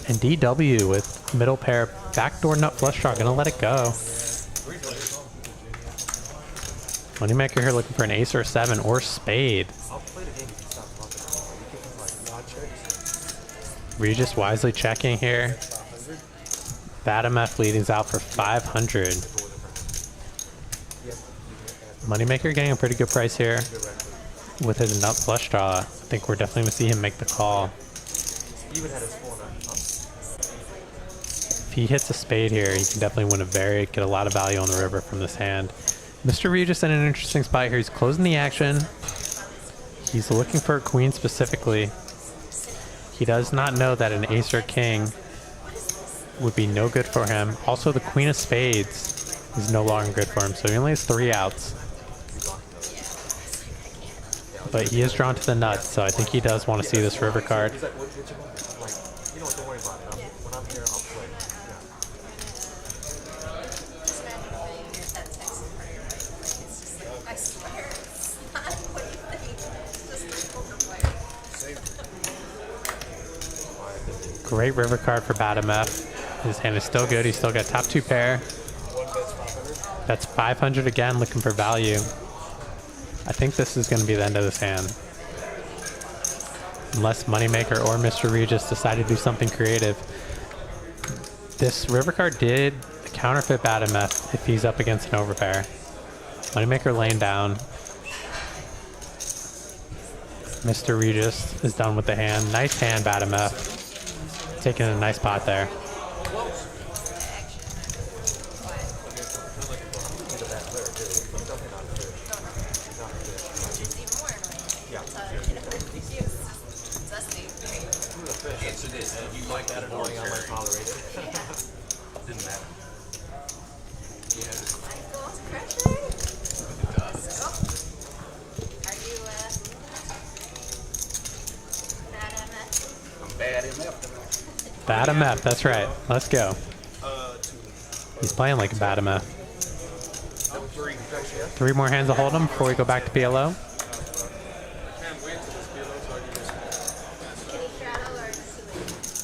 And DW with middle pair backdoor nut flush draw. Gonna let it go. Moneymaker here looking for an ace or a 7 or spade. Regis wisely checking here. Bad MF leading's out for 500. Moneymaker getting a pretty good price here with his nut flush draw. I think we're definitely going to see him make the call. If he hits a spade here, he can definitely get a lot of value on the river from this hand. Mr. Regis in an interesting spot here. He's closing the action. He's looking for a queen specifically. He does not know that an ace or king would be no good for him. Also, the queen of spades is no longer good for him, so he only has 3 outs. But he is drawn to the nuts, so I think he does want to see this river card. Great river card for Bad MF. His hand is still good. He's still got top 2 pair. That's 500 again, looking for value. I think this is going to be the end of this hand. Unless Moneymaker or Mr. Regis decide to do something creative. This river card did counterfeit Bad MF if he's up against an overpair. Moneymaker laying down. Mr. Regis is done with the hand. Nice hand, Bad MF. Taking a nice pot there. Bad MF, that's right. Let's go. He's playing like a bad MF. 3 more hands to hold him before we go back to PLO.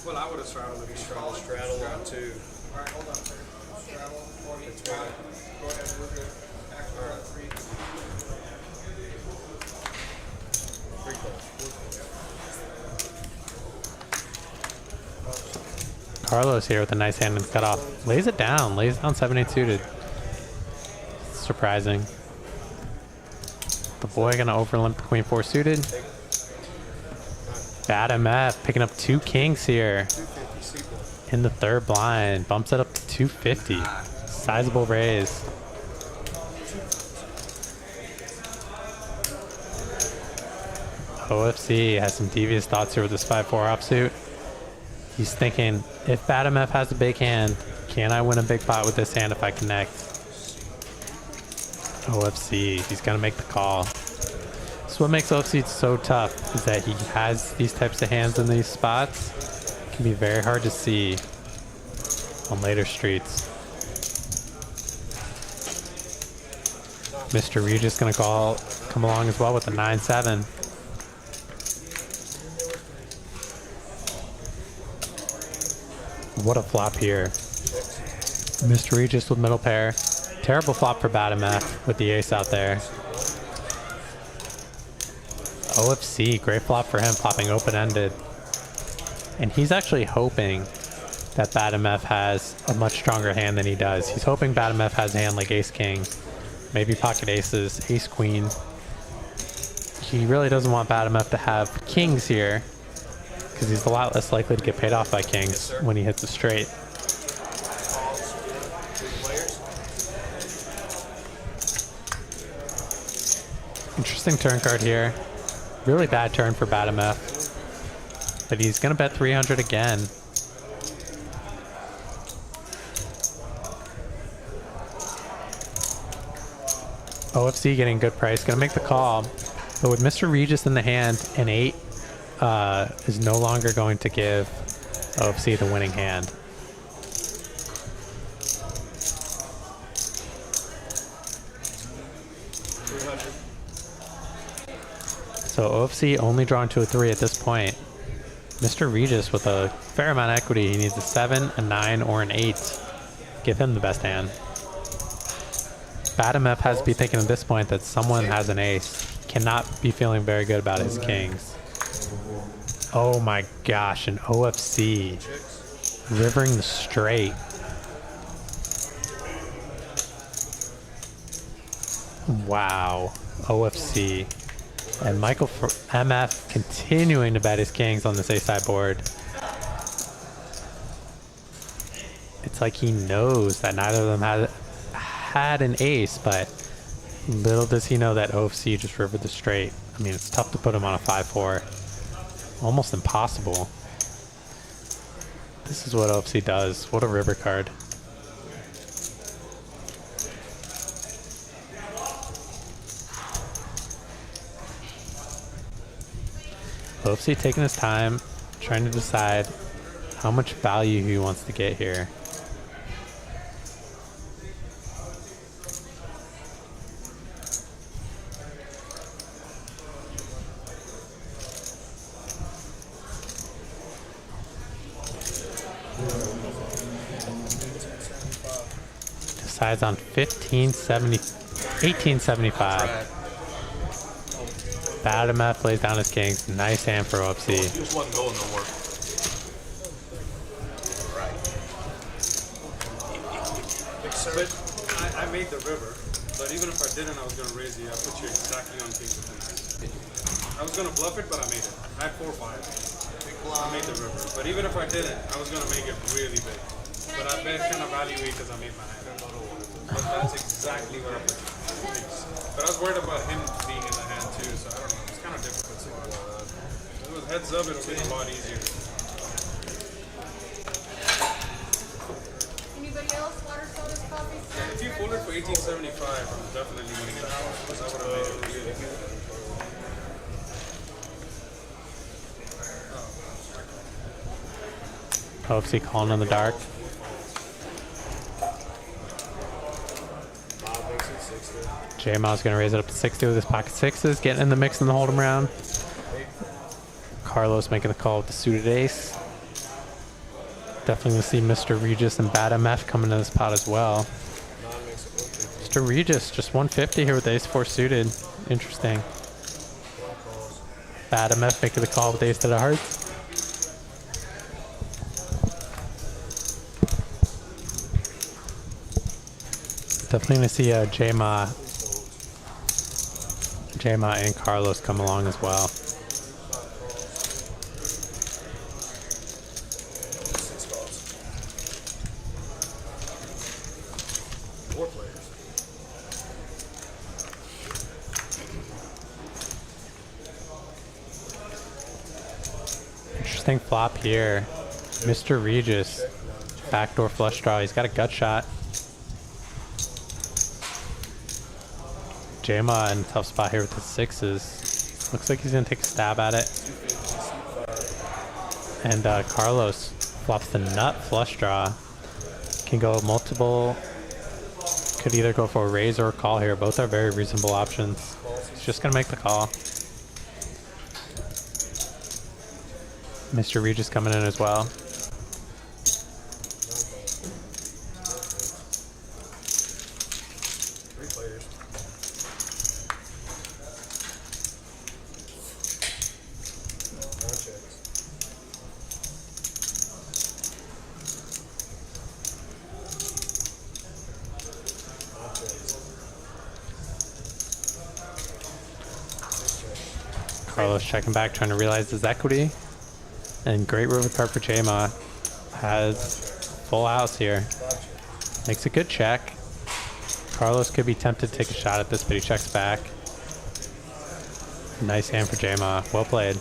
Well, I would have straddled if you straddle on 2. Alright, hold on. Straddle 40. Go ahead, we're good. Alright. 3 Carlos here with a nice hand and cut off. Lays it down. Lays down 7-8 suited. Surprising. The boy gonna overlimp the queen 4 suited. Bad MF picking up 2 kings here in the 3rd blind. Bumps it up to 250. Sizable raise. OFC has some devious thoughts here with this 5-4 offsuit. He's thinking, if Bad MF has a big hand, can I win a big pot with this hand if I connect? OFC, he's gonna make the call. So what makes OFC so tough is that he has these types of hands in these spots. It can be very hard to see on later streets. Mr. Regis gonna come along as well with the 9-7. What a flop here. Mr. Regis with middle pair. Terrible flop for Bad MF with the ace out there. OFC, great flop for him, flopping open-ended. And he's actually hoping that Bad MF has a much stronger hand than he does. He's hoping Bad MF has a hand like ace-king, maybe pocket aces, ace-queen. He really doesn't want Bad MF to have kings here, because he's a lot less likely to get paid off by kings when he hits a straight. Interesting turn card here. Really bad turn for Bad MF. But he's going to bet 300 again. OFC getting good price. Going to make the call. But with Mr. Regis in the hand, an 8 is no longer going to give OFC the winning hand. So OFC only drawn to a 3 at this point. Mr. Regis with a fair amount of equity. He needs a 7, a 9, or an 8. Give him the best hand. Badamef has to be thinking at this point that someone has an ace. Cannot be feeling very good about his kings. Oh my gosh, an OFC. Rivering the straight. Wow. OFC. And Michael for MF continuing to bet his kings on this ace-side board. It's like he knows that neither of them had an ace, but little does he know that OFC just rivered the straight. I mean, it's tough to put him on a 5-4. Almost impossible. This is what OFC does. What a river card. OFC taking his time, trying to decide how much value he wants to get here. Decides on 1875. Badamef lays down his kings. Nice hand for OFC. Just wasn't going nowhere. But I made the river. But even if I didn't, I was going to raise you. I put you exactly on king. I was going to bluff it, but I made it. I had 4-5. I made the river. But even if I didn't, I was going to make it really big. But I bet kind of value because I made my hand. But that's exactly what I put. But I was worried about him being in the hand too, so I don't know. It's kind of difficult. So if it was heads up, it'll be a lot easier. Anybody else? Water, sodas, coffee, snacks? If you pulled it for 1875, I'm definitely winning it. Because I would have made it really good. OFC calling in the dark. J-Maw's going to raise it up to 60 with his pocket sixes, getting in the mix in the hold'em round. Carlos making the call with the suited ace. Definitely going to see Mr. Regis and Badamef coming to this pot as well. Mr. Regis just 150 here with the ace-4 suited. Interesting. Badamef making the call with the ace to the hearts. Definitely going to see J-Ma and Carlos come along as well. Interesting flop here. Mr. Regis, backdoor flush draw. He's got a gut shot. J-Ma in a tough spot here with the sixes. Looks like he's going to take a stab at it. And Carlos flops the nut flush draw. Can go multiple. Could either go for a raise or a call here. Both are very reasonable options. He's just going to make the call. Mr. Regis coming in as well. Carlos checking back, trying to realize his equity. And great river card for J-Ma. Has full house here. Makes a good check. Carlos could be tempted to take a shot at this, but he checks back. Nice hand for J-Ma. Well played.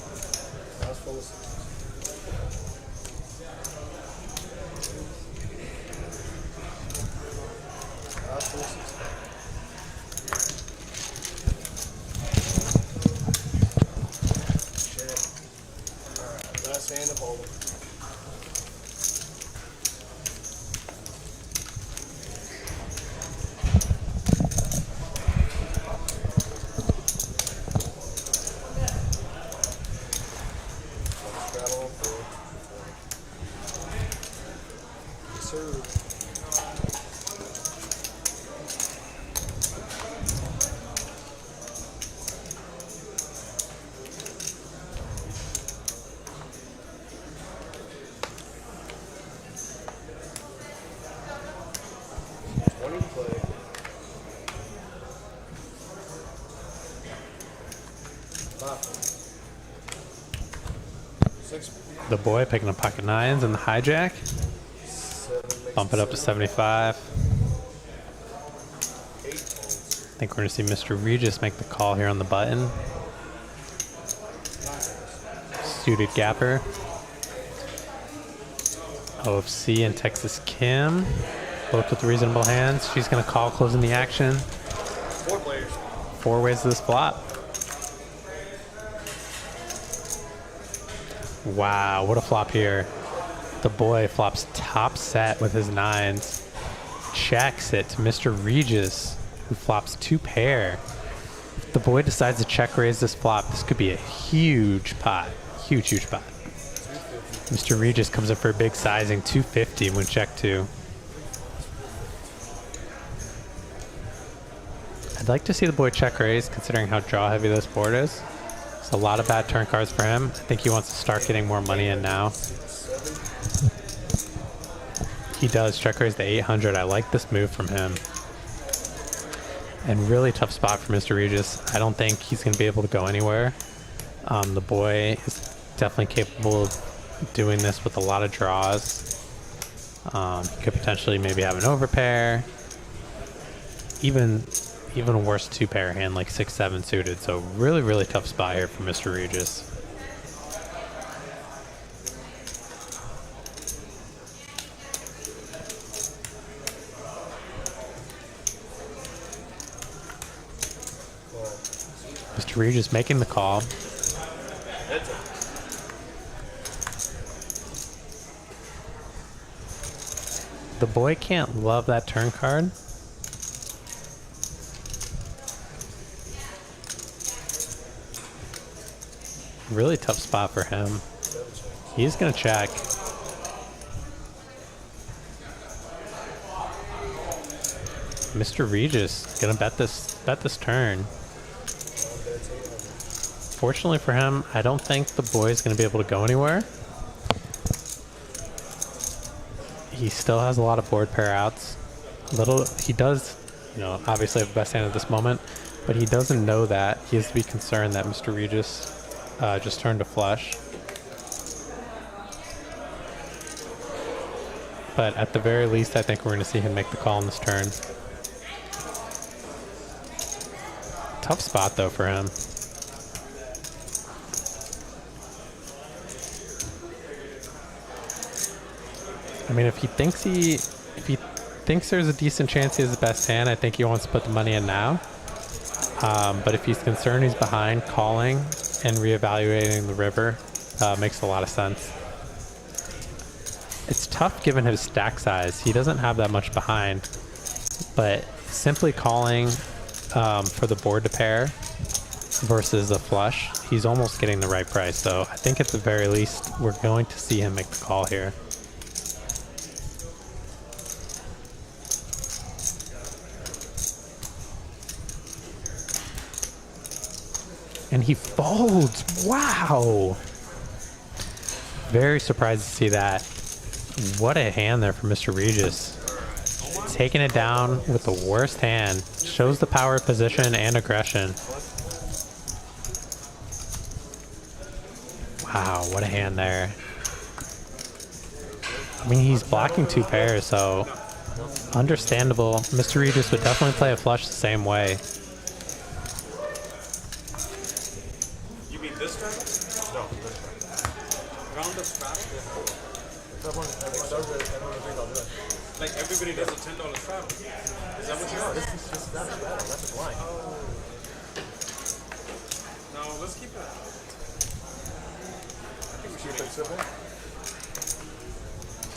The boy picking up pocket nines and the hijack. Bump it up to 75. I think we're going to see Mr. Regis make the call here on the button. Suited Gapper. OFC and Texas Kim. Both with reasonable hands. She's going to call, closing the action. 4 players. 4 ways to this flop. Wow, what a flop here. The boy flops top set with his nines. Checks it to Mr. Regis, who flops 2 pair. If the boy decides to check raise this flop, this could be a huge pot. Huge, huge pot. Mr. Regis comes up for a big sizing, 250 when check 2. I'd like to see the boy check raise, considering how draw heavy this board is. It's a lot of bad turn cards for him. I think he wants to start getting more money in now. He does check raise to 800. I like this move from him. And really tough spot for Mr. Regis. I don't think he's going to be able to go anywhere. The boy is definitely capable of doing this with a lot of draws. He could potentially maybe have an overpair. Even a worse 2-pair hand like 6-7 suited. So really, really tough spot here for Mr. Regis. Mr. Regis making the call. The boy can't love that turn card. Really tough spot for him. He's gonna check. Mr. Regis gonna bet this turn. Fortunately for him, I don't think the boy's gonna be able to go anywhere. He still has a lot of board pair outs. He does, obviously have the best hand at this moment, but he doesn't know that. He has to be concerned that Mr. Regis just turned a flush. But at the very least, I think we're going to see him make the call on this turn. Tough spot though for him. I mean, if he thinks there's a decent chance he has the best hand, I think he wants to put the money in now. But if he's concerned he's behind, calling and reevaluating the river makes a lot of sense. It's tough given his stack size. He doesn't have that much behind, but simply calling for the board to pair versus a flush, he's almost getting the right price. So I think at the very least, we're going to see him make the call here. And he folds. Wow. Very surprised to see that. What a hand there for Mr. Regis. Taking it down with the worst hand. Shows the power of position and aggression. Wow, what a hand there. I mean, he's blocking 2 pairs, so understandable. Mr. Regis would definitely play a flush the same way. This straddle? No, this straddle. Round of straddle? Like everybody does a $10 straddle. Is that what you are? This is just that straddle. That's a blind. Oh. No, let's keep it. I think we should keep it simple.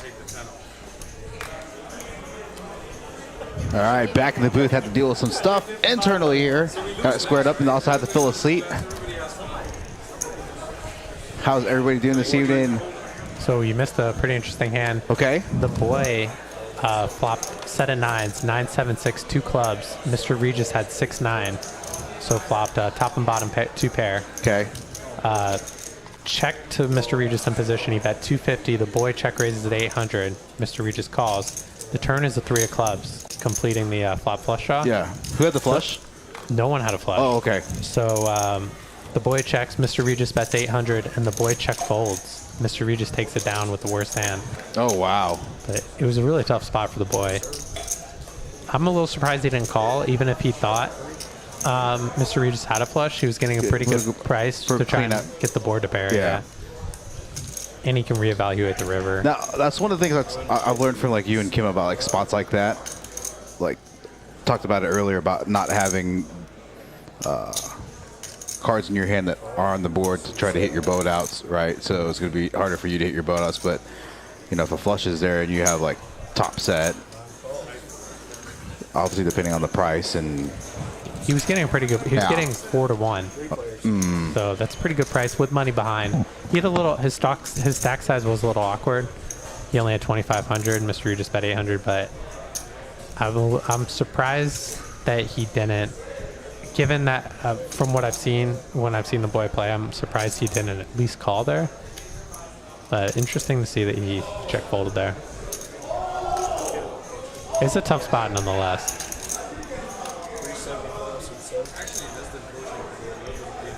Take the 10 off. All right, back in the booth, had to deal with some stuff internally here. Got it squared up and also had to fill a seat. How's everybody doing this evening? So you missed a pretty interesting hand. Okay. The boy flopped set of 9s, 9, 7, 6, 2 clubs. Mr. Regis had 6, 9. So flopped top and bottom 2 pair. Okay. Check to Mr. Regis in position. He bet 250. The boy check raises at 800. Mr. Regis calls. The turn is a 3 of clubs, completing the flop flush draw. Yeah. Who had the flush? No one had a flush. Oh, okay. So The boy checks. Mr. Regis bets 800, and the boy check folds. Mr. Regis takes it down with the worst hand. Oh, wow. But it was a really tough spot for the boy. I'm a little surprised he didn't call, even if he thought Mr. Regis had a flush. He was getting a pretty good price to try and get the board to pair. Yeah. And he can reevaluate the river. Now, that's one of the things I've learned from like you and Kim about like spots like that. Like, talked about it earlier about not having cards in your hand that are on the board to try to hit your boat outs, right? So it's going to be harder for you to hit your boat outs. But, you know, if a flush is there and you have like top set, obviously depending on the price, and he was getting a pretty good. He was getting 4 to 1. So that's a pretty good price with money behind. He had a little. His stack size was a little awkward. He only had 2,500. Mr. Regis bet 800, but I'm surprised that he didn't. Given that, from what I've seen when I've seen the boy play, I'm surprised he didn't at least call there. But interesting to see that he check folded there. It's a tough spot nonetheless.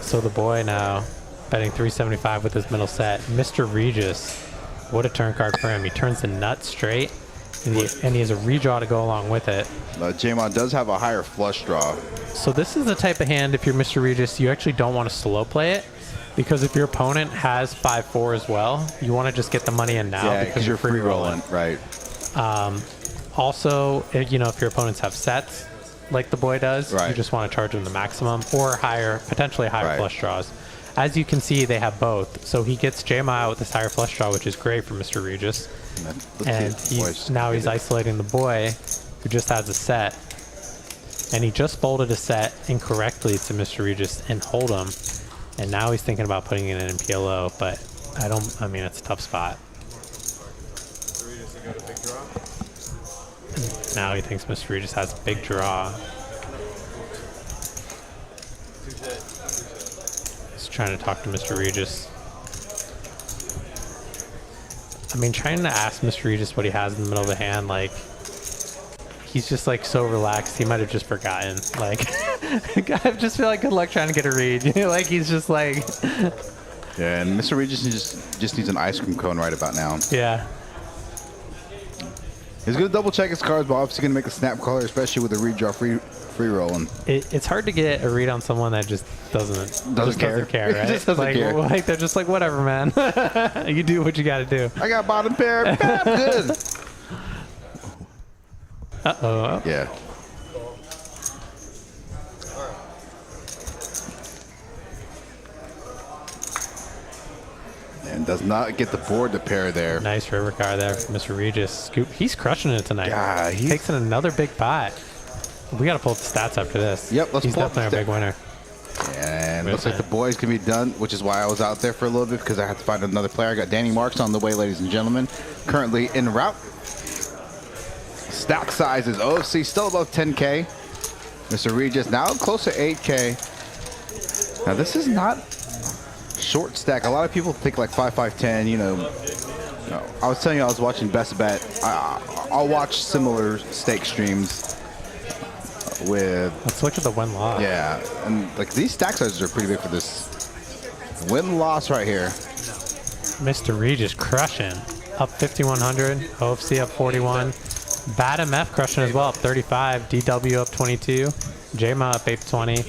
So the boy now betting 375 with his middle set. Mr. Regis, what a turn card for him. He turns the nut straight, and he has a redraw to go along with it. J-Mon does have a higher flush draw. So this is the type of hand, if you're Mr. Regis, you actually don't want to slow play it, because if your opponent has 5-4 as well, you want to just get the money in now because you're free rolling. Right. Also, you know, if your opponents have sets like the boy does, you just want to charge them the maximum or higher, potentially higher flush draws. As you can see, they have both. So he gets J-Ma out with this higher flush draw, which is great for Mr. Regis. And he's isolating the boy, who just has a set. And he just folded a set incorrectly to Mr. Regis and Hold'em. And now he's thinking about putting it in PLO, but I mean, it's a tough spot. And now he thinks Mr. Regis has a big draw. He's trying to talk to Mr. Regis. I mean, trying to ask Mr. Regis what he has in the middle of the hand, like, he's just like so relaxed. He might have just forgotten. Like, I just feel like good luck trying to get a read. Like, he's just like. Yeah, and Mr. Regis just needs an ice cream cone right about now. Yeah. He's gonna double check his cards, but obviously gonna make a snap caller, especially with a redraw free rolling. It's hard to get a read on someone that just doesn't care. Right? Just doesn't care. Like they're just like, whatever, man. You do what you got to do. I got bottom pair. Bam, good. Uh-oh. Yeah. And does not get the board to pair there. Nice river card there from Mr. Regis. Scoop. He's crushing it tonight. Yeah, he takes in another big pot. We got to pull up the stats after this. Yep, let's He's pull up definitely a big winner. And looks like the boys can be done, which is why I was out there for a little bit, because I had to find another player. I got Danny Marks on the way, ladies and gentlemen. Currently en route. Stack size is OFC still above 10K. Mr. Regis now close to 8K. Now this is not short stack. A lot of people think like 5, 5, 10. You know, I was telling you I was watching Best Bet. I'll watch similar stake streams with. Let's look at the win loss. Yeah, and like these stack sizes are pretty big for this win loss right here. Mr. Regis crushing up 5,100. OFC up 41. Bad MF crushing as well, up 35. DW up 22. JMA up 820.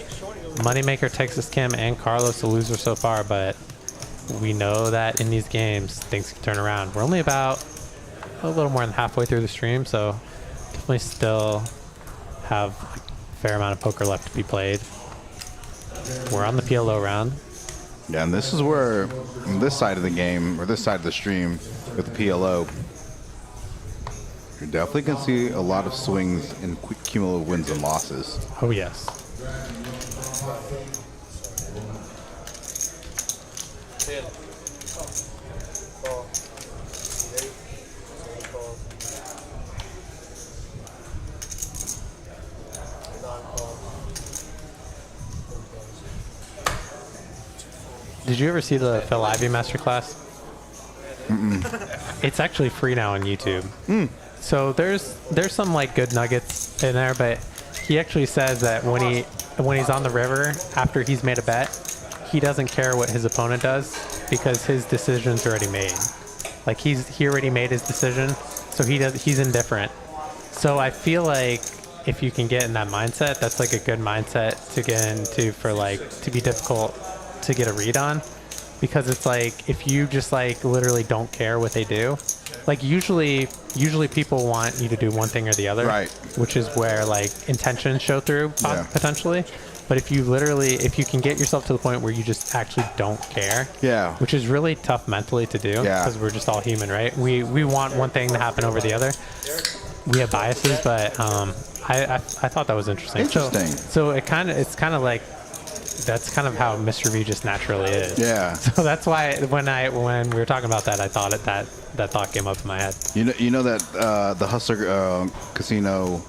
Moneymaker, Texas Kim, and Carlos the loser so far, but we know that in these games things can turn around. We're only about a little more than halfway through the stream, so definitely still have a fair amount of poker left to be played. We're on the PLO round. Yeah, and this is where on this side of the game, or this side of the stream with the PLO, you definitely can see a lot of swings in cumulative wins and losses. Oh, yes. Did you ever see the Phil Ivey masterclass? It's actually free now on YouTube. So there's some like good nuggets in there, but he actually says that when he's on the river after he's made a bet, he doesn't care what his opponent does because his decision's already made. Like he already made his decision, so he's indifferent. So I feel like if you can get in that mindset, that's like a good mindset to get into for like to be difficult to get a read on, because it's like if you just like literally don't care what they do, like usually people want you to do one thing or the other, right? Which is where like intentions show through potentially. But if you can get yourself to the point where you just actually don't care, which is really tough mentally to do, because we're just all human, right? We want one thing to happen over the other. We have biases, but I thought that was interesting. So it's kind of like that's kind of how Mr. Regis naturally is. Yeah. So that's why when we were talking about that, I thought that thought came up in my head. You know that the Hustler Casino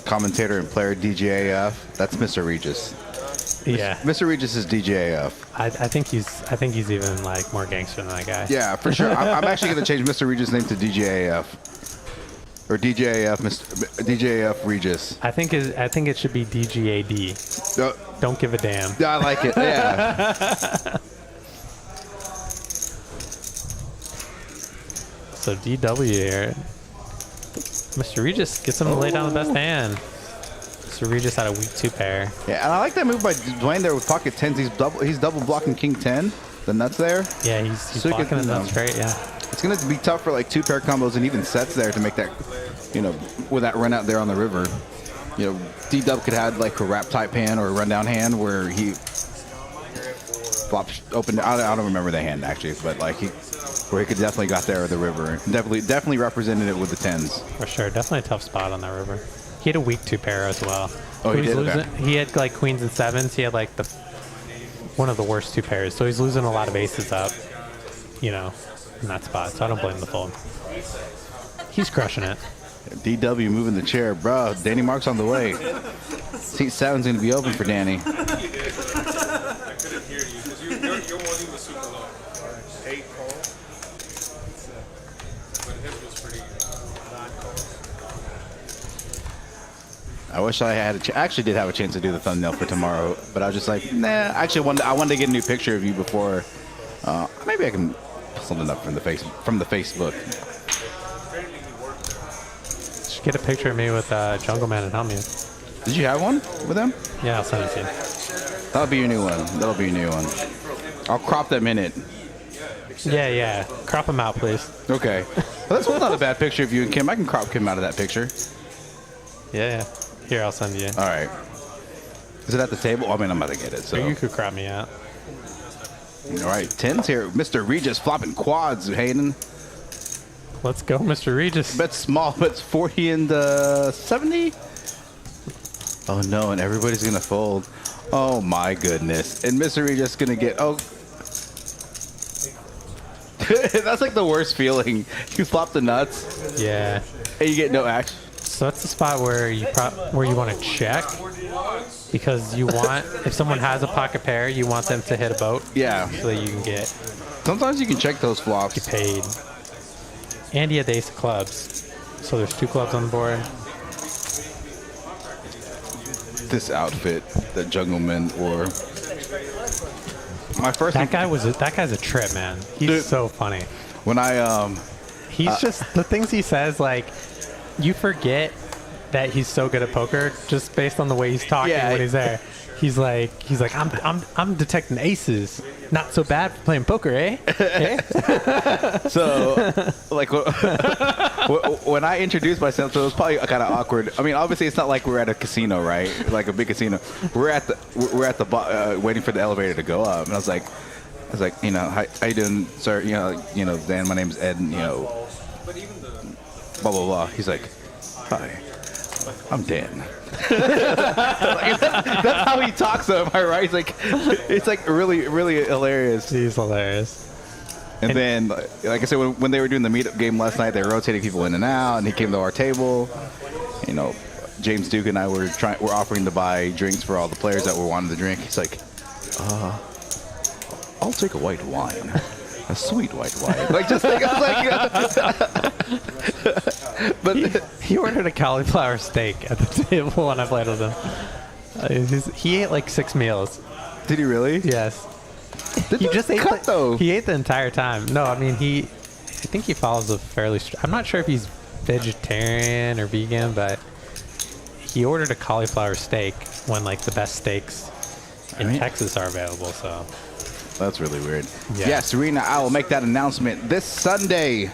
commentator and player DJAF, that's Mr. Regis. Yeah. Mr. Regis is DJAF. I think he's even like more gangster than that guy. Yeah, for sure. I'm actually going to change Mr. Regis' name to DJAF. Or DJAF Regis. I think it should be DGAD. Don't give a damn. Yeah, I like it. Yeah. So DW here. Mr. Regis gets him to lay down the best hand. Mr. Regis had a weak 2 pair. Yeah, and I like that move by Dwayne there with pocket 10s. He's double blocking King 10. The nuts there. Yeah, he's blocking the nuts straight. Yeah. It's going to be tough for like 2 pair combos and even sets there to make that, with that run out there on the river. D-Dub could have like a wrap type hand or a rundown hand where he flops open. I don't remember the hand actually, but like where he could definitely got there with the river. Definitely represented it with the 10s. For sure, definitely a tough spot on that river. He had a weak 2 pair as well. Oh, he did. Okay. He had like queens and 7s. He had like one of the worst 2 pairs. So he's losing a lot of aces up, in that spot. So I don't blame the fold. He's crushing it. DW moving the chair, bro. Danny Mark's on the way. Seat 7's going to be open for Danny. I couldn't hear you because your volume was super low. 8 call. But his was pretty non-call. I wish I had actually did have a chance to do the thumbnail for tomorrow, but I was just like, nah. Actually, I wanted to get a new picture of you before. Maybe I can put something up from the Facebook. Should get a picture of me with Jungle Man and Helmet. Did you have one with them? Yeah, I'll send it to you. That'll be your new one. I'll crop them in it. Yeah. Crop them out, please. Okay. Well, that's not a bad picture of you and Kim. I can crop Kim out of that picture. Yeah. Here, I'll send you. All right. Is it at the table? I mean, I'm about to get it. So or you could crop me out. All right. 10s here. Mr. Regis flopping quads, Hayden. Let's go, Mr. Regis. Bet small. Bet's 40 and 70. Oh, no. And everybody's going to fold. Oh, my goodness. And Mr. Regis going to get... That's like the worst feeling. You flop the nuts. Yeah. And you get no action. So that's the spot where you want to check, because you want, if someone has a pocket pair, you want them to hit a boat. Yeah. So that you can get. Sometimes you can check those flops. Get paid. And he had the ace of clubs. So there's 2 clubs on the board. This outfit that Jungleman wore. My first. That guy's a trip, man. He's so funny. When he's just the things he says, like. You forget that he's so good at poker just based on the way he's talking when he's there. He's like I'm detecting aces. Not so bad for playing poker, eh? So, like when I introduced myself, so it was probably kind of awkward. I mean, obviously it's not like we're at a casino, right? Like a big casino. We're at the waiting for the elevator to go up, and I was like, how you doing, sir? Dan, my name's Ed. And, blah, blah, blah. He's like, hi, I'm Dan. That's how he talks, though, am I right? It's like really, really hilarious. He's hilarious. And then, like I said, when they were doing the meetup game last night, they were rotating people in and out, and he came to our table. James Duke and I were offering to buy drinks for all the players that were wanting to drink. He's like, I'll take a white wine. A sweet white wine. But he ordered a cauliflower steak at the table when I played with him. He ate like 6 meals. Did he really? Yes. He just ate cut, though. He ate the entire time. No, I mean I think he follows a fairly. I'm not sure if he's vegetarian or vegan, but he ordered a cauliflower steak when like the best steaks in Texas are available. So That's really weird. Yeah. Yes, Serena, I will make that announcement this Sunday.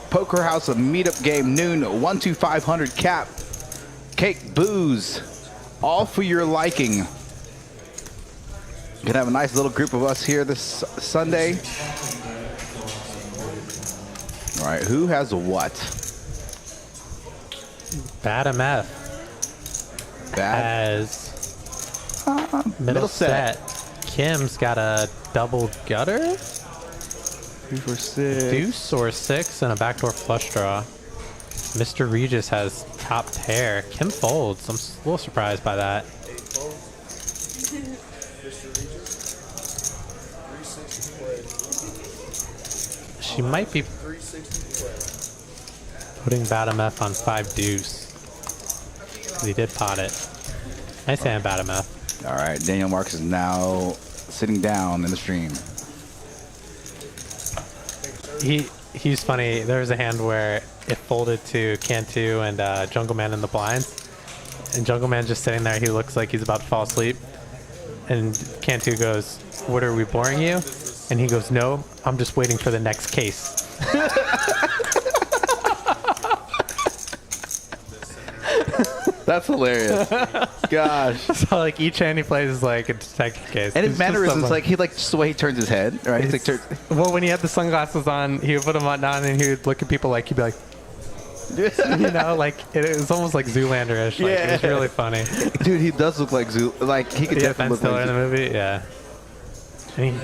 Poker House, a meetup game, noon, 1-500 cap, cake, booze, all for your liking. Gonna have a nice little group of us here this Sunday. All right, who has what? Bad MF Bad has middle set. Kim's got a double gutter, 2 for 6. deuce or 6, and a backdoor flush draw. Mr. Regis has top pair. Kim folds. I'm a little surprised by that. She might be putting bad MF on 5 deuce. 'Cause he did pot it. Nice hand, bad MF. All right, Daniel Marks is now sitting down in the stream. He's funny. There was a hand where it folded to Cantu and Jungle Man in the blinds, and Jungle Man just sitting there. He looks like he's about to fall asleep, and Cantu goes, "What, are we boring you?" And he goes, "No, I'm just waiting for the next case." That's hilarious. Gosh. So like each hand he plays is like a detective case. And his It's just mannerisms, so like he like just the way he turns his head, right? He's like well, when he had the sunglasses on, he would put them on down, and he would look at people like he'd be like, you know, like it was almost like Zoolander-ish. Like, Yeah. it was really funny. dude, he does look like Zoo. Like he could Yeah, definitely Ben look Stiller in like the movie, yeah. And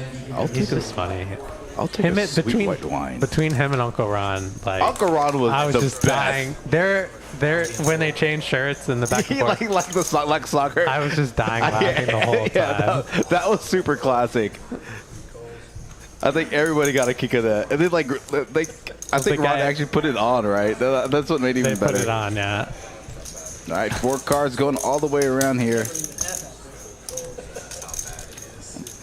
he's just funny. I'll take a sweet white wine. Between him and Uncle Ron, like Uncle Ron was I was the just best. dying. They're when they change shirts in the back and forth. like soccer. I was just dying laughing the whole time. That was super classic. I think everybody got a kick of that. And then like I think Ron actually put it on, right? That's what made it They even better. put it on, yeah. All right, 4 cards going all the way around here.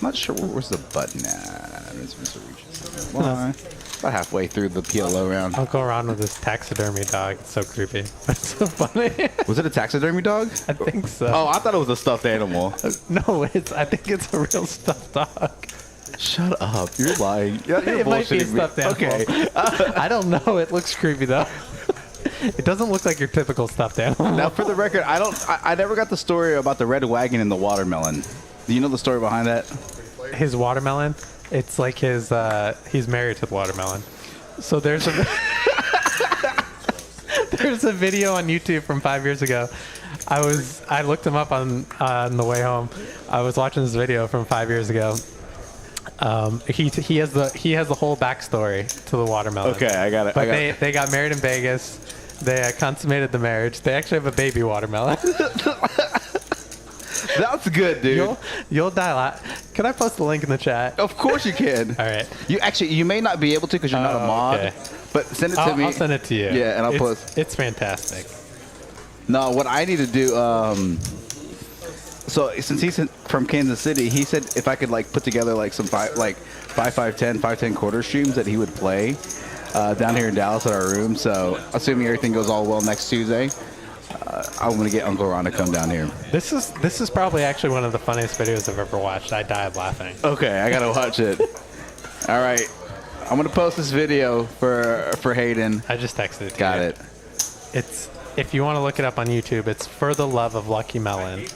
I'm not sure where's the button at. It's Mr. Regis. Why? About halfway through the PLO round. Uncle Ron with his taxidermy dog. It's so creepy. It's so funny. Was it a taxidermy dog? I think so. Oh, I thought it was a stuffed animal. No, I think it's a real stuffed dog. Shut up. You're lying. You're It might be a bullshitting me. stuffed animal. Okay. I don't know. It looks creepy though. It doesn't look like your typical stuffed animal. Now, for the record, I never got the story about the red wagon and the watermelon. Do you know the story behind that? His watermelon, it's like he's married to the watermelon. So there's a video on YouTube from 5 years ago. I looked him up on the way home. I was watching this video from 5 years ago. He has the whole backstory to the watermelon. Okay, I got it. But they got married in Vegas. They consummated the marriage. They actually have a baby watermelon. That's good, dude. You'll die. Can I post the link in the chat? Of course you can. All right. You may not be able to because you're not a mod. Okay. But send it to me. I'll send it to you. Yeah, and I'll post. It's fantastic. No, what I need to do. So since he's from Kansas City, he said if I could like put together like some 5-5-10 quarter streams that he would play down here in Dallas at our room. So assuming everything goes all well next Tuesday, I'm gonna get Uncle Ron to come down here. This is probably actually one of the funniest videos I've ever watched. I died laughing. Okay, I gotta watch it. All right, I'm gonna post this video for Hayden. I just texted it to Got you. it. It's if you want to look it up on YouTube, it's For the Love of Lucky Melon.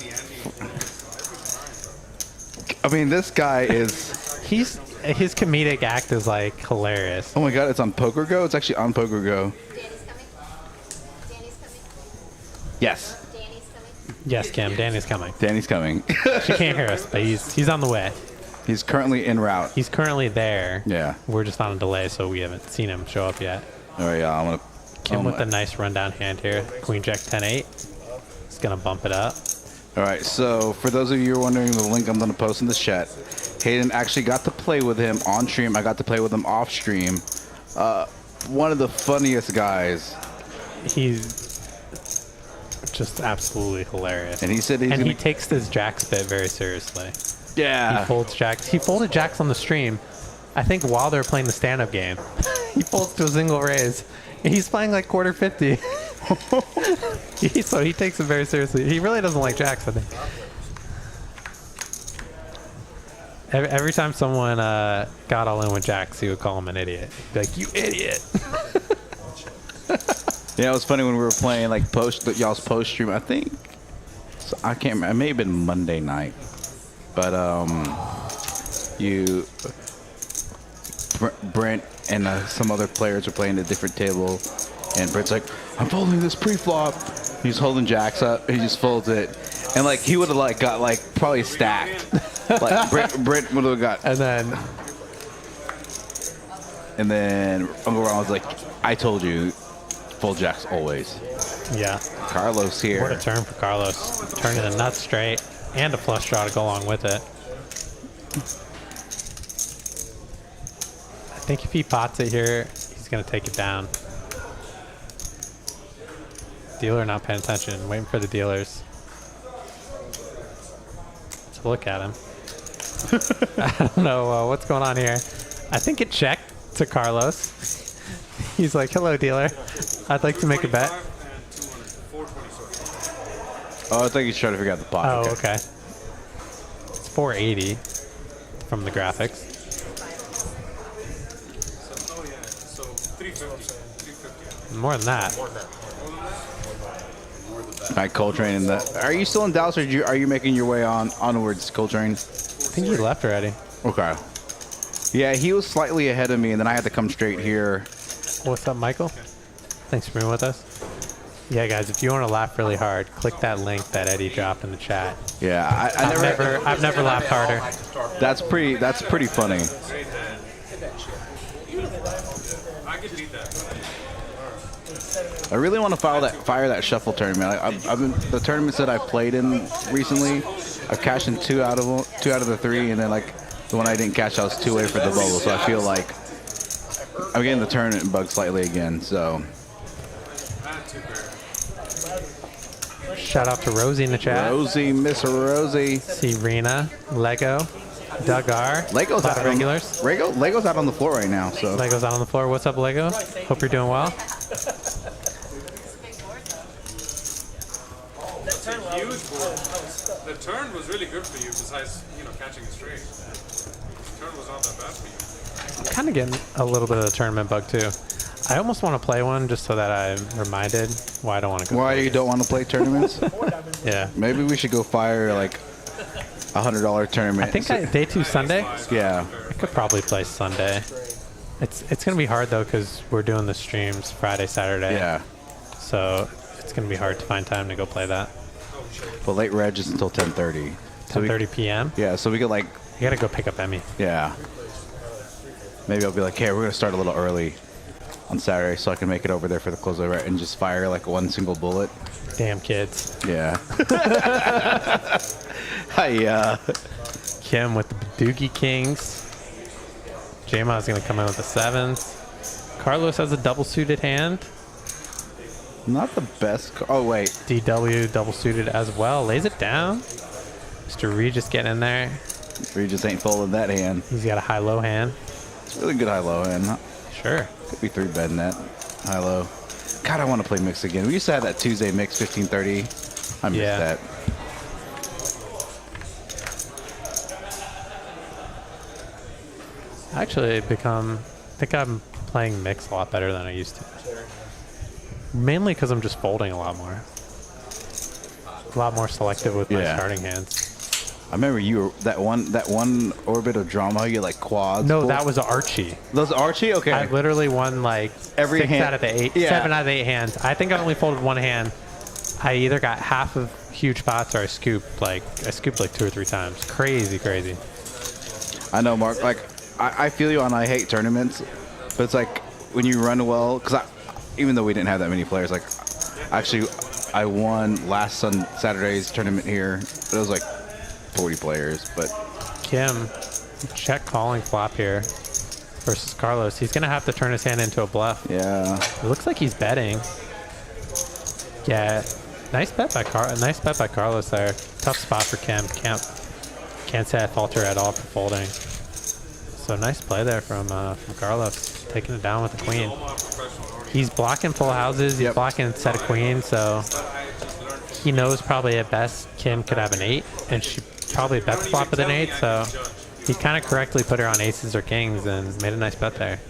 I mean, this guy is. His comedic act is like hilarious. Oh my God, it's on Poker Go. It's actually on Poker Go. Yes. Yes, Kim, Danny's coming. Danny's coming. She can't hear us, but he's on the way. He's currently en route. He's currently there. Yeah. We're just on a delay, so we haven't seen him show up yet. All right, yeah, I'm gonna. Kim with a nice rundown hand here. Queen Jack 10-8. It's gonna bump it up. All right, so for those of you who are wondering, the link I'm gonna post in the chat. Hayden actually got to play with him on stream. I got to play with him off stream. One of the funniest guys. He's just absolutely hilarious. And he said he takes this jack spit very seriously. Yeah. He folds jacks. He folded jacks on the stream, I think, while they were playing the stand-up game. He folds to a single raise. And he's playing like quarter 50. So he takes it very seriously. He really doesn't like jacks, I think. Every time someone got all in with jacks, he would call him an idiot. He'd be like, "You idiot!" Yeah, it was funny when we were playing like y'all's post stream. I think I can't remember. It may have been Monday night, but Brent and some other players were playing at a different table, and Brent's like, "I'm folding this pre-flop." He's holding jacks up. He just folds it, and like he would have like got like probably stacked. Like Brent would have got, and then Uncle Ron was like, "I told you, fold jacks always." Yeah. Carlos here. What a turn for Carlos. Turning a nut straight and a flush draw to go along with it. I think if he pots it here, he's going to take it down. Dealer not paying attention, waiting for the dealers. Let's look at him. I don't know what's going on here. I think it checked to Carlos. He's like, "Hello, dealer. I'd like to make a bet." Oh, I think he's trying to figure out the pot. Oh, okay. It's 480 from the graphics. Oh yeah, so 350. More than that. All right, Coltrane. And are you still in Dallas, or are you making your way onwards, Coltrane? I think he left already. Okay. Yeah, he was slightly ahead of me, and then I had to come straight here. What's up, Michael? Thanks for being with us. Yeah, guys, if you want to laugh really hard, click that link that Eddie dropped in the chat. Yeah, I've never laughed harder. That's pretty funny. I could beat that. I really want to fire that shuffle tournament. I've been the tournaments that I've played in recently. I've cashed in two out of the three, and then like the one I didn't cash, I was 2 away for the bubble. So I feel like I'm getting the tournament bug slightly again. So shout out to Rosie in the chat. Rosie, Miss Rosie. Serena, Lego, Doug R. Lego's out regulars. Lego's out on the floor right now. So Lego's out on the floor. What's up, Lego? Hope you're doing well. Huge board. The turn was really good for you, besides catching a straight. The turn was not that bad for you. I'm kind of getting a little bit of the tournament bug too. I almost want to play one just so that I'm reminded why I don't want to go. Why you don't want to play tournaments? Yeah. Maybe we should go fire like $100 tournament. I think day 2 Sunday. Yeah. I could probably play Sunday. It's gonna be hard though because we're doing the streams Friday, Saturday. Yeah. So it's gonna be hard to find time to go play that. But late reg is until 10:30. 10:30 p.m. Yeah, so we could like. You gotta go pick up Emmy. Yeah. Maybe I'll be like, hey, we're gonna start a little early on Saturday so I can make it over there for the close over and just fire like one single bullet. Damn kids. Yeah. Hi, Kim with the Doogie Kings. J-Ma's gonna come in with the 7s. Carlos has a double suited hand. Not the best. Oh wait. DW double suited as well. Lays it down. Mr. Regis getting in there. Regis ain't folding that hand. He's got a high-low hand. It's a really good high-low hand. Sure. Could be 3-betting that high-low. God, I want to play mix again. We used to have that Tuesday mix 15:30. I miss that. Actually, I think I'm playing mix a lot better than I used to. Mainly because I'm just folding a lot more. A lot more selective with my starting hands. I remember you were that one orbit of drama. You like quads. No, that was Archie. That was Archie. Okay. I literally won like every 6 hand. out of the 8, 7 out of the 8 hands. I think I only folded one hand. I either got half of huge pots or I scooped like 2 or 3 times. Crazy. I know, Mark. Like I feel you on I hate tournaments, but it's like when you run well. Because even though we didn't have that many players, like actually I won last Saturday's tournament here. It was like 40 players, but Kim, check calling flop here versus Carlos. He's gonna have to turn his hand into a bluff. Yeah. It looks like he's betting. Yeah, nice bet by Carlos there. Tough spot for Kim. Can't say I falter at all for folding. So nice play there from Carlos, taking it down with the queen. He's blocking full houses. He's blocking set of queens, so he knows probably at best Kim could have an 8, and she probably bet flop with an 8. So he kind of correctly put her on aces or kings and made a nice bet there.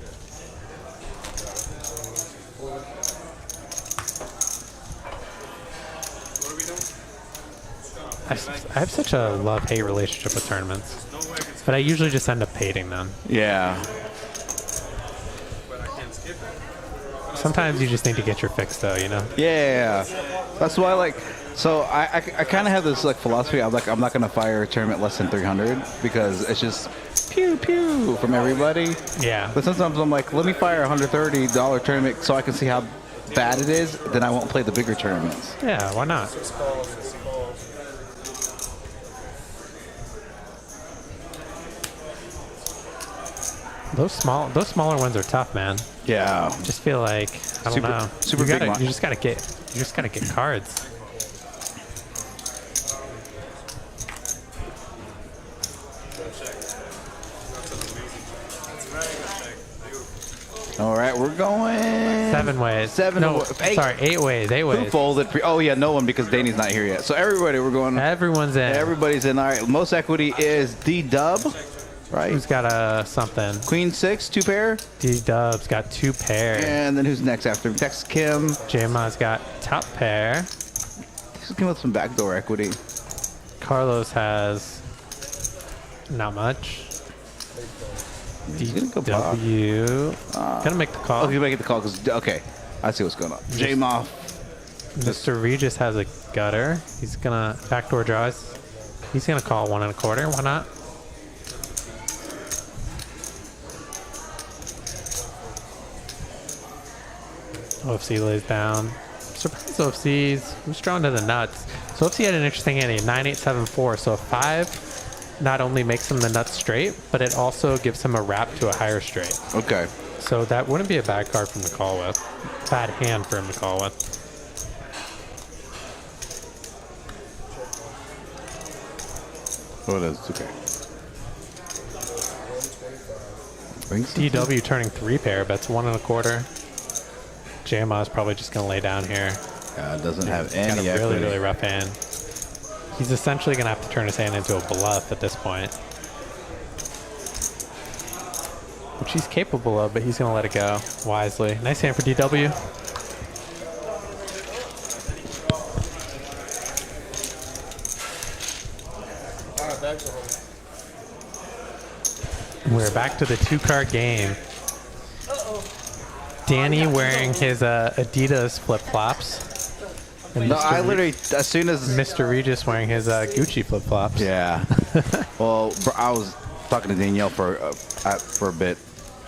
I have such a love-hate relationship with tournaments, but I usually just end up hating them. Yeah. Sometimes you just need to get your fix, though, you know? Yeah. That's why, like, so I kind of have this, like, philosophy. I'm like, I'm not going to fire a tournament less than 300 because it's just pew, pew from everybody. Yeah. But sometimes I'm like, let me fire a $130 tournament so I can see how bad it is, then I won't play the bigger tournaments. Yeah, why not? Those smaller ones are tough, man. Yeah. Just feel like I don't know. Super you big one. just gotta get cards. All right, we're going 7 ways. 7 No, eight. sorry, 8 ways. 8 Who ways. folded? Oh yeah, no one because Danny's not here yet. So everybody, we're going. Everyone's in. Everybody's in. All right. Most equity is D-Dub, right? Who's got something? Queen 6, 2 pair. D-Dub's got 2 pair. And then who's next after him? Tex Kim. J-Ma's got top pair. Tex Kim with some backdoor equity. Carlos has not much. He's gonna go pop. DW. Gonna make the call. Oh, you make the call because okay, I see what's going on. J-Ma. Mr. Regis has a gutter. He's gonna backdoor draws. He's gonna call 1 1/4. Why not? OFC lays down. Surprise OFC's. Who's drawn to the nuts? So OFC had an interesting hand. 9-8-7-4. So a 5 not only makes him the nuts straight, but it also gives him a wrap to a higher straight. Okay. So that wouldn't be a bad card for him to call with. Bad hand for him to call with. Oh, that's okay. DW turning 3 pair, bets 1 1/4. JMA is probably just going to lay down here. Doesn't have Got any a equity. really, really rough hand. He's essentially going to have to turn his hand into a bluff at this point. Which he's capable of, but he's going to let it go wisely. Nice hand for DW. We're back to the 2-card game. Danny wearing his Adidas flip-flops. No, I literally, as soon as Mr. Regis wearing his Gucci flip-flops. Yeah. Well, I was talking to Danielle for a bit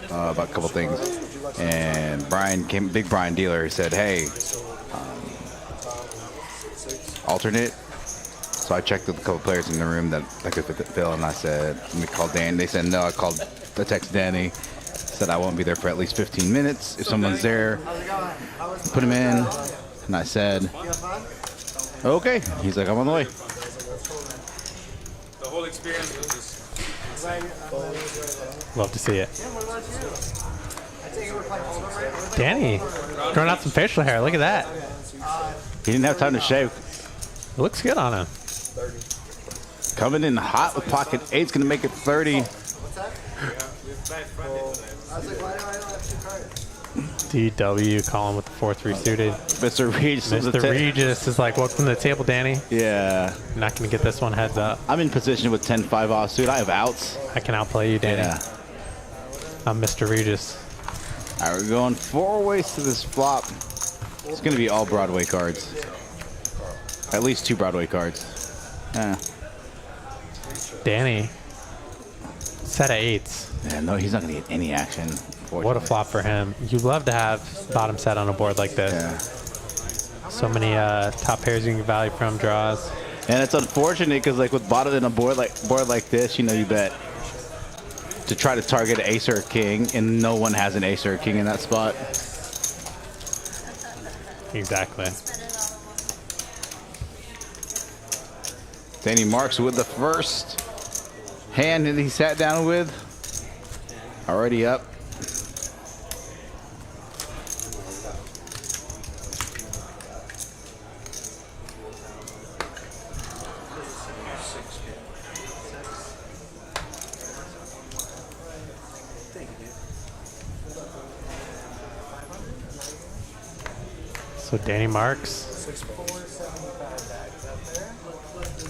about a couple things, and Brian came, big Brian dealer. He said, "Hey, alternate." So I checked with a couple players in the room that could fill, and I said, "Let me call Dan." They said, "No." I text Danny. Said I won't be there for at least 15 minutes. If someone's there, put him in. And I said, okay. He's like, I'm on the way. The whole experience was just Love to see it. Danny, growing out some facial hair. Look at that. He didn't have time to shave. It looks good on him. Coming in hot with pocket 8's going to make it 30. DW calling with the 4-3 suited. Mr. Regis. Mr. Regis is like, welcome to the table, Danny. Yeah. You're not going to get this one heads up. I'm in position with 10-5 offsuit. I have outs. I can outplay you, Danny. Yeah. I'm Mr. Regis. All right, we're going 4 ways to this flop. It's going to be all Broadway cards. At least 2 Broadway cards. Danny. Set of 8s. Yeah, no, he's not going to get any action. What a flop for him. You love to have bottom set on a board like this. Yeah. So many top pairs you can get value from draws. And it's unfortunate because, like, with bottom in a board like this, you know, you bet to try to target an ace or a king, and no one has an ace or a king in that spot. Exactly. Danny Marks with the first. hand that he sat down with already up. So Danny Marks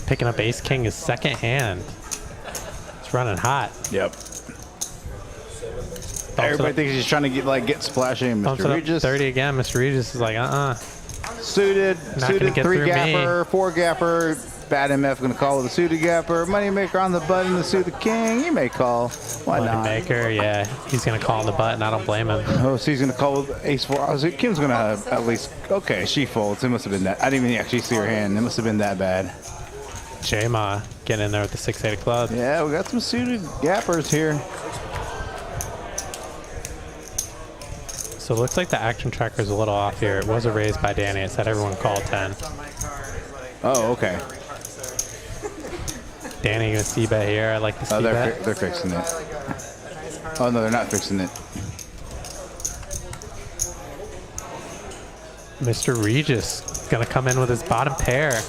picking up ace king his second hand. It's running hot. Yep. Everybody thinks he's trying to get splashing. Mr. Regis 30 again. Mr. Regis is like, suited, Not gonna get 3 through gapper, 4 gapper. Bad MF going to call with a suited gapper. Moneymaker on the button, the suited king. He may call. Why not? Moneymaker, yeah, he's gonna call on the button. I don't blame him. Oh, so he's going to call with ace 4. I was like, Kim's going to have at least. Okay, she folds. It must have been that. I didn't even actually see her hand. It must have been that bad. J-Ma getting in there with the 6-8 of clubs. Yeah, we got some suited gappers here. So it looks like the action tracker is a little off here. It was a raise by Danny. It said everyone call 10. Oh, okay. Danny gonna c-bet here. I like the Oh, c-bet. they're fixing it. Oh, no, they're not fixing it. Mr. Regis gonna come in with his bottom pair.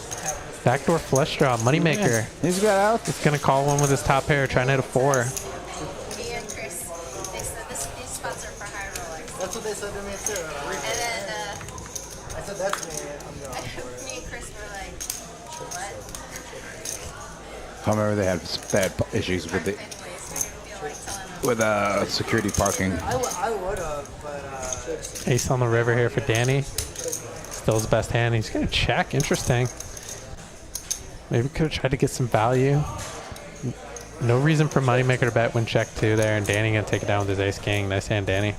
Backdoor flush draw, moneymaker. He's got out. He's gonna call one with his top pair, trying to hit a 4. Me and Chris, they said these spots are for high rollers. That's what they said to me too. And then I said that's me. I'm going for it. me and Chris were like, what? I remember they had issues with the Anyways, we didn't feel like telling them. security parking. I would have, but Ace on the river here for Danny. Still his best hand. He's gonna check. Interesting. Maybe could have tried to get some value. No reason for moneymaker to bet when check 2 there, and Danny gonna take it down with his ace king. Nice hand, Danny.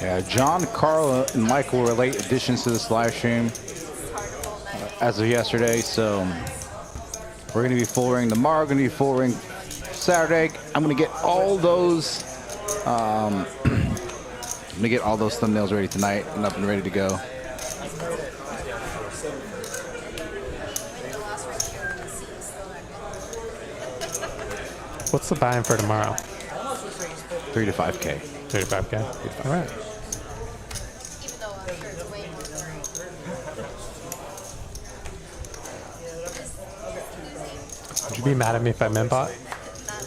Yeah, John, Carl, and Michael were late additions to this live stream as of yesterday, so we're going to be full ring tomorrow, going to be full ring Saturday. I'm going to get all those I'm going to get all those thumbnails ready tonight and up and ready to go. What's the buy-in for tomorrow? 3 to 5K. 35K. All right. Even though I'm sure it's way more free. Would you be mad at me if I min bot?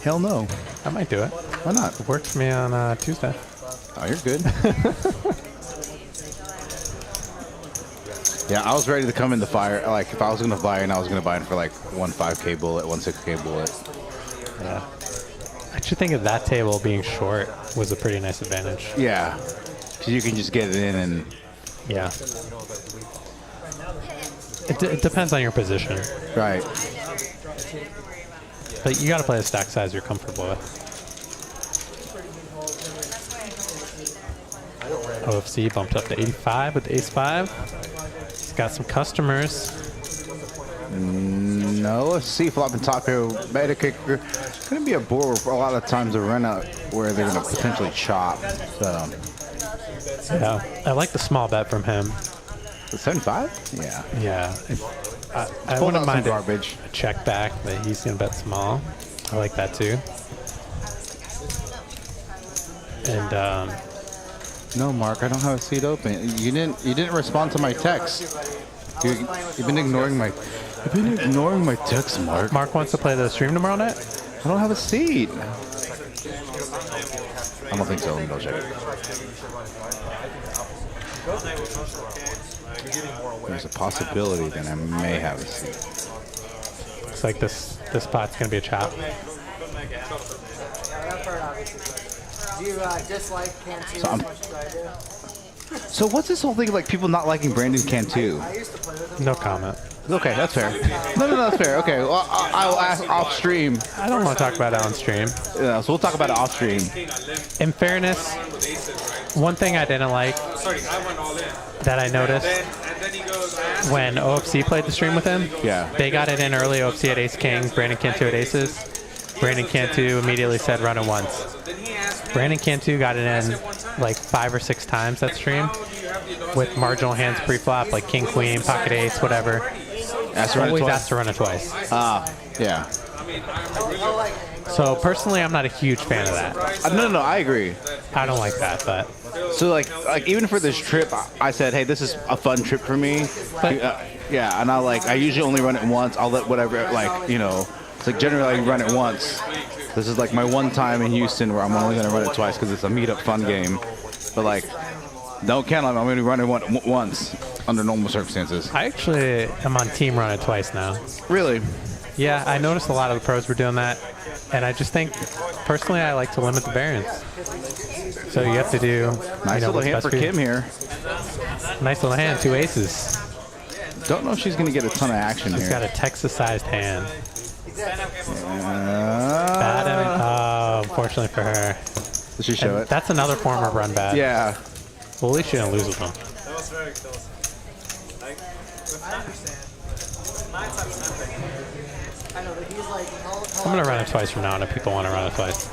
Hell no. I might do it. Why not? It worked for me on Tuesday. Oh, you're good. Yeah, I was ready to come in the fire. Like, if I was going to buy in, I was going to buy in for like 1 5K bullet, 1 6K bullet. Yeah. I actually think of that table being short was a pretty nice advantage. Yeah, because you can just get it in and... Yeah. It depends on your position. Right. But you got to play a stack size you're comfortable with. OFC bumped up to 85 with ace-5. He's got some customers. No, C flop and top pair beta kicker. It's going to be a board where a lot of times a run out where they're going to potentially chop. So. Yeah, I like the small bet from him. The 75? Yeah. Yeah. I wouldn't mind garbage. A check back, but he's going to bet small. I like that too. And no, Mark, I don't have a seat open. You didn't respond to my text. You've been ignoring my text, Mark. Mark wants to play the stream tomorrow night? I don't have a seat. I don't think so. Let me go check. There's a possibility that I may have a seat. Looks like this spot's gonna be a chop. do you dislike Cantu So as much as I do? So what's this whole thing like people not liking Brandon Cantu? I used to play with him. No comment. Okay, that's fair. No, that's fair. Okay, well, I will ask off stream. I don't want to talk about it on stream. Yeah, so we'll talk about it off stream. In fairness, one thing I didn't like that I noticed when OFC played the stream with him. Yeah. They got it in early. OFC at ace king, Brandon Cantu at aces. Brandon Cantu immediately said run it once. Brandon Cantu got it in like 5 or 6 times that stream with marginal hands pre-flop, like king, queen, pocket ace, whatever. Always asked to run it twice. Yeah. So personally, I'm not a huge fan of that. No, I agree. I don't like that, but So like even for this trip, I said, hey, this is a fun trip for me. But- Yeah, and I usually only run it once. I'll let whatever, like, you know, it's like generally I run it once. This is like my one time in Houston where I'm only gonna run it twice because it's a meetup fun game. But like, don't count on it. I'm gonna run it once under normal circumstances. I actually am on team run it twice now. Really? Yeah, I noticed a lot of the pros were doing that, and I just think personally I like to limit the variance. So you have to do Nice little what's hand best for you. Kim here. Nice little hand, 2 aces. Don't know if she's gonna get a ton of action She's here. got a Texas-sized hand. Bad, unfortunately for her. Did she show And it? that's another form of run bad. Yeah. Well, at least she didn't lose with them. That was very close. I understand. 9 times 10. I know, but he's like, I'm going to run it twice from now on if people want to run it twice.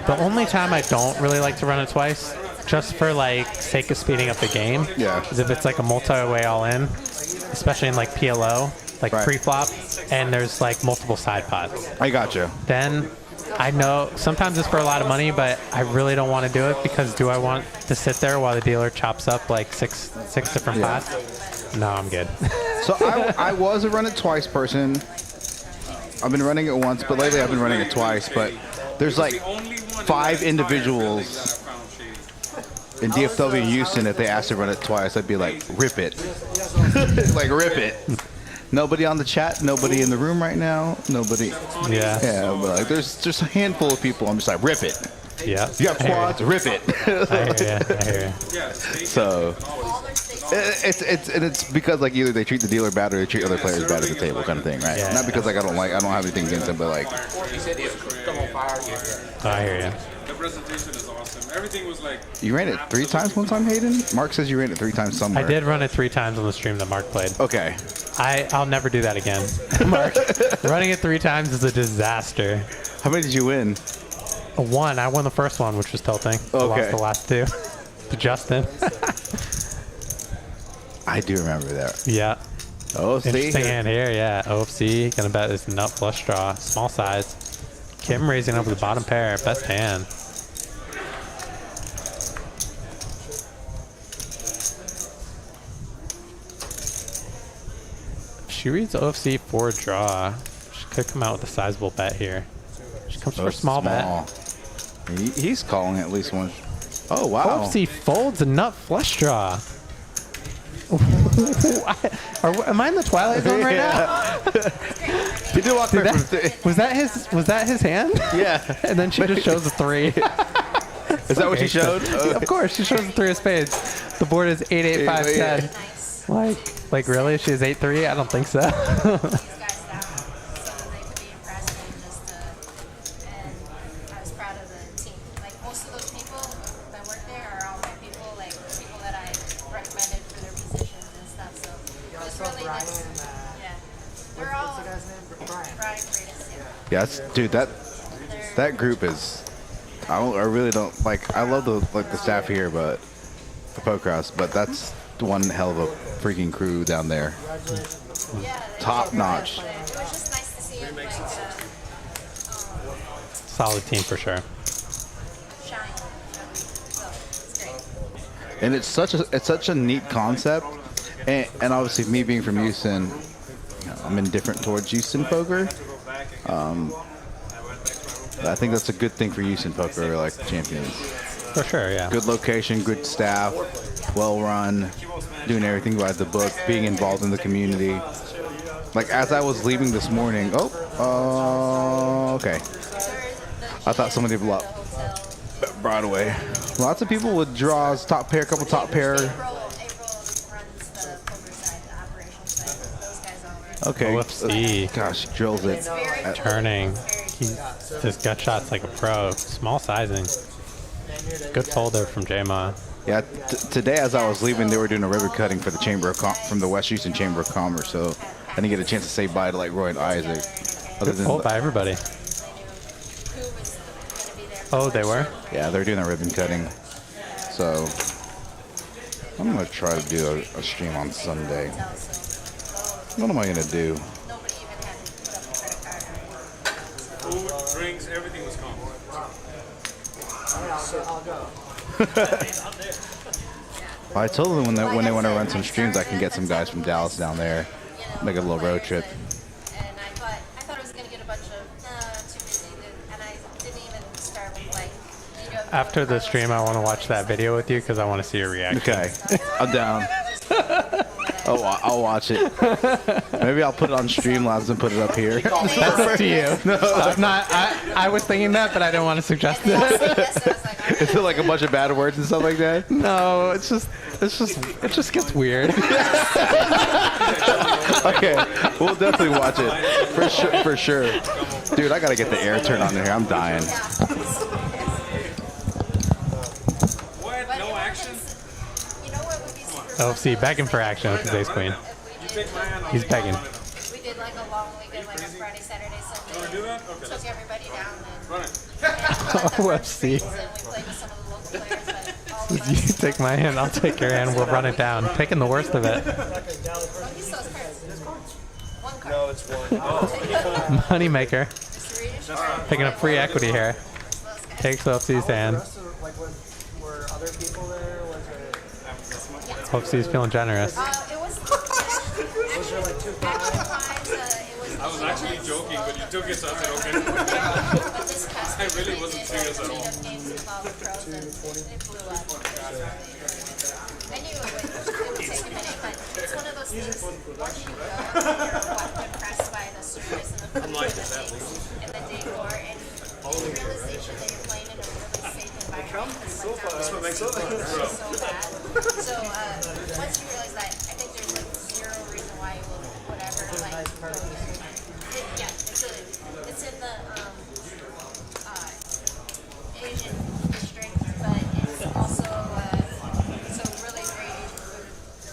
The only time I don't really like to run it twice, just for like sake of speeding up the game, is if it's like a multi-way all-in, especially in like PLO, like pre-flop, and there's like multiple side pots. I gotcha. Then I know sometimes it's for a lot of money, but I really don't want to do it because do I want to sit there while the dealer chops up like six different pots? No, I'm good. So I was a run it twice person. I've been running it once, but lately I've been running it twice. But there's like 5 individuals in DFW Houston. If they asked to run it twice, I'd be like, rip it. Like, rip it. Nobody on the chat, nobody in the room right now, nobody. Yeah. Yeah, but like, there's just a handful of people. I'm just like, rip it. Yeah. You got quads, rip it. I hear you. So it's because like either they treat the dealer bad or they treat other players bad at the table, kind of thing, right? Yeah. Not because like I don't have anything against them, but like. I hear you. The presentation is awesome. Everything was like. You ran it 3 times one time, Hayden? Mark says you ran it 3 times somewhere. I did run it 3 times on the stream that Mark played. Okay. I'll never do that again. Mark, running it 3 times is a disaster. How many did you win? 1. I won the first one, which was tilting. I Okay. lost the last 2 to Justin. I do remember that. Yeah. Oh, see? Interesting hand here, yeah. OFC, gonna bet this nut flush draw. Small size. Kim raising up with the bottom pair. Best hand. She reads OFC 4 draw. She could come out with a sizable bet here. She comes for a small bet. He's calling at least one. Oh, wow. OFC folds a nut flush draw. Am I in the Twilight Zone right now? He did walk Did back that, was that his hand? Yeah. And then she just shows a 3. Is that what she showed? Yeah, of course, she shows the 3 of spades. The board is 8, 8, 5, 10. Like really? She has 8, 3? I don't think so. Yes, dude. That group is. I really don't like. I love the staff here, but the Poker House. But that's one hell of a freaking crew down there. Top notch. Solid team for sure. And it's such a neat concept, and obviously me being from Houston, I'm indifferent towards Houston poker. I think that's a good thing for Houston poker, like champions. For sure, yeah. Good location, good staff, well run, doing everything by the book, being involved in the community. Like as I was leaving this morning, okay. I thought somebody brought away. Lots of people with draws, top pair, couple top pair. Okay. OFC. Gosh, drills it. Turning. He just gut shots like a pro. Small sizing. Good folder from J-Ma. Yeah, today as I was leaving, they were doing a ribbon cutting for the from the West Houston Chamber of Commerce, so I didn't get a chance to say bye to like Roy and Isaac. Other than Bye, everybody. Oh, they were? yeah, they're doing a ribbon cutting. So I'm gonna try to do a stream on Sunday. What am I gonna do? Food, drinks, everything was gone. I'll go. I told them when they want to run some streams, I can get some guys from Dallas down there, make a little road trip. And I thought I was gonna get a bunch of too busy, and I didn't even start with like. After the stream, I want to watch that video with you because I want to see your reaction. Okay, I'm down. I'll watch it. Maybe I'll put it on Streamlabs and put it up here. That's up to you. No, I'm not. I was thinking that, but I didn't want to suggest it. Is it like a bunch of bad words and stuff like that? No, it just gets weird. Okay, we'll definitely watch it for sure. Dude, I gotta get the air turned on in here. I'm dying. What? No action? You know what would be super OFC begging for action with his ace queen. He's begging. We did like a long weekend, like a Friday, Saturday, Sunday. Want to do that? Okay. Took everybody down and Run it. OFC. we played with some of the local players, but all of You us. take my hand, I'll take your hand. We'll run it down. Taking the worst of it. Oh, he still has cards. One card. No, it's one. Moneymaker. Mr. Regis? Picking up free equity here. Takes OFC's hand. Like, were other people there? Was it? OFC's feeling generous. It was. Was there like two At one time, it was. I was actually joking, but you took it, so I said okay. But this past I really wasn't serious at all. games involved with pros and it blew up. I knew it would take a minute, but it's one of those things. Once you go, you're impressed by the service and the food and the decor and the realization that you're playing in a really safe environment. That's what makes it so bad. So once you realize that, I think there's like zero reason why you will whatever like go there. It's in the Asian district, but it's also so really great Asian food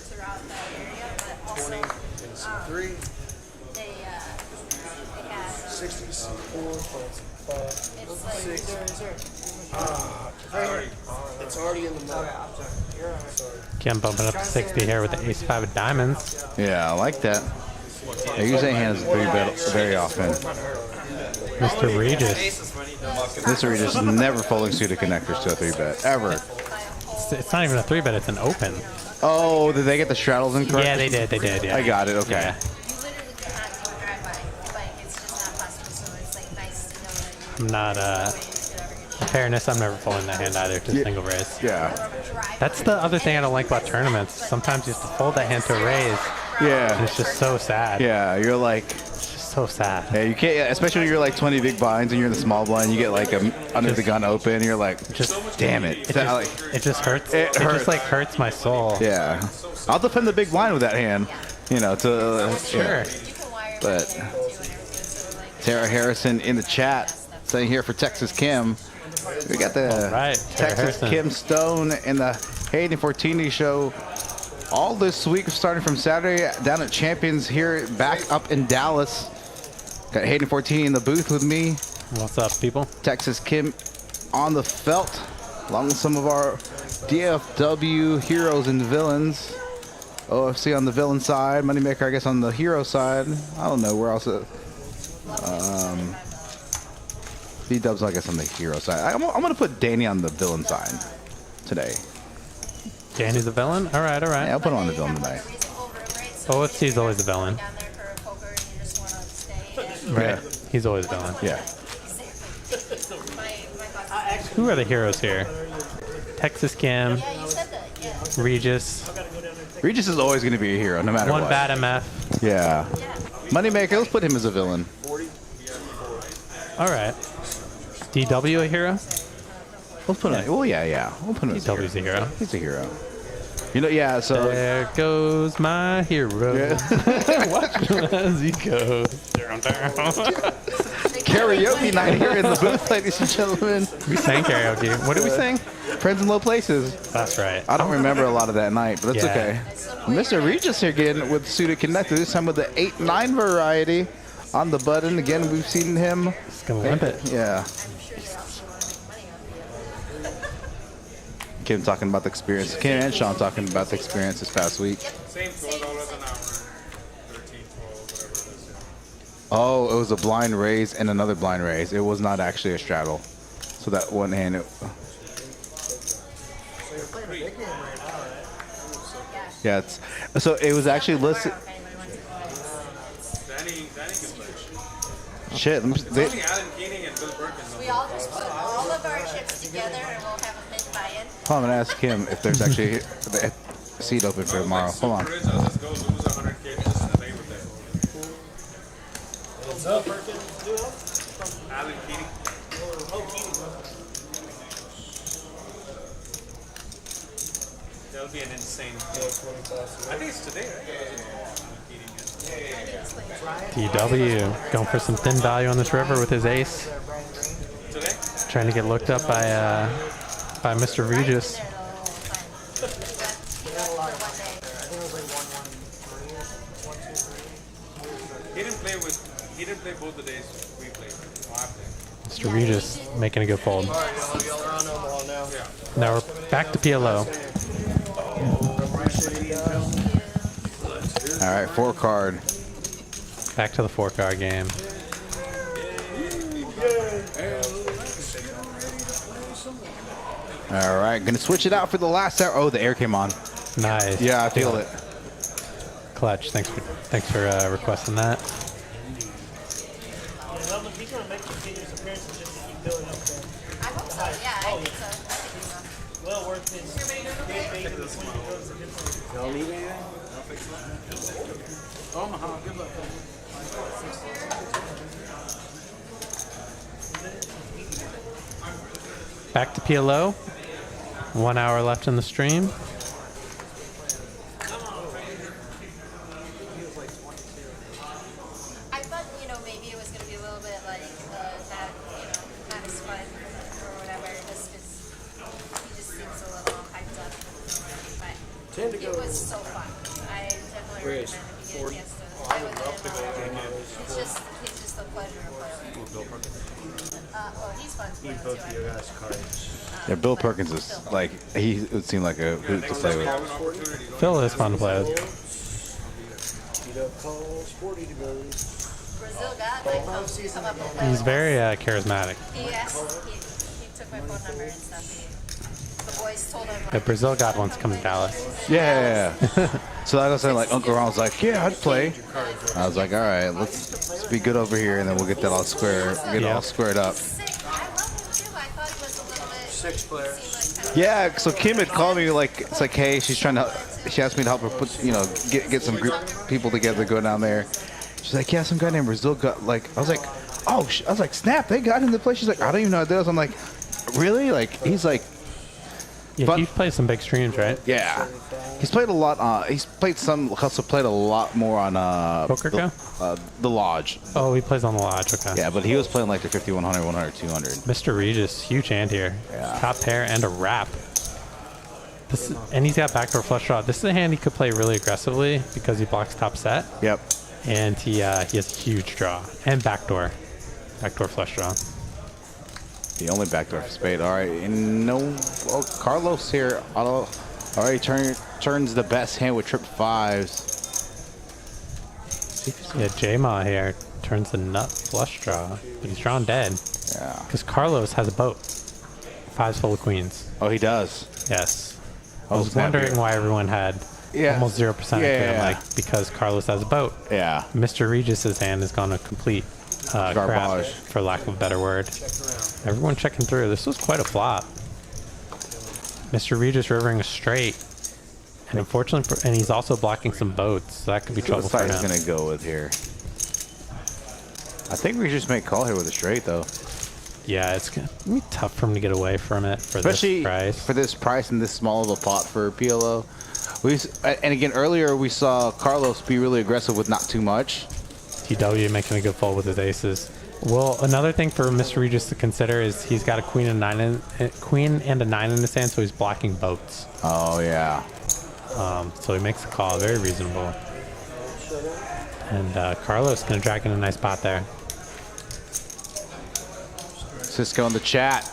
throughout that area. But also they have 64 it's like It's already in the mug. Kim bumping up to 60 here with the ace 5 of diamonds. Yeah, I like that. I use that hand as a 3-bet very often. Mr. Regis. Mr. Regis is never folding suited connectors to a 3-bet, ever. It's not even a 3-bet, it's an open. Oh, did they get the straddles incorrect? Yeah, they did, yeah. I got it, okay. Yeah. you literally cannot do a drive-by, but it's just not possible. So it's like nice to know that I'm not, in fairness, I'm never folding that hand either to single raise. Yeah. That's the other thing I don't like about tournaments. Sometimes you have to fold that hand to a raise, and Yeah. it's just so sad. Yeah, you're like, It's just so sad. yeah, you can't, especially when you're like 20 big blinds and you're in the small blind, you get like a under the gun open, you're like, Just, damn it. it just hurts. It It hurts. just like hurts my soul. Yeah. I'll defend the big blind with that hand, you know, to, Sure. you can wire But too and everything. So like Tara Harrison in the chat saying here for Texas Kim. We got the right, Tara Texas Harrison. Kim Stone and the Hayden Fortini show all this week, starting from Saturday down at Champions here, back up in Dallas. Got Hayden Fortini in the booth with me. What's up, people? Texas Kim on the felt, along with some of our DFW heroes and villains. OFC on the villain side, Moneymaker, I guess, on the hero side. I don't know where else. B-Dubs, I guess, on the hero side. I'm going to put Danny on the villain side today. Danny's a villain? All right. Yeah, I'll put him on the villain tonight. OFC is always a villain. down there for poker and you just want to stay. And Right. He's always a villain. Yeah. my thoughts. Who are the heroes here? Texas Kim, Yeah, you said that. Yeah. Regis, Regis is always going to be a hero, no matter one what. bad MF. Yeah. Moneymaker, let's put him as a villain. All right. DW a hero? Let's put him. Oh yeah. We'll put him as a hero. DW's a hero. He's a hero. You know, yeah. So There goes my hero. Yeah. Watch him as he goes. karaoke night here in the booth, ladies and gentlemen. We sang karaoke. What did we sing? Friends in low places. That's right. I don't remember a lot of that night, but that's Yeah. okay. Mr. Regis here again with suited connector. This time with the 8-9 variety on the button. Again, we've seen him. He's gonna limp it. Yeah. Kim talking about the experience. Kim and Sean talking about the experience this past week. Same $12 an hour, 13, 12, whatever it is. Oh, it was a blind raise and another blind raise. It was not actually a straddle. So that one hand. Yeah, so it was actually listed. Danny can play. Shit. It's only Alan Keening and Bill Perkins. We all just put all of our chips together and we'll have a mid buy-in. I'm gonna ask him if there's actually a seat open for tomorrow. Hold on. Rich, I'll just go lose 100K just to play with it. What's up, Perkins? Alan Keating. Oh, Keating. That'll be an insane day. I think it's today, right? DW going for some thin value on this river with his ace. Today? Trying to get looked up by Mr. Regis. He didn't play both the days we played. I played. Mr. Regis making a good fold. Y'all are on Omaha now. Now we're back to PLO. All right, 4 card. Back to the 4-card game. All right, gonna switch it out for the last hour. Oh, the air came on. Nice. Yeah, I feel it. Clutch. Thanks for requesting that. He's going to make continuous appearances just to keep building up there. I hope so. Yeah, I think so. I think so. Well worth his big bait in between the goes and different. Y'all need anything? Omaha, good luck. Back to PLO. 1 hour left in the stream. I thought, maybe it was going to be a little bit like that, not as fun or whatever, just because he just seems a little hyped up. But it was so fun. I definitely recommend if you get a chance to play with him. It's just a pleasure to play with. Well, he's fun to play with too. Your guys' cards. Yeah, Bill Perkins is like, he would seem like a hoot to play with. Phil is fun to play with. Brazil got like come up and play He's with very charismatic. He took my phone number and stuff. The boys told him. The Brazil God wants to come to Dallas. Yeah. So I was saying, like, Uncle Ron was like, yeah, I'd play. I was like, all right, let's be good over here, and then we'll get that all all squared up. Sick. I love him too. I thought he was a little bit. 6 player. Yeah, so Kim had called me like, it's like, hey, she asked me to help her put, get some group people together, go down there. She's like, yeah, some guy named Brazil got like, I was like, oh, I was like, snap, they got him to play. She's like, I don't even know what that is. I'm like, really? Like, he's like, Yeah, you've played some big streams, right? yeah. He's played a lot. He's played some. Also played a lot more on Poker Go? The Lodge. Oh, he plays on the Lodge. Okay. Yeah, but he was playing like the 50, 100, 100, 200. Mr. Regis, huge hand here. Yeah. Top pair and a wrap. And he's got backdoor flush draw. This is a hand he could play really aggressively because he blocks top set. Yep. And he has a huge draw and backdoor flush draw. The only backdoor for spade. All right, and Carlos here. Already turns the best hand with trip 5s. Yeah, J-Ma here turns the nut flush draw, but he's drawn dead. Yeah. Because Carlos has a boat. 5s full of queens. Oh, he does. Yes. I was wondering why everyone had almost 0% because Carlos has a boat. Yeah. Mr. Regis's hand has gone a complete crap, Garbage. for lack of a better word. Everyone checking through. This was quite a flop. Mr. Regis rivering a straight. And unfortunately, and he's also blocking some boats, so that could be trouble for him. What side he's going to go with here? I think we just may call here with a straight, though. Yeah, it's going to be tough for him to get away from it for Especially this price. for this price and this small of a pot for PLO. And again, earlier we saw Carlos be really aggressive with not too much. TW making a good fold with his aces. Well, another thing for Mr. Regis to consider is he's got a queen and a 9 in his hand, so he's blocking boats. Oh yeah. So he makes a call, very reasonable. And Carlos gonna drag in a nice pot there. Cisco in the chat.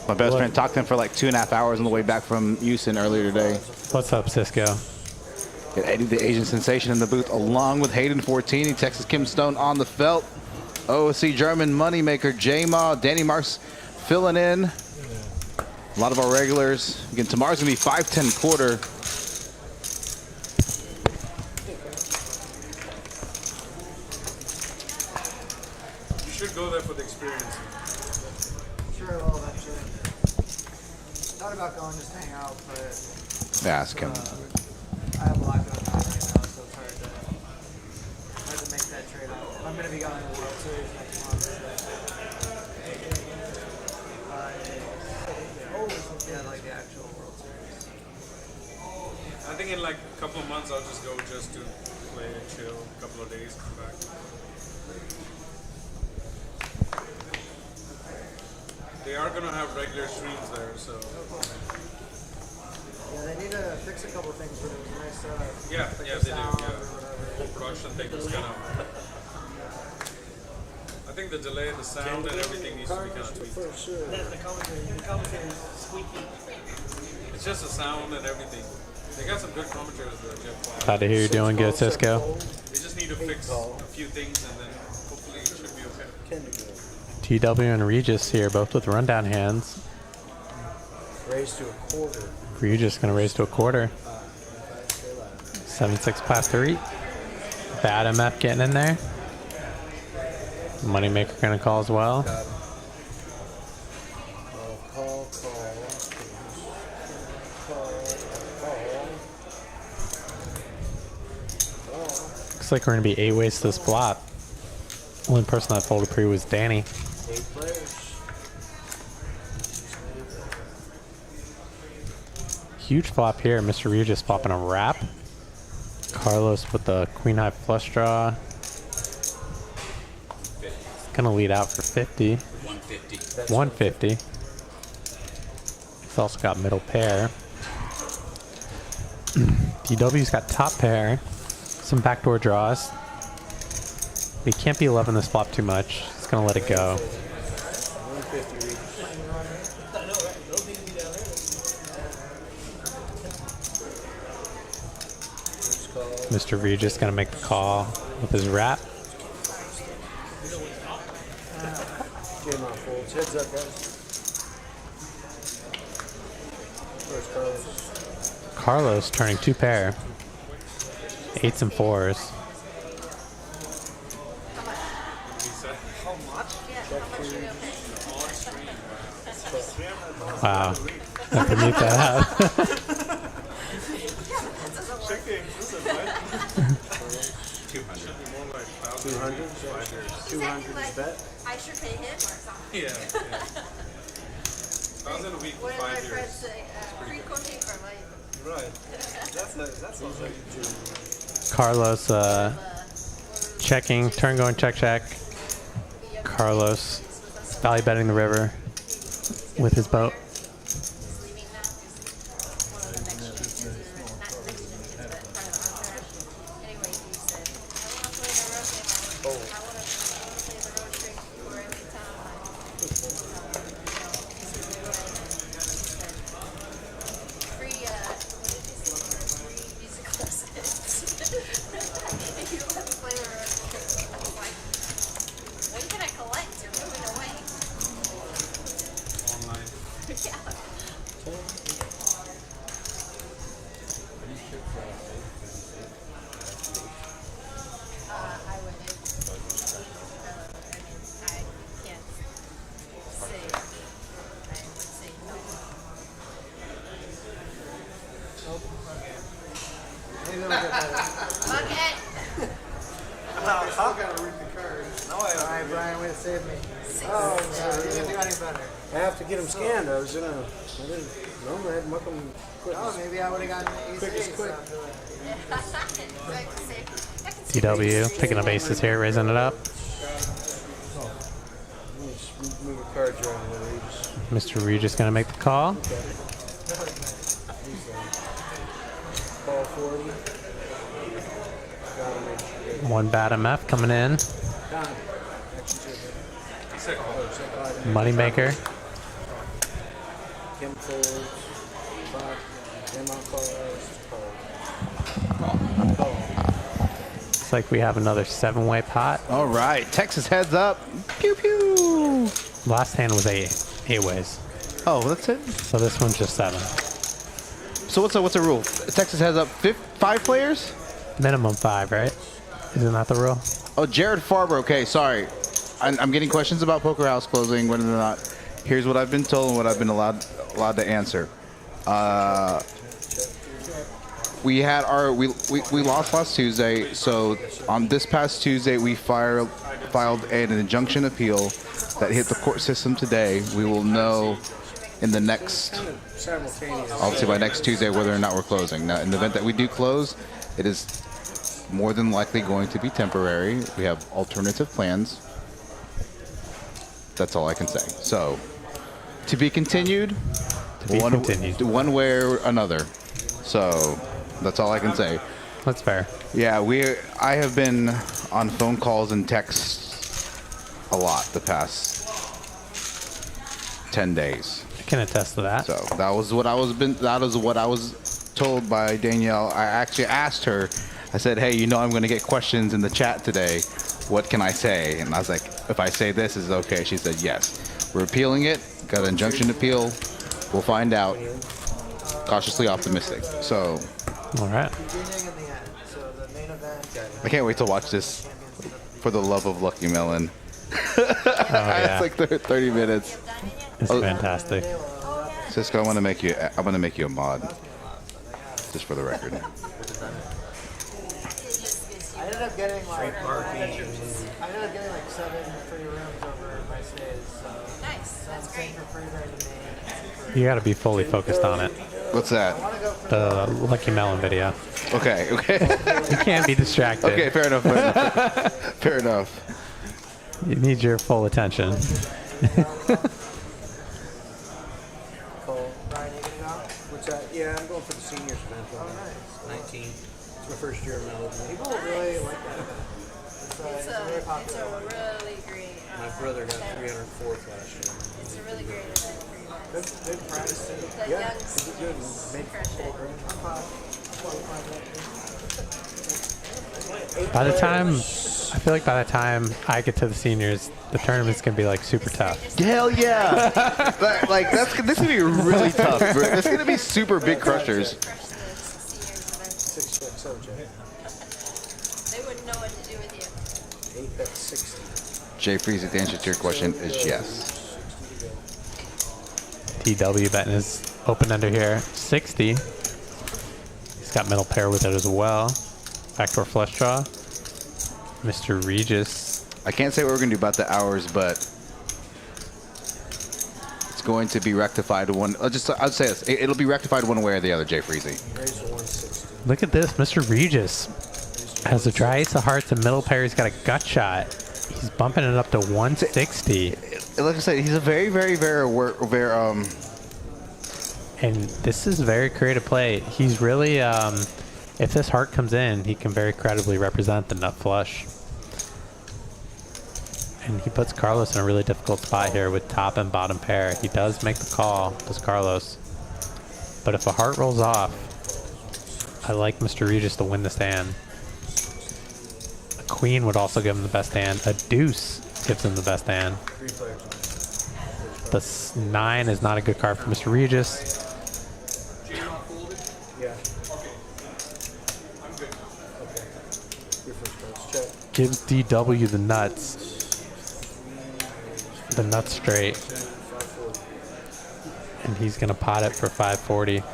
My best friend talked to him for like 2.5 hours on the way back from Houston earlier today. What's up, Cisco? Got Eddie the Asian Sensation in the booth along with Hayden 14, Texas Kim Stone on the felt. OFC German Moneymaker J-Ma, Danny Marks filling in. A lot of our regulars. Again, tomorrow's gonna be 5-10 quarter. You should go there for the experience. Sure, well, eventually. Thought about going just to hang out, but Ask him. I have a lot going on right now, so it's hard to make that trade-off. I'm going to be going to the World Series next month. Yeah, like the actual World Series. I think in like a couple of months I'll just go just to play and chill a couple of days, come back. They are gonna have regular streams there, so. Yeah, they need to fix a couple things, but it was nice. Yeah, they do. Yeah, the whole production thing is kind of. I think the delay, the sound, and everything needs to be kind of tweaked. The commentary is squeaky. It's just the sound and everything. They got some good commentators there, Jeff. Glad to hear you're doing good, Cisco. They just need to fix a few things, and then hopefully it should be okay. TW and Regis here, both with rundown hands. Raise to a quarter. Regis gonna raise to a quarter. 7-6 past 3. Bad MF getting in there. Moneymaker gonna call as well. Call. Looks like we're gonna be 8 ways to this flop. Only person that folded pre was Danny. 8 players. Huge flop here. Mr. Regis popping a wrap. Carlos with the queen high flush draw. Gonna lead out for 50. 150. 150. He's also got middle pair. DW's got top pair. Some backdoor draws. He can't be loving this flop too much. He's gonna let it go. 150 each. Mr. Regis gonna make the call with his wrap. Game on folds. Heads up, guys. Where's Carlos? Carlos turning 2 pair. 8s and 4s. Wow. I have to mute that out. 200 is bet. I should pay him or something. Yeah. I was in a week for What did my 5 friends years. say? Free cooking for life. Right. That's like Carlos checking, turn going check. Carlos value betting the river with his boat. He's leaving now. One of the next kids, not next kids, but part of the entourage. Anyway, he said, I want to play the road game. I want to play the road trick for every time. Free, what did he say? Free music lessons. If you let me play the road trick. I was like, when can I collect? You're moving away. online. Yeah. I wouldn't. I can't say. I would say no. Maybe it'll get better. Okay. I still gotta read the cards. Alright, Brian, way to save me. Oh, you didn't do any better. I have to get them scanned. I didn't. Normally I'd muck them quick. Oh, maybe I would have gotten the Quick as ace quick. after that. I can say. TW picking up aces here, raising it up. Mr. Regis gonna make the call. Ball 40. One bad MF coming in. Moneymaker. Kim folds. Kim on call. Looks like we have another 7-way pot. All right, Texas heads up. Pew pew. Last hand was 8 ways. Oh, that's it. So this one's just 7. So what's the rule? Texas has up 5 players? Minimum 5, right? Isn't that the rule? Oh, Jared Farber. Okay, sorry. I'm getting questions about Poker House closing, whether or not. Here's what I've been told and what I've been allowed to answer. We lost last Tuesday, so on this past Tuesday we filed an injunction appeal that hit the court system today. We will know in the next, obviously by next Tuesday, whether or not we're closing. Now, in the event that we do close, it is more than likely going to be temporary. We have alternative plans. That's all I can say. So, to be continued. One way or another. So, that's all I can say. That's fair. Yeah, I have been on phone calls and texts a lot the past 10 days. I can attest to that. So that is what I was told by Danielle. I actually asked her. I said, "Hey, I'm going to get questions in the chat today. What can I say?" And I was like, "If I say this, is it okay?" She said, "Yes." We're appealing it. Got an injunction appeal. We'll find out. Cautiously optimistic. So. All right. I can't wait to watch this. For the love of Lucky Melon. Yeah. It's like 30 minutes. It's fantastic. Cisco, I'm gonna make you a mod. Just for the record. I ended up getting like 7 free rooms over my stays. So Nice. That's great. for free during the main. You got to be fully focused on it. What's that? The Lucky Melon video. Okay. You can't be distracted. Okay, fair enough. Fair enough. You need your full attention. Brian, you gonna go? What's that? Yeah, I'm going for the seniors event. Oh, nice. 19. It's my first year of melody. People really like that event. It's very It's popular. a really great. My brother got 304th last year. It's a really great event for you guys. Good practice too. The Yeah, young it's good. Made crush it. By the time I get to the seniors, the tournament's gonna be like super tough. Hell yeah! This is gonna be really tough. It's gonna be super big crushers. Crush the seniors event. They wouldn't know what to do with you. 8 bet 60. Jay Freezy, the answer to your question is yes. TW betting is open under here. 60. He's got middle pair with it as well. Backdoor flush draw. Mr. Regis. I can't say what we're gonna do about the hours, but it's going to be rectified one. I'll say this. It'll be rectified one way or the other, Jay Freezy. Raise the 160. Look at this. Mr. Regis has a dry ace of hearts and middle pair. He's got a gut shot. He's bumping it up to 160. Like I said, he's a very And this is very creative play. He's really, if this heart comes in, he can very credibly represent the nut flush. And he puts Carlos in a really difficult spot here with top and bottom pair. He does make the call, does Carlos. But if a heart rolls off, I like Mr. Regis to win this hand. A queen would also give him the best hand. A deuce gives him the best hand. The 9 is not a good card for Mr. Regis. Yeah. Okay. Your first pass. Check. Gives DW the nuts. The nuts straight. 540. And he's going to pot it for 540. No,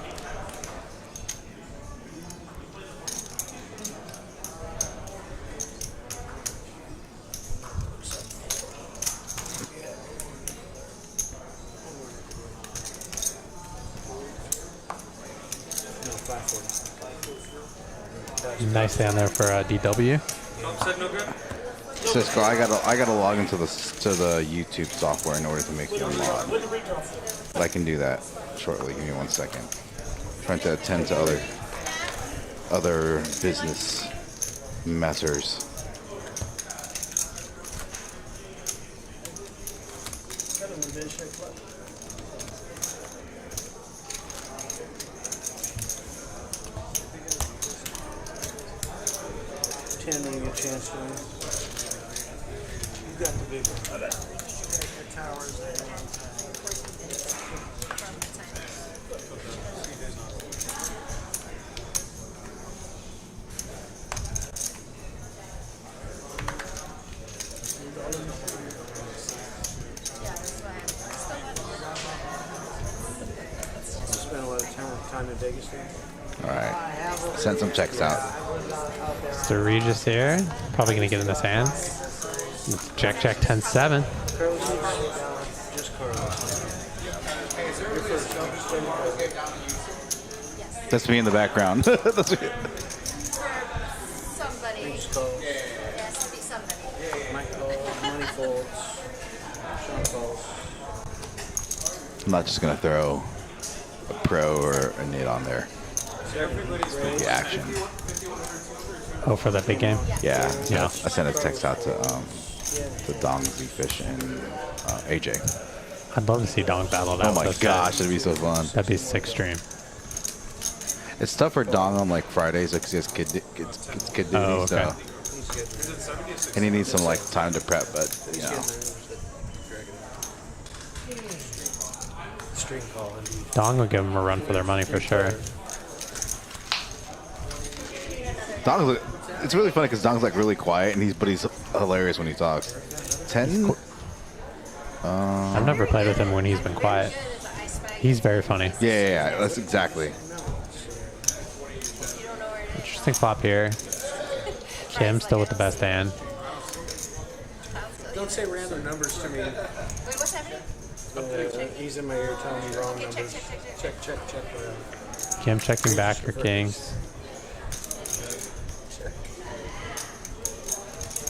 540. Nice down there for DW. Said no good? Cisco, I gotta log into the YouTube software in order to make you a mod. But I can do that shortly. Give me 1 second. Trying to attend to other business matters. When you get a chance to. You got the big one. Spent a lot of time in Vegas there. All right. Send some checks out. So Regis here, probably gonna get in his hand. Check, 10-7. Just Carlos. That's me in the background. That's me. Somebody. Yes, to be somebody. Mike Cole, Money Folds, Sean Folds. I'm not just gonna throw a pro or a nit on there. It's gonna be action. Oh, for that big game? Yeah. Yeah. I sent a text out to Dong, Z-Fish, and AJ. I'd love to see Dong battle that. Oh my gosh, that'd be so fun. That'd be sick stream. It's tough for Dong on like Fridays because he has kid duty, okay. so. And he needs some like time to prep, but you know. String call indeed. Dong would give them a run for their money for sure. Dong's, it's really funny because Dong's like really quiet, and but he's hilarious when he talks. 10. I've never played with him when he's been quiet. He's very funny. Yeah, that's exactly. Interesting flop here. Kim still with the best hand. Don't say random numbers to me. Wait, what's happening? He's in my ear telling me wrong numbers. Check. Kim checking back her kings.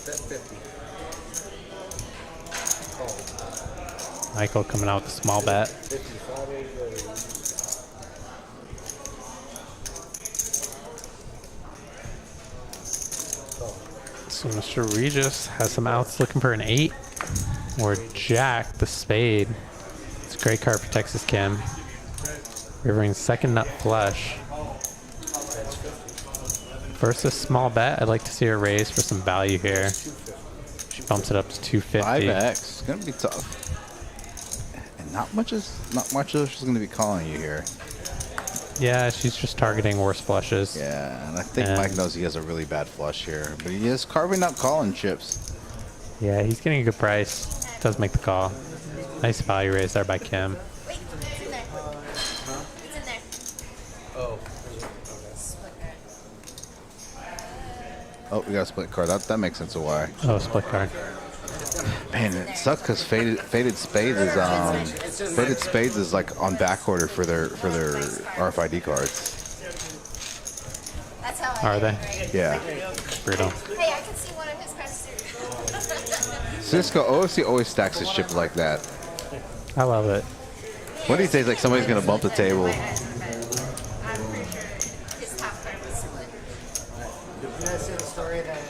Bet 50. Call. Michael coming out with a small bet. 55 8. So Mr. Regis has some outs looking for an 8 or Jack the spade. It's a great card for Texas Kim. Rivering second nut flush. Versus small bet, I'd like to see her raise for some value here. She bumps it up to 250. 5x. It's gonna be tough. And not much is gonna be calling you here. Yeah, she's just targeting worse flushes. Yeah, and I think Mike knows he has a really bad flush here, but he is carving up calling chips. Yeah, he's getting a good price. Does make the call. Nice value raise there by Kim. Wait, it's in there. It's in there. Oh. Oh, we got a split card. That makes sense of why. Oh, split card. Man, it sucks because faded spades is like on back order for their RFID cards. That's how I Are did they? it, right? Yeah. Brutal. Hey, I can see one of his cards too. Cisco OFC always stacks his chip like that. I love it. What do you say? Like somebody's gonna bump the table. I'm pretty sure his top card was split. You guys see the story that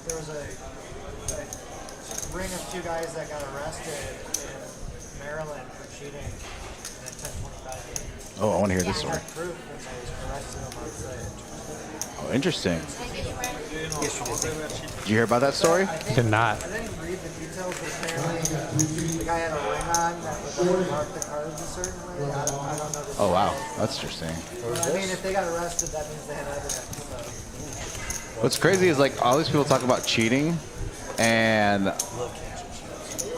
there was a ring of two guys that got arrested in Maryland for cheating in a 10-25 game. Oh, I want to hear this story. Had proof when they arrested them on site. Oh, interesting. Can I get you, Brian? Did you hear about that story? Did not. I didn't read the details, but apparently the guy had a ring on that would like mark the cards a certain way. I don't know. The Oh wow, details. that's interesting. But, I mean, if they got arrested, that means they had evidence. So. What's crazy is like all these people talk about cheating, and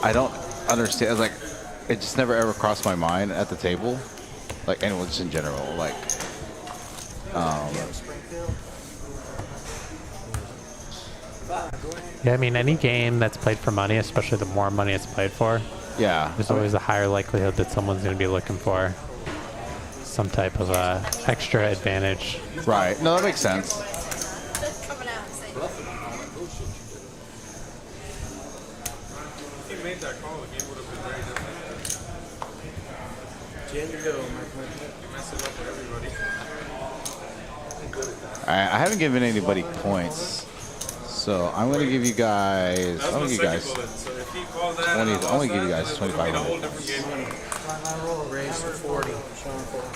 I don't understand. It's like it just never ever crossed my mind at the table, like anyone just in general. Like, Yeah, I mean, any game that's played for money, especially the more money it's played for, yeah, there's always a higher likelihood that someone's going to be looking for some type of extra advantage. right. No, that makes sense. Coming out and saying, made that call, the game would have been very different. Go, my friend. You mess it up for everybody. I haven't given anybody points, so I'm gonna give you guys. That's I'm my gonna give you second guys bullet. So if he calls that, 20. and I I'm lost gonna give you that, guys then it's gonna be a whole 2,500. different game. Raise to 40. Sean 40.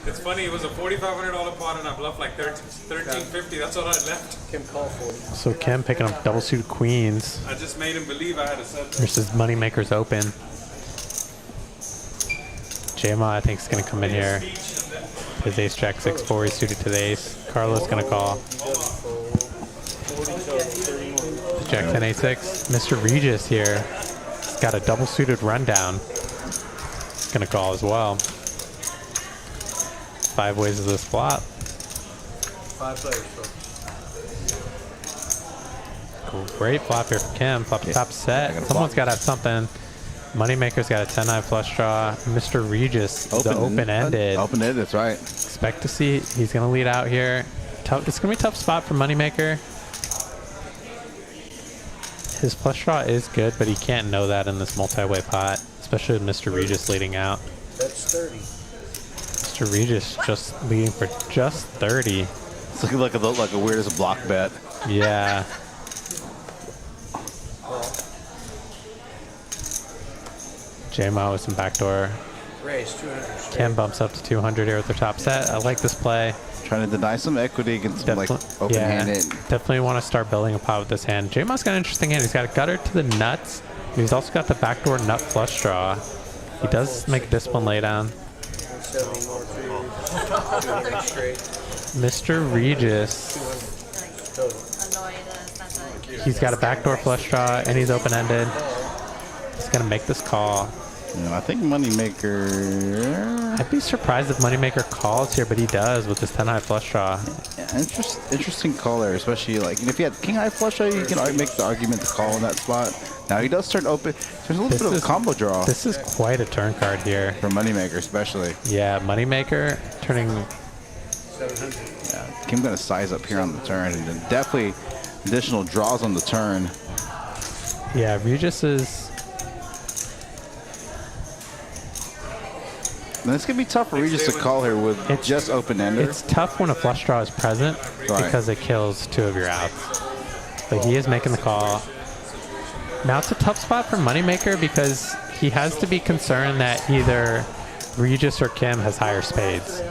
It's funny, it was a $4,500 pot and I bluffed like $13.50. That's all I left. Kim call 40. So Kim picking up double suited queens I just made him believe I had a set. versus Moneymaker's open. JMA, I think, is going to come in here. His ace jack 6-4, he's suited to the ace. Carlos going to call. Jack 10 a6. Mr. Regis here. He's got a double suited rundown. He's going to call as well. 5 ways of this flop. 5 players, folks. Great flop here for Kim. Flop top set. Someone's got to have something. Moneymaker's got a 10-9 flush draw. Mr. Regis, the open-ended. Open-ended, that's right. Expect to see he's going to lead out here. Tough, it's going to be a tough spot for Moneymaker. His flush draw is good, but he can't know that in this multi-way pot, especially with Mr. Regis leading out. That's 30. Mr. Regis just leading for just 30. It's looking like a weirdest block bet. Yeah. J-Mo with some backdoor. Raise 200. Kim bumps up to 200 here with the top set. I like this play. Trying to deny some equity against some, like, open-handed. Definitely want to start building a pot with this hand. J-Mo's got an interesting hand. He's got a gutter to the nuts. He's also got the backdoor nut flush draw. He does make this one lay down. Mr. Regis. He's got a backdoor flush draw and he's open-ended. He's gonna make this call. I think Moneymaker. I'd be surprised if Moneymaker calls here, but he does with this 10-high flush draw. Yeah, interesting call there, especially like if you had king-high flush draw, you can make the argument to call in that spot. Now he does turn open. There's a little bit of a combo draw. This is quite a turn card here for Moneymaker, especially. Yeah, Moneymaker turning. 700. Yeah, Kim gonna size up here on the turn, and then definitely additional draws on the turn. Yeah, Regis is. And it's going to be tough for Regis to call here with just open-ender. It's tough when a flush draw is present because it kills 2 of your outs. But he is making the call. Now it's a tough spot for Moneymaker because he has to be concerned that either Regis or Kim has higher spades.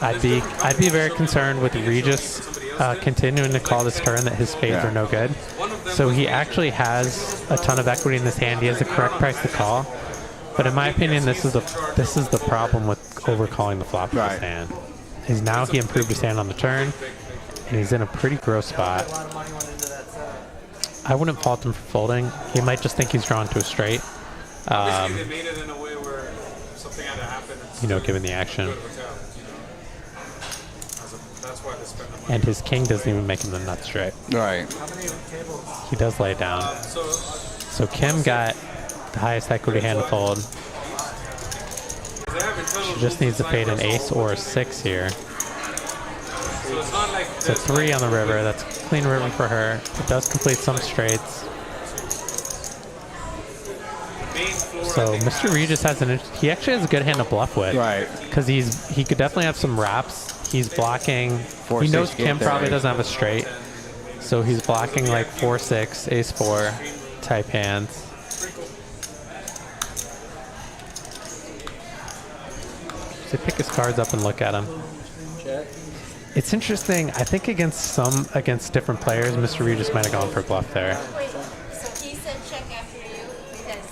I'd be very concerned with Regis continuing to call this turn that his spades are no good. So he actually has a ton of equity in this hand. He has the correct price to call. But in my opinion, this is the problem with overcalling the flop of this hand. Is now he improved his hand on the turn, and he's in a pretty gross spot. I wouldn't fault him for folding. He might just think he's drawn to a straight. You know, given the action. And his king doesn't even make him the nut straight. Right. He does lay it down. So Kim got the highest equity hand to fold. She just needs to fade an ace or a 6 here. It's a 3 on the river. That's a clean river for her. It does complete some straights. So Mr. Regis has he actually has a good hand to bluff with. Right. Because he could definitely have some wraps. He's blocking. He knows Kim probably doesn't have a straight. So he's blocking like 4-6, ace-4 type hands. So pick his cards up and look at them. It's interesting. I think against different players, Mr. Regis might have gone for a bluff there. Wait, so he said check after you because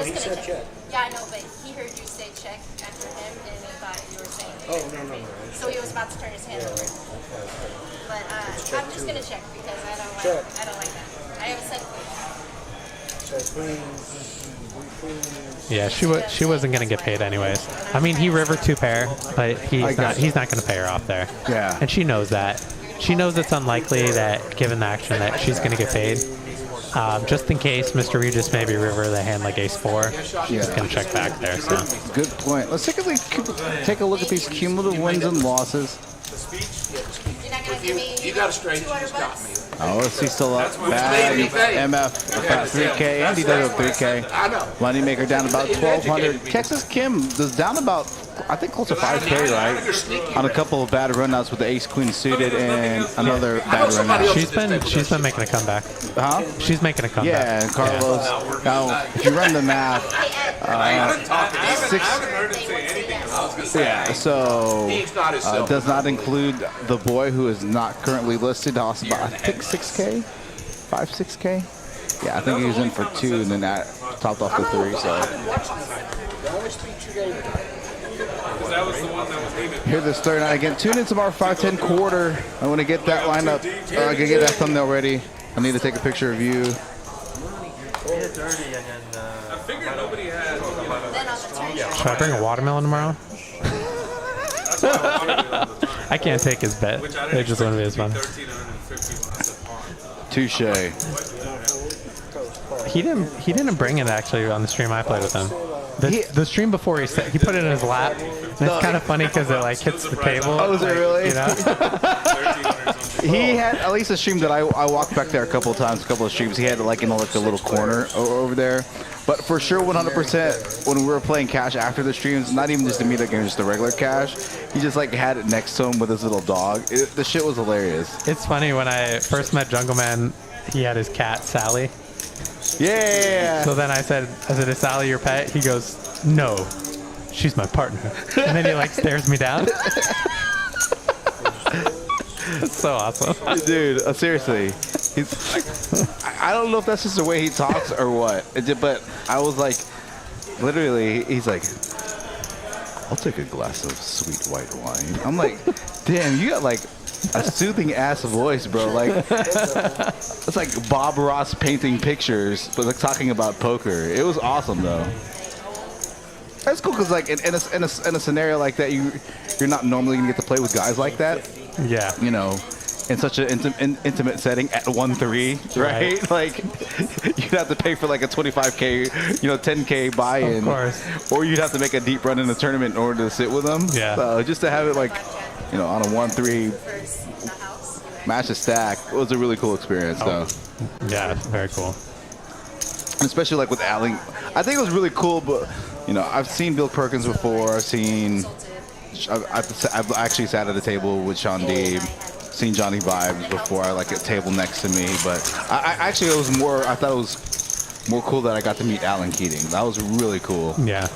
he said check. Yeah, I know, but he heard you say check after him, and he thought you were saying. Oh no. So he was about to turn his hand over. But I'm just gonna check because I don't like that. I have a set. Yeah, she wasn't gonna get paid anyways. I mean, he river 2 pair, but he's not gonna pay her off there. Yeah. And she knows that. She knows it's unlikely that, given the action, that she's gonna get paid. Just in case Mr. Regis maybe river the hand like ace-4, she's gonna check back there. So good point. Let's take a look at these cumulative wins and losses. You got a straight. You just got me. Oh, he's still up. Bad. MF about 3K. Andy does have 3K. I know. Moneymaker down about 1,200. Texas Kim is down about, I think, close to 5K, right? On a couple of bad runouts with the ace queen suited and another bad runout. She's been making a comeback. Huh? She's making a comeback. Yeah, and Carlos. Now, if you run the math, so does not include the boy who is not currently listed. Also, about, I think 6K, 6K. Yeah, I think he was in for 2 and then that topped off the 3. So here this third night again. Tune in tomorrow 5:10 quarter. I want to get that lineup. I can get that thumbnail ready. I need to take a picture of you. I figured nobody had. Should I bring a watermelon tomorrow? I can't take his bet. It just wouldn't be as fun. Touche. He didn't bring it actually on the stream I played with him. The stream before he put it in his lap. And it's kind of funny because it like hits the table. Oh, is it really? You know? He had at least a stream that I walked back there a couple of streams. He had like in like a little corner over there. But for sure, 100%, when we were playing cash after the streams, not even just the meet again, just the regular cash, he just like had it next to him with his little dog. The shit was hilarious. It's funny, when I first met Jungle Man, he had his cat, Sally. Yeah. So then I said, is Sally your pet? He goes, no, she's my partner. And then he like stares me down. It's so awesome. Dude, seriously. I don't know if that's just the way he talks or what, but I was like, literally, he's like, I'll take a glass of sweet white wine. I'm like, damn, you got like a soothing ass voice, bro. Like, it's like Bob Ross painting pictures, but like talking about poker. It was awesome though. That's cool because like in a scenario like that, you're not normally gonna get to play with guys like that. Yeah. You know, in such an intimate setting at 1-3, right? Like, you'd have to pay for like a 25K, 10K buy-in. Of course. Or you'd have to make a deep run in the tournament in order to sit with them. Yeah. So just to have it like, on a 1-3 match to stack, it was a really cool experience, though. Yeah, very cool. And especially like with Allen, I think it was really cool, but, I've seen Bill Perkins before. I've actually sat at a table with Sean Deeb, seen Johnny Vibes before, like a table next to me, but I thought it was more cool that I got to meet Alan Keating. That was really cool. Yeah.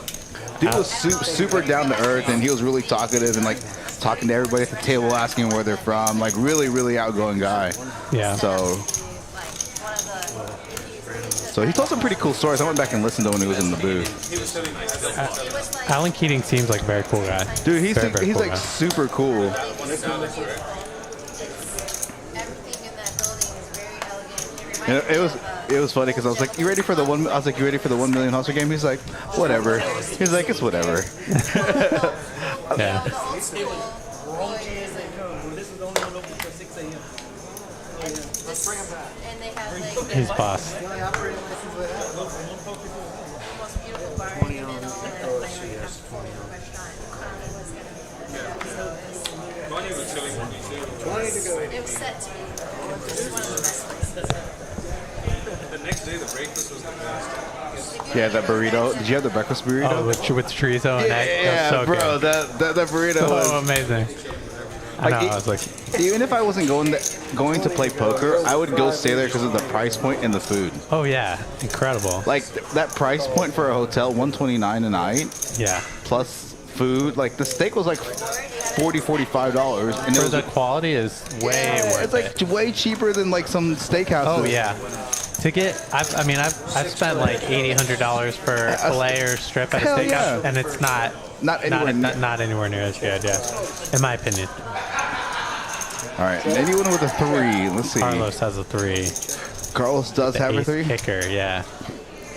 Dude was super down to earth, and he was really talkative and like talking to everybody at the table, asking where they're from. Like really, really outgoing guy. Yeah. So he told some pretty cool stories. I went back and listened to when he was in the booth. Alan Keating seems like a very cool guy. Dude, he's very cool like guy. Super cool. It was funny because I was like, "You ready for the 1?" I was like, "You ready for the 1 million hustle game?" He's like, "Whatever." He's like, "It's whatever." Yeah. He's boss. It was set to be. It was one of the best places. The next day, the breakfast was the best. Yeah, that burrito. Did you have the breakfast burrito? Oh, with chorizo and egg. Yeah, So bro, good. that burrito So was amazing. I know, I was like, even if I wasn't going to play poker, I would go stay there because of the price point and the food. oh yeah, incredible. Like that price point for a hotel, $129 a night, Yeah. plus food. Like the steak was like $40-$45, and For the quality is way worth it's like it. way cheaper than like some steakhouses. Oh yeah. To get, I've spent like $80-$100 for fillet or strip at a Hell steakhouse, yeah. and it's not anywhere near as good. Yeah, in my opinion. All right, and anyone with a 3, let's see. Carlos has a 3. Carlos does have a Ace 3. kicker, yeah.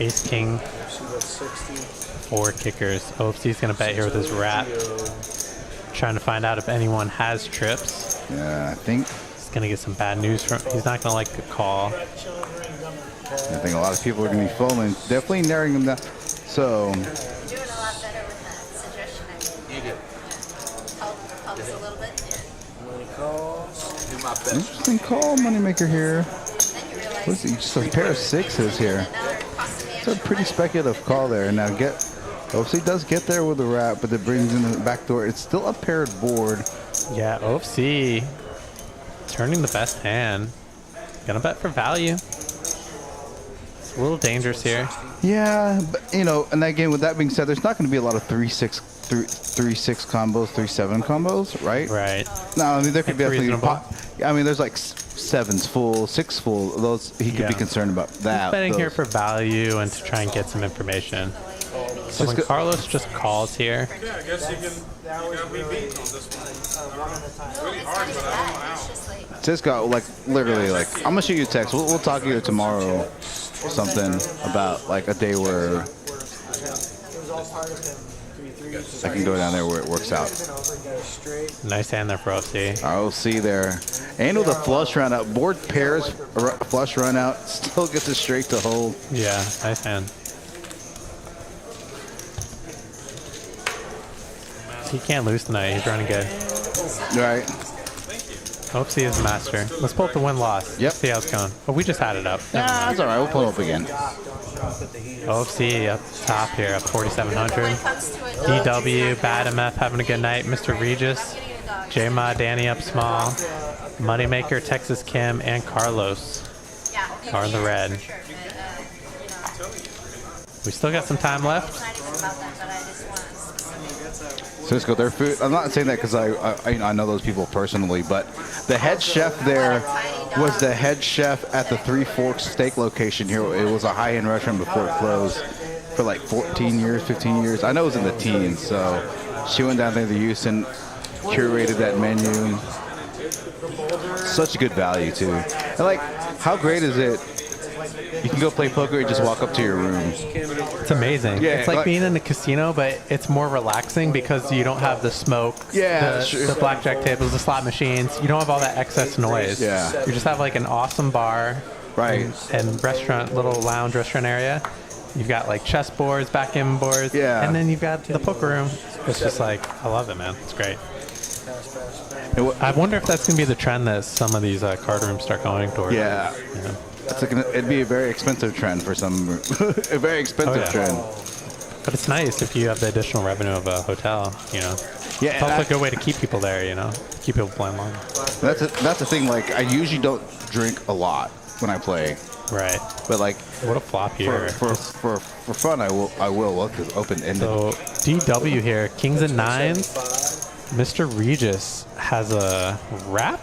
Ace king. 4 kickers. OFC's gonna bet here with his wrap. Trying to find out if anyone has trips. Yeah, I think He's gonna get some bad news from. He's not gonna like the call. a lot of people are gonna be folding. Definitely narrowing them down. So. Doing a lot better with that suggestion I made. You did. Help us a little bit. Do my my best. Interesting call, Moneymaker here. What's he? Just a pair of sixes here. It's a pretty speculative call there. Now OFC does get there with the wrap, but it brings in the back door. It's still a paired board. Yeah, OFC turning the best hand. Gonna bet for value. It's a little dangerous here. Yeah, but and again, with that being said, there's not going to be a lot of 3-6 combos, 3-7 combos, right? Right. No, I mean there could be definitely. reasonable. I mean, there's like 7s full, 6 full. Those he could be concerned about that. He's betting here for value and to try and get some information. So when Carlos just calls here, Yeah, I guess you can be beat on this one. It's really hard, but I don't know how. Cisco, like literally, like I'm gonna shoot you a text. We'll talk either tomorrow or something about like a day where I can go down there where it works out. nice hand there for OFC. OFC there, and with a flush run out, board pairs, flush run out, still gets it straight to hold. Yeah, nice hand. He can't lose tonight. He's running good. Right. OFC is the master. Let's pull up the win-loss. Yep. See how it's going. But we just had it up. Nah, that's all right. We'll pull it up again. OFC up top here at 4,700. DW, Bad MF having a good night. Mr. Regis, J-Ma, Danny up small. Moneymaker, Texas Kim, and Carlos are in the red. We still got some time left. Cisco, their food. I'm not saying that because I know those people personally, but the head chef there was the head chef at the Three Forks steak location here. It was a high-end restaurant before it closed for like 14 years, 15 years. I know it was in the teens, so she went down there to Houston, curated that menu. Such a good value too. And like, how great is it? You can go play poker and just walk up to your room. It's amazing. Yeah, it's like being in a casino, but it's more relaxing because you don't have the smoke, the blackjack tables, the slot machines. You don't have all that excess noise. Yeah. You just have like an awesome bar, right, and restaurant, little lounge restaurant area. You've got like chess boards, backgammon boards, and then you've got the poker room. It's just like, I love it, man. It's great. I wonder if that's going to be the trend that some of these card rooms start going towards. Yeah. It's like it'd be a very expensive trend for some, a very expensive trend. But it's nice if you have the additional revenue of a hotel, Yeah, it's also a good way to keep people there, keep people playing longer. That's the thing. Like, I usually don't drink a lot when I play. Right. But like, what a flop here. For fun, I will look open ended. So DW here, kings and nines. Mr. Regis has a wrap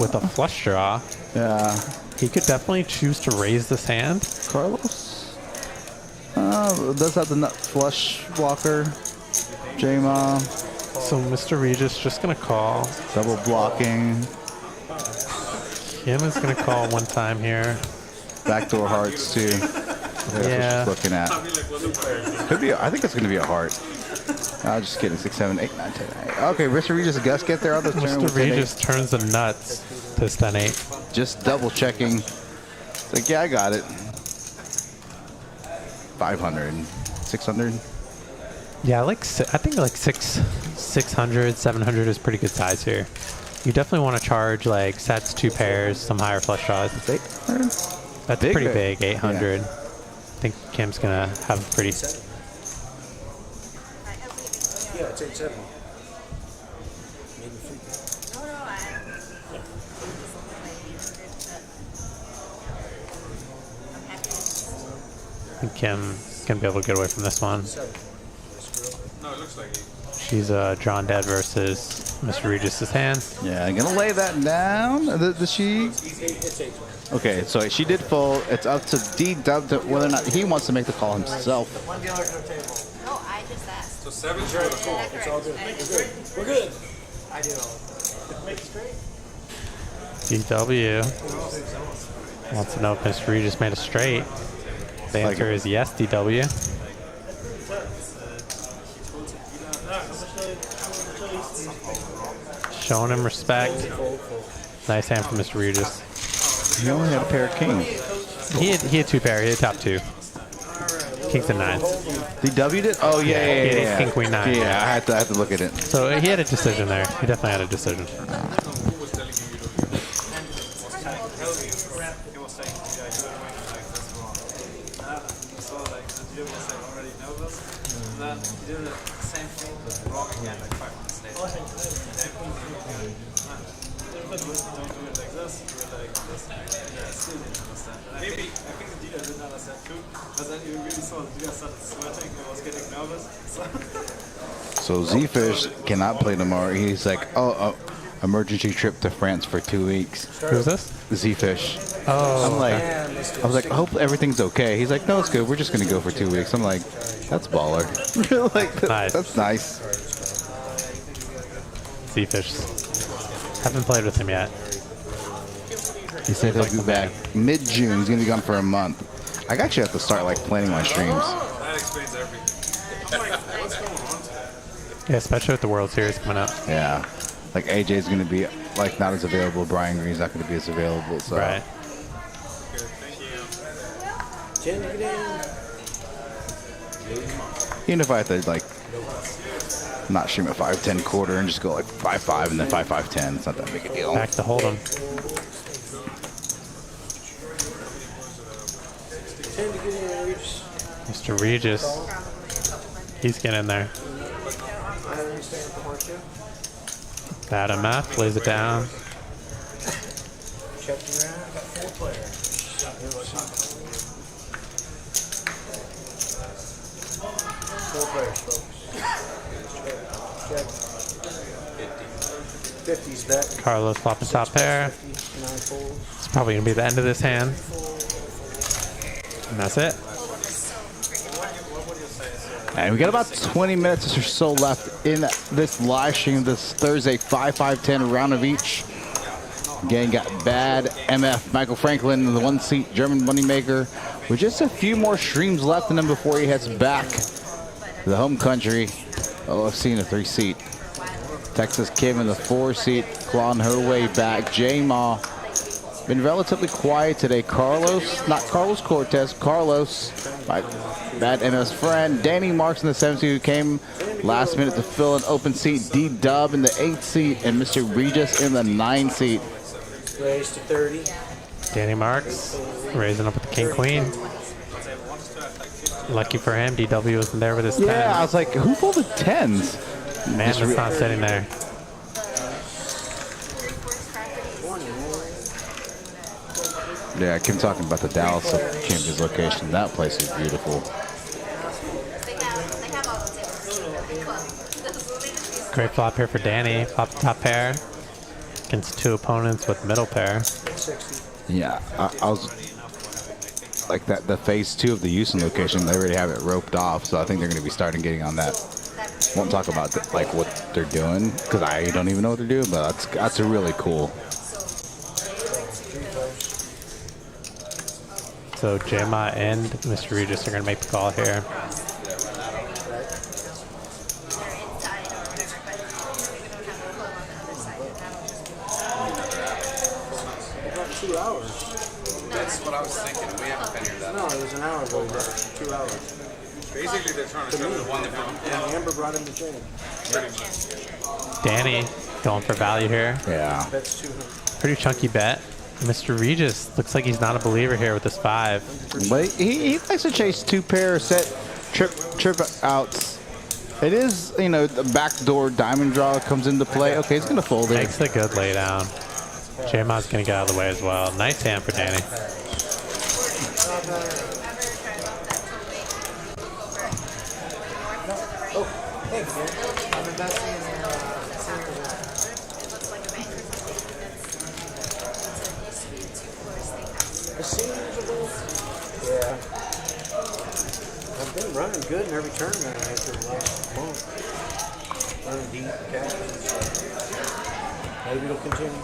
with a flush draw. Yeah. He could definitely choose to raise this hand. Carlos does have the nut flush blocker. J-Ma. So Mr. Regis just going to call. Double blocking. Kim is going to call one time here. Backdoor hearts too. Yeah. That's what she's looking at. Could be. I think it's going to be a heart. Just kidding. 6, 7, 8, 9, 10. 8. Okay, Mr. Regis, Gus get there on the turn. Mr. Regis turns the nuts to 10-8. Just double checking. Like, yeah, I got it. 500, 600. Yeah, I think like 600, 700 is pretty good size here. You definitely want to charge like sets, 2 pairs, some higher flush draws. That's big, pretty big, 800. Yeah. I think Kim's gonna have a pretty. Yeah, it's 870. I think Kim's gonna be able to get away from this one. No, it looks like She's drawn dead versus Mr. Regis' hand. Yeah, I'm gonna lay that down. Does she? Okay, so she did fold. It's up to D-Dub to whether or not he wants to make the call himself. One dealer to the table. No, I just asked. So 7 for the call. It's all good. We're good. I do all. Make it straight. DW wants to know if Mr. Regis made a straight. The answer is yes, DW. Showing him respect. Nice hand from Mr. Regis. He only had a pair of kings. He had 2 pair. He had top 2. Kings and nines. DW did? Oh, yeah. King, queen, nine. Yeah, I had to look at it. So he had a decision there. He definitely had a decision. tell you, he was saying, yeah, you were doing like this wrong. So like the gym was like already nervous. Then he did the same thing, but wrong again, like 5 minutes later. Don't do it like this, do it like this. Yeah, still didn't understand. And maybe, I think the dealer didn't understand too, but then you really saw the dealer started sweating and was getting nervous. So Z-Fish cannot play tomorrow. He's like, oh, emergency trip to France for 2 weeks. Who's this? Z-Fish. Oh, I'm like, I was like, I hope everything's okay. He's like, no, it's good. We're just gonna go for 2 weeks. I'm like, that's baller. Like, Nice. that's nice. Z-Fish. Haven't played with him yet. He said he'll be back mid-June. He's gonna be gone for a month. I actually have to start like planning my streams. That explains everything. I'm like, what's going on? Yeah, especially with the World Series coming up. Yeah, like AJ's gonna be like not as available. Brian Green's not gonna be as available. So. Right. Good, thank you. Even if I had to like not stream at 5-10 quarter and just go like 5-5 and then 5-5-10, it's not that big a deal. Back to Hold'em. Mr. Regis. He's getting in there. Bad MF, lays it down. Four players, folks. Check. 50's bet. Carlos flopping top pair. 9 folds. It's probably going to be the end of this hand. And that's it. And we got about 20 minutes or so left in this live stream, this Thursday 5-5-10 round of each. Again, got Bad, MF, Michael Franklin, the 1 seat German Moneymaker, with just a few more streams left in him before he heads back to the home country. OFC in the 3 seat. Texas Kim in the 4 seat, clawing her way back. J-Ma been relatively quiet today. Carlos, not Carlos Cortez, Carlos, my Bad MF's friend. Danny Marks in the 7th seat, who came last minute to fill an open seat. D-Dub in the 8th seat, and Mr. Regis in the 9 seat. Raise to 30. Danny Marks raising up with the King Queen. Lucky for him, DW wasn't there with his 10. Yeah, I was like, who folded 10s? Man, it's not sitting there. Yeah, Kim talking about the Dallas Champions location. That place is beautiful. Great flop here for Danny. Flop the top pair against 2 opponents with middle pair. Yeah, I was like that. The phase 2 of the Houston location, they already have it roped off, so I think they're going to be starting getting on that. Won't talk about like what they're doing because I don't even know what they're doing, but that's really cool. So J-Ma and Mr. Regis are going to make the call here. About 2 hours. That's what I was thinking. We haven't figured that No, out. it was an hour ago. 2 hours. Basically, they're trying to show the one that And Amber brought him the chain. Danny going for value here. Yeah. That's 200. Pretty chunky bet. Mr. Regis looks like he's not a believer here with this 5. But he likes to chase 2 pair set trip outs. It is, you know, the backdoor diamond draw comes into play. Okay, he's gonna fold it. Makes a good lay down. J-Ma's going to get out of the way as well. Nice hand for Danny. Oh, thanks, man. I'm investing in seniors. The seniors are good. Yeah. I've been running good in every tournament after the last month. Running deep, cash. Maybe it'll continue.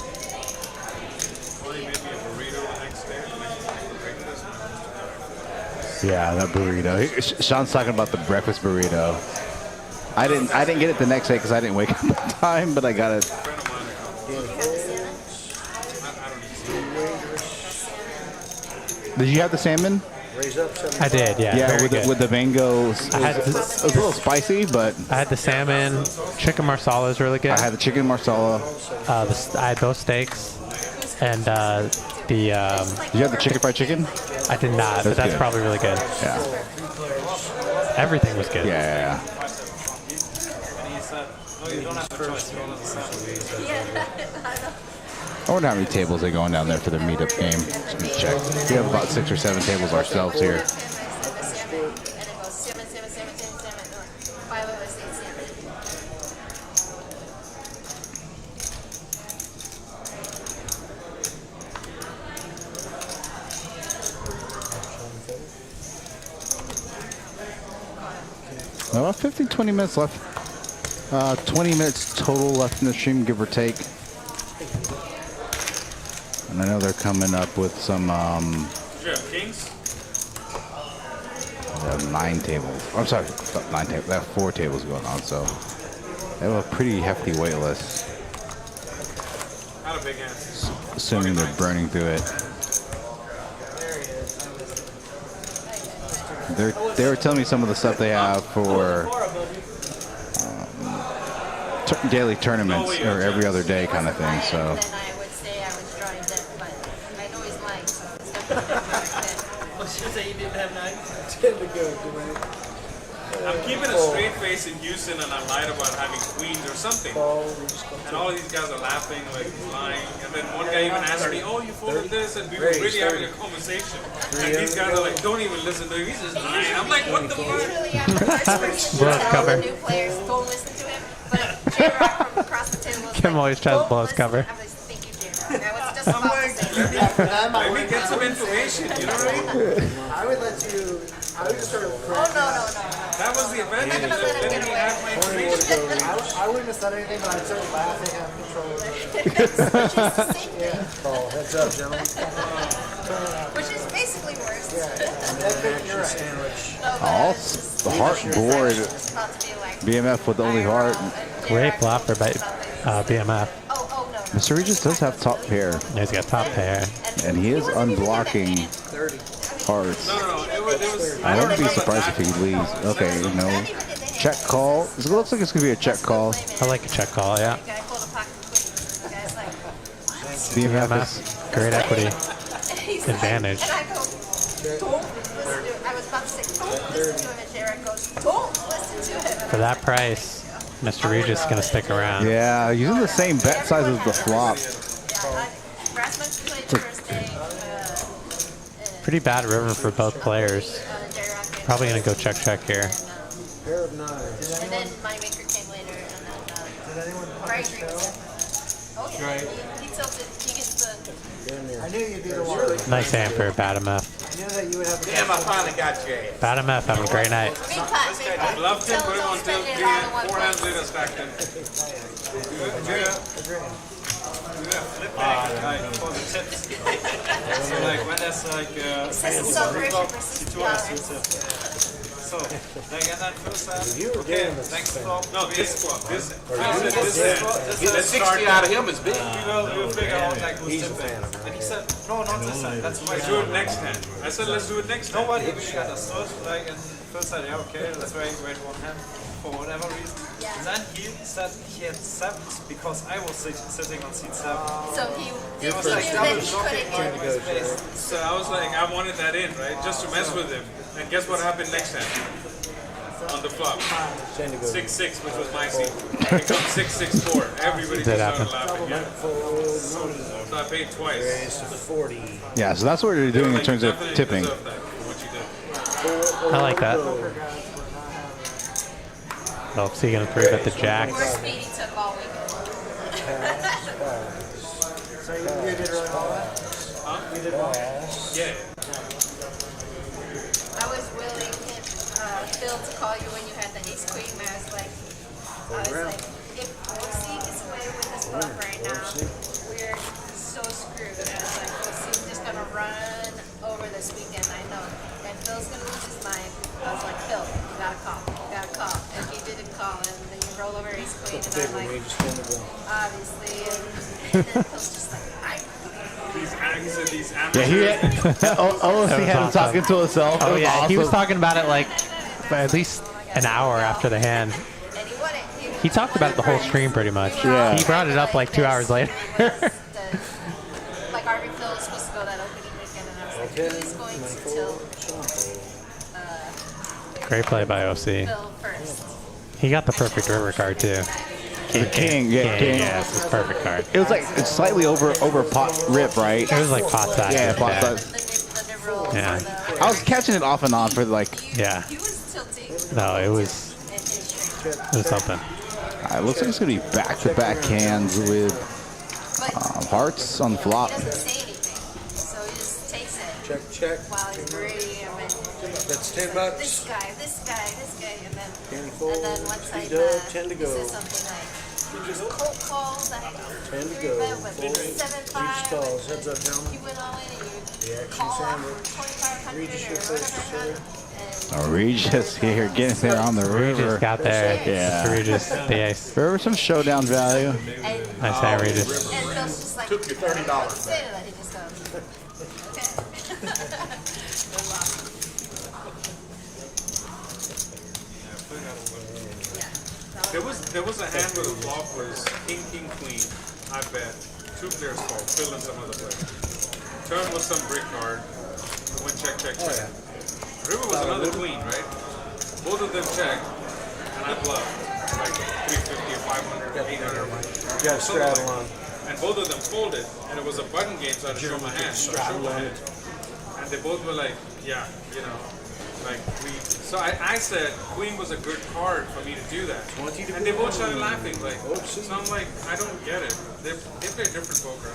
maybe a burrito the next day. Yeah, that burrito. Sean's talking about the breakfast burrito. I didn't get it the next day because I didn't wake up in time, but I got it. Did you have the salmon? I did, yeah. Yeah, very good. with the mango. It was a little spicy, but I had the salmon. Chicken marsala is really good. I had the chicken marsala. I had those steaks. And Did you have the chicken fried chicken? I did not, but that's good. probably really good. Yeah. Everything was good. Yeah. And he said, "Oh, you don't have a choice. You're all on the same." I wonder how many tables they going down there for the meetup game. Let me check. We have about 6 or 7 tables ourselves here. About 15, 20 minutes left. 20 minutes total left in the stream, give or take. And I know they're coming up with some Did you have kings? 9 tables. I'm sorry, not 9 tables. They have 4 tables going on, so they have a pretty hefty wait list. Not a big hand. Assuming they're burning through it. They were telling me some of the stuff they have for daily tournaments or every other day kind of thing. So. Then I would say I was drawing that, but I know he's lying. I'm keeping a straight face in Houston, and I lied about having queens or something. And all these guys are laughing like he's lying. And then one guy even asked me, "Oh, you folded this," and we were really having a conversation. And these guys are like, "Don't even listen to him. He's just lying." I'm like, "What the fuck?" Usually I'm the first person to Blow his tell cover. the new players, don't listen to him. But J-Rock from across the table was Kim like, always tries to "Don't blow his listen." cover. I was like, "Thank you, J-Rock." I was just about to say that. Let me get some information, you know what I mean? I would let you. I would just sort of. Oh, no. That was the advantage I'm not of gonna let him letting me get have my information. I wouldn't have said anything, but I'd start laughing at control. Which is the same thing. Oh, heads up, gentlemen. Which is basically worse. You're right. No, but All it's just- the heart board. it's about to be like, BMF with the only heart. Great flopper by BMF. Oh, no. Mr. Regis does have top pair, Yeah, he's got top pair. and he is unblocking hearts. No, it was I wouldn't be surprised if he leaves. Okay, no. Check call. It looks like it's going to be a check call. I like a check call, yeah. Guy pulled a pocket queen. The guy's like, BMF is... BMF, great equity. and he's like, Advantage. and I go, don't listen to him. I was about to say, don't listen to him. And Jared goes, don't listen to him. For that price, Mr. Regis is going to stick around. Yeah, using the same bet size as the flop. Rasmus played first day. Pretty bad river for both players. Probably going to go check here. Pair of 9s. And then Moneymaker came later, and then Brian Green was oh yeah, he tilted. He gets the. I knew you'd be the one. Nice hand for Bad MF. I knew that you would have the Damn, I finally got your ass. Bad MF having a great night. Big pot, big pot. Loved him, put him on Don't tilt, spend it all in one 4 hands place. later, stacked him. Flip back, like, for the tips. So, like, when there's like, This is celebration versus balance. so, like, and then first hand, You were okay, doing this next thing. flop, no, this flop, this Getting 60 out of him is big. we'll figure out, like, who's He's a tipping. fan of And he said, no, not this hand, that's why, do it next hand. I said, let's do it next hand. Nobody really understood, like, and first hand, yeah, okay, let's wait one hand, for whatever reason. And then he said he had 7s because I was sitting on seat 7. So he It knew was like that double he shocking couldn't on get. my space. So I was like, I wanted that in, right? Just to mess with him. And guess what happened next time? On the flop. 6-6, which was my seat. It comes 6-6-4. Everybody just started laughing. Yeah. So I paid twice. Raise to 40. Yeah, so that's what you're doing in Like, terms you of definitely tipping. deserve that for what you did. I like that. Well, so you're going to 3-bet the jacks. Worst meeting took all weekend. So you did really well that? You did well. Yeah. I was willing Phil to call you when you had the ace queen. I was like, if OC gets away with this flop right now, we're so screwed. And I was like, OC's just gonna run over this weekend. I know. And Phil's gonna lose his mind. I was like, Phil, you gotta call. You gotta call. And he didn't call. And then you roll over ace queen. And I'm like, obviously. And then Phil's just like, These Yeah, he OC had him awesome. talking to himself. Oh It was yeah, he was awesome. talking about it like for at least an hour after the hand. and he won it. He talked about it the whole stream pretty much. Yeah. He brought it up like 2 hours later. Like who's going to tilt Great play by OFC. Bill first? He got the perfect river card too. The king, yeah, king. Yes, it's perfect card. It was like it's slightly over pot rip, right? It was like pot size. Yeah, pot yeah. size. The nibble. Yeah. I was catching it off and on for like. Yeah. He was tilting No, it was something. It looks like it's gonna be back-to-back hands with hearts on the flop. He doesn't say anything, so he just takes it Check. while he's berating him. And That's $10. this guy, and then Candy fold. once I 10 to he go. says something like, "You just cold calls, I 10 to go. but Fold. 7-5, Calls. Heads up, gentlemen. you went all in and you action call off sandwich. 2,500 Regis, or your first, whatever. And Regis here getting there on the Regis river. got there. Yeah. Regis, the ace. There was some showdown value. Nice hand, Regis. And Bill's just like, Took you $30 what to say to that? He just goes, okay. There was a hand where the flop was king, queen. I bet 2 players called, Phil and some other player. Turn was some brick card. Went check. River was another queen, right? Both of them checked, and I bluffed like 350 or 500 or 800. You got to straddle on. And both of them folded, and it was a button game, so I had to show my hand. And they both were like, yeah, you know, like we. So I said queen was a good card for me to do that. And they both started laughing, like. So I'm like, I don't get it. They play different poker.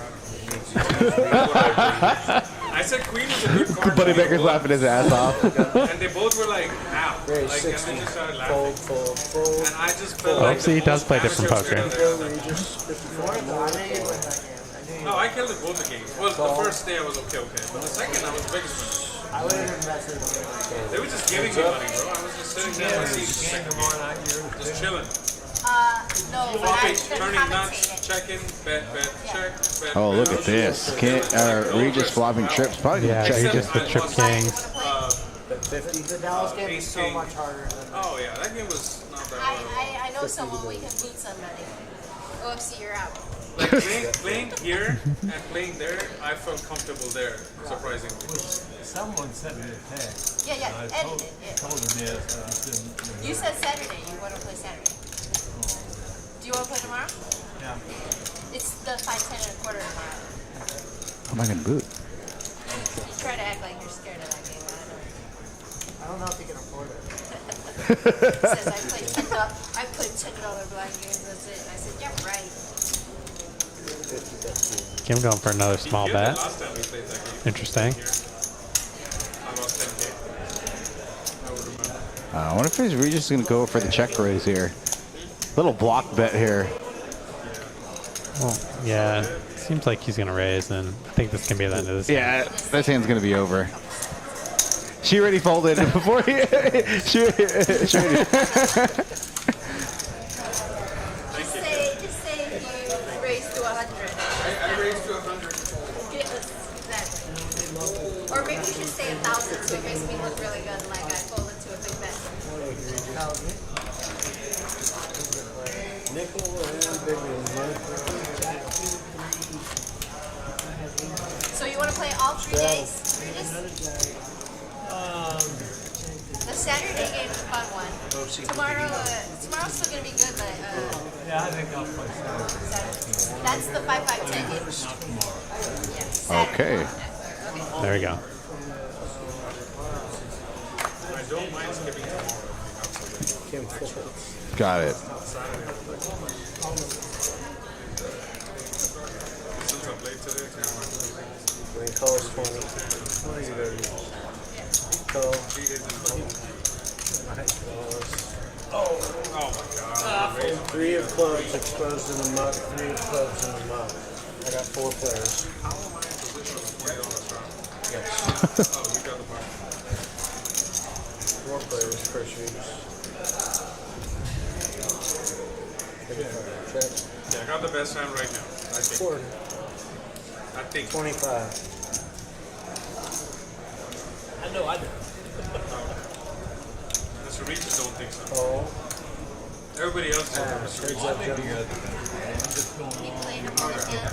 I said queen was a good card. Buddy Baker's laughing his ass off. And they both were like, ow. Like, and they just started laughing. Fold. And I just felt like OFC does play different poker. No, I killed it both the games. Well, the first day I was okay. But the second I was the biggest one. They were just giving me money, bro. I was just sitting there in my seat, just chilling. No, Flopping, but turning I nuts, checking, bet, check, bet. Oh, look at this. Regis flopping trips. Probably Yeah, gonna check. Regis the trip king. The Dallas game is so much harder than Oh yeah, that game was not that hard. I know someone we can beat somebody. OFC, you're out. Like playing here and playing there, I felt comfortable there, surprisingly. Someone sent me a text. Yeah, I edited it. Yeah. told him yes, I just didn't. You said Saturday. You want to play Saturday. Do you want to play tomorrow? Yeah. It's the 5-10 and a quarter tomorrow. How am I gonna boot? You try to act like you're scared of that game. I don't know if you can afford it. He says I played $10 blind games. That's it. I said, yeah, right. Kim going for another small bet. Last time we played that game. Interesting. I lost 10K. I would remember. I wonder if Regis is gonna go for the check raise here. Little block bet here. Well, yeah, seems like he's gonna raise, and I think this can be the end of this. Yeah, this hand's gonna be over. She already folded before he. she already. Just say you raised to 100. I raised to 100. Yes, exactly. Or maybe you should say 1,000 so it makes me look really good, like I folded to a big bet. Nickel and big one. So you want to play all 3 days? The Saturday game is a fun one. Tomorrow's still gonna be good, but Yeah, I think I'll play Saturday. that's the 5-5-10 game. Yeah, Saturday. Okay. Okay. There we go. I don't mind skipping tomorrow. Got it. Since I'm late today, When he calls 20. What are you ready? Call. 3 days in a row. Oh Oh my god. 3 of clubs exposed in the muck, 3 of clubs in the muck. I got 4 players. How am I in position with $20 round? Yes. Oh, you got the bar. 4 players, first readers. Check. Yeah, I got the best hand right now. I think. 4. I think. 25. I know, I do. Mr. Regis don't think so. Call. Everybody else is Pass. Mr. Heads Regis. up, gentlemen. I'm just going You on. played him all again.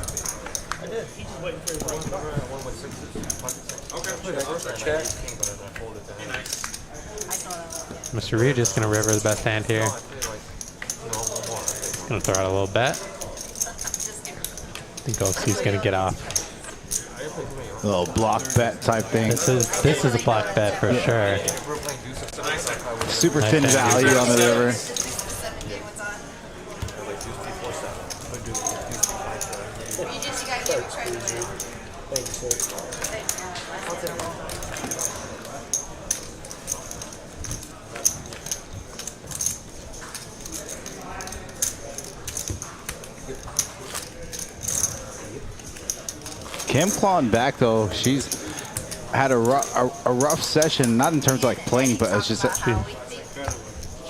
I did. He's just waiting for his one with sixes. Okay. Mr. Regis gonna river the best hand here. Gonna throw out a little bet. I think OFC's gonna get off. A little block bet type thing. This is a block bet for sure. Super thin value on the river. Kim clawing back though. She's had a rough session, not in terms of like playing, but it's just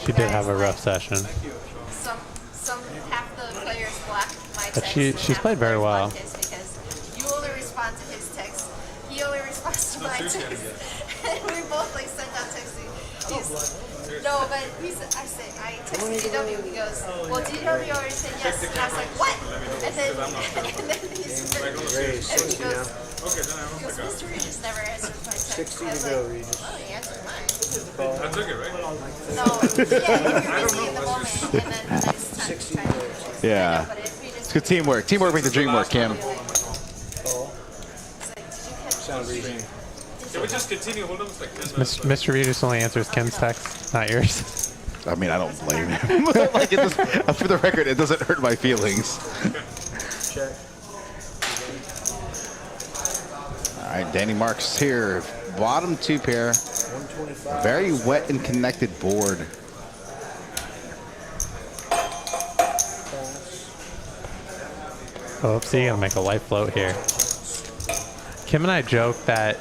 she did have a rough session. Some half the players blocked my But text. she's played very well. Because you only respond to his text. He only responds to my text. And we both like send out texts. No, but I texted DW. He goes, well, DW already said yes. And I was like, what? And then he goes, Mr. Regis never answered my text. 60 I was to go, like, Regis. oh, he answered mine. I took it, right? No, yeah, you're busy in the moment, and then next time try to yeah. It's good teamwork. Teamwork makes the dream work, Kim. Sound reason. Can we just continue holding them like 10 minutes? Mr. Regis only answers Kim's text, not yours. I mean, I don't blame him. Like, for the record, it doesn't hurt my feelings. Check. All right, Danny Marks here. Bottom two pair. 125. Very wet and connected board. OFC gonna make a light float here. Kim and I joke that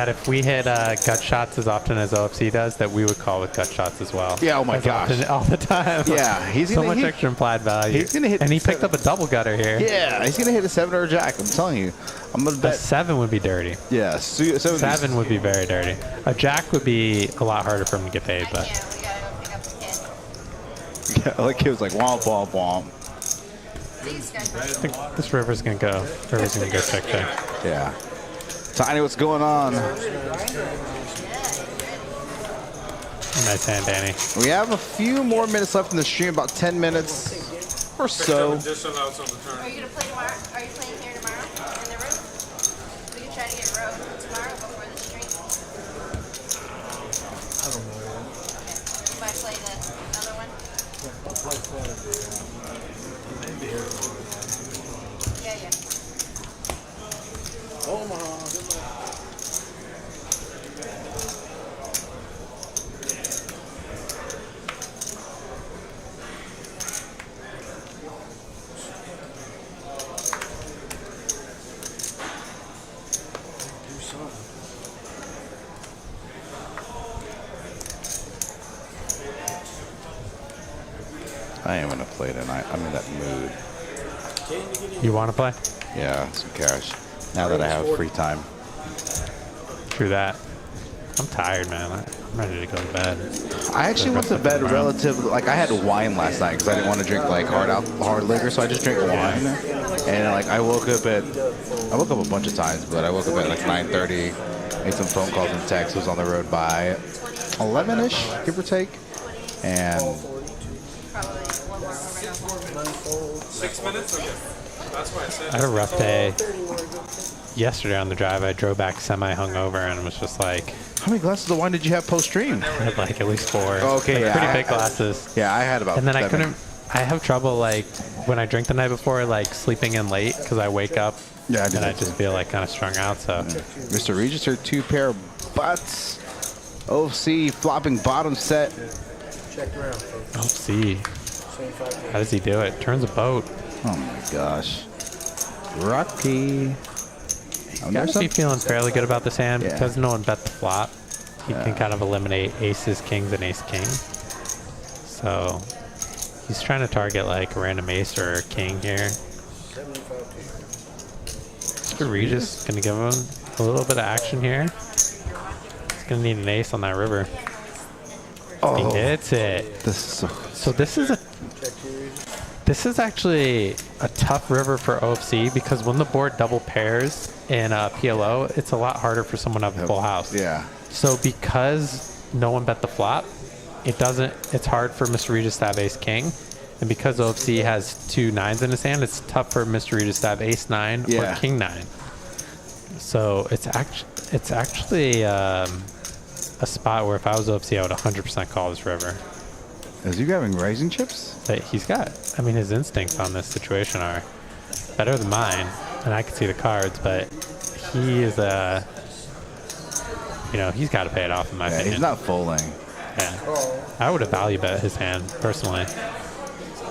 if we hit gut shots as often as OFC does, that we would call with gut shots as well. Yeah, oh my As gosh. often, all the time. Yeah, he's so gonna much hit, extra implied value. He's gonna hit, and he picked up a double gutter here. Yeah, he's gonna hit a 7 or a jack. I'm telling you, I'm gonna A bet. 7 would be dirty. Yeah, 7 would be very dirty. A jack would be a lot harder for him to get paid, but We gotta go pick up the kid. Yeah, like he was like womp womp womp. These guys I think this river's gonna go. River's gonna go check. Yeah. Tiny, what's going on? Nice hand, Danny. We have a few more minutes left in the stream, about 10 minutes or so. Disallowed on the turn. Are you gonna play tomorrow? Are you playing here tomorrow in the room? We can try to get road tomorrow before the stream. I don't know. You might play the other one. I'll play Saturday. Maybe here. Yeah. Omaha. I am gonna play tonight. I'm in that mood. You want to play? Yeah, some cash. Now that I have free time. True that. I'm tired, man. I'm ready to go to bed. I actually went to bed relatively. Like I had wine last night because I didn't want to drink like hard liquor, so I just drank wine. And like I woke up a bunch of times, but I woke up at like 9:30. Made some phone calls and texts. Was on the road by 11ish, give or take. And Probably one more moment. 6 minutes? Okay. That's why I said. I had a rough day yesterday on the drive. I drove back semi-hungover and was just like... How many glasses of wine did you have post-stream? I had like at least 4. Okay, like yeah. Pretty big glasses. Yeah, I had about And then 7. I couldn't... I have trouble like when I drink the night before, like sleeping in late because I wake up and I just feel like kind of strung out. So Mr. Regis, her 2 pair of butts. OFC flopping bottom set. Check around, folks. OFC. How does he do it? Turns a boat. Oh my gosh. Rocky. He's got to be feeling fairly good about this hand because no one bet the flop. He Yeah. can kind of eliminate aces, kings, and ace king. So he's trying to target like a random ace or a king here. Mr. Regis gonna give him a little bit of action here. He's gonna need an ace on that river. Oh, He hits it. This is So this is a This is actually a tough river for OFC because when the board double pairs in PLO, it's a lot harder for someone to have a full house. Yeah. So because no one bet the flop, it's hard for Mr. Regis to have ace king. And because OFC has 2 9s in his hand, it's tough for Mr. Regis to have ace 9 or king 9. So it's actually a spot where if I was OFC, I would 100% call this river. Is you having raising chips? That he's got. I mean, his instincts on this situation are better than mine, and I can see the cards, but he is he's got to pay it off in my opinion. He's not folding. Yeah, I would have value bet his hand personally.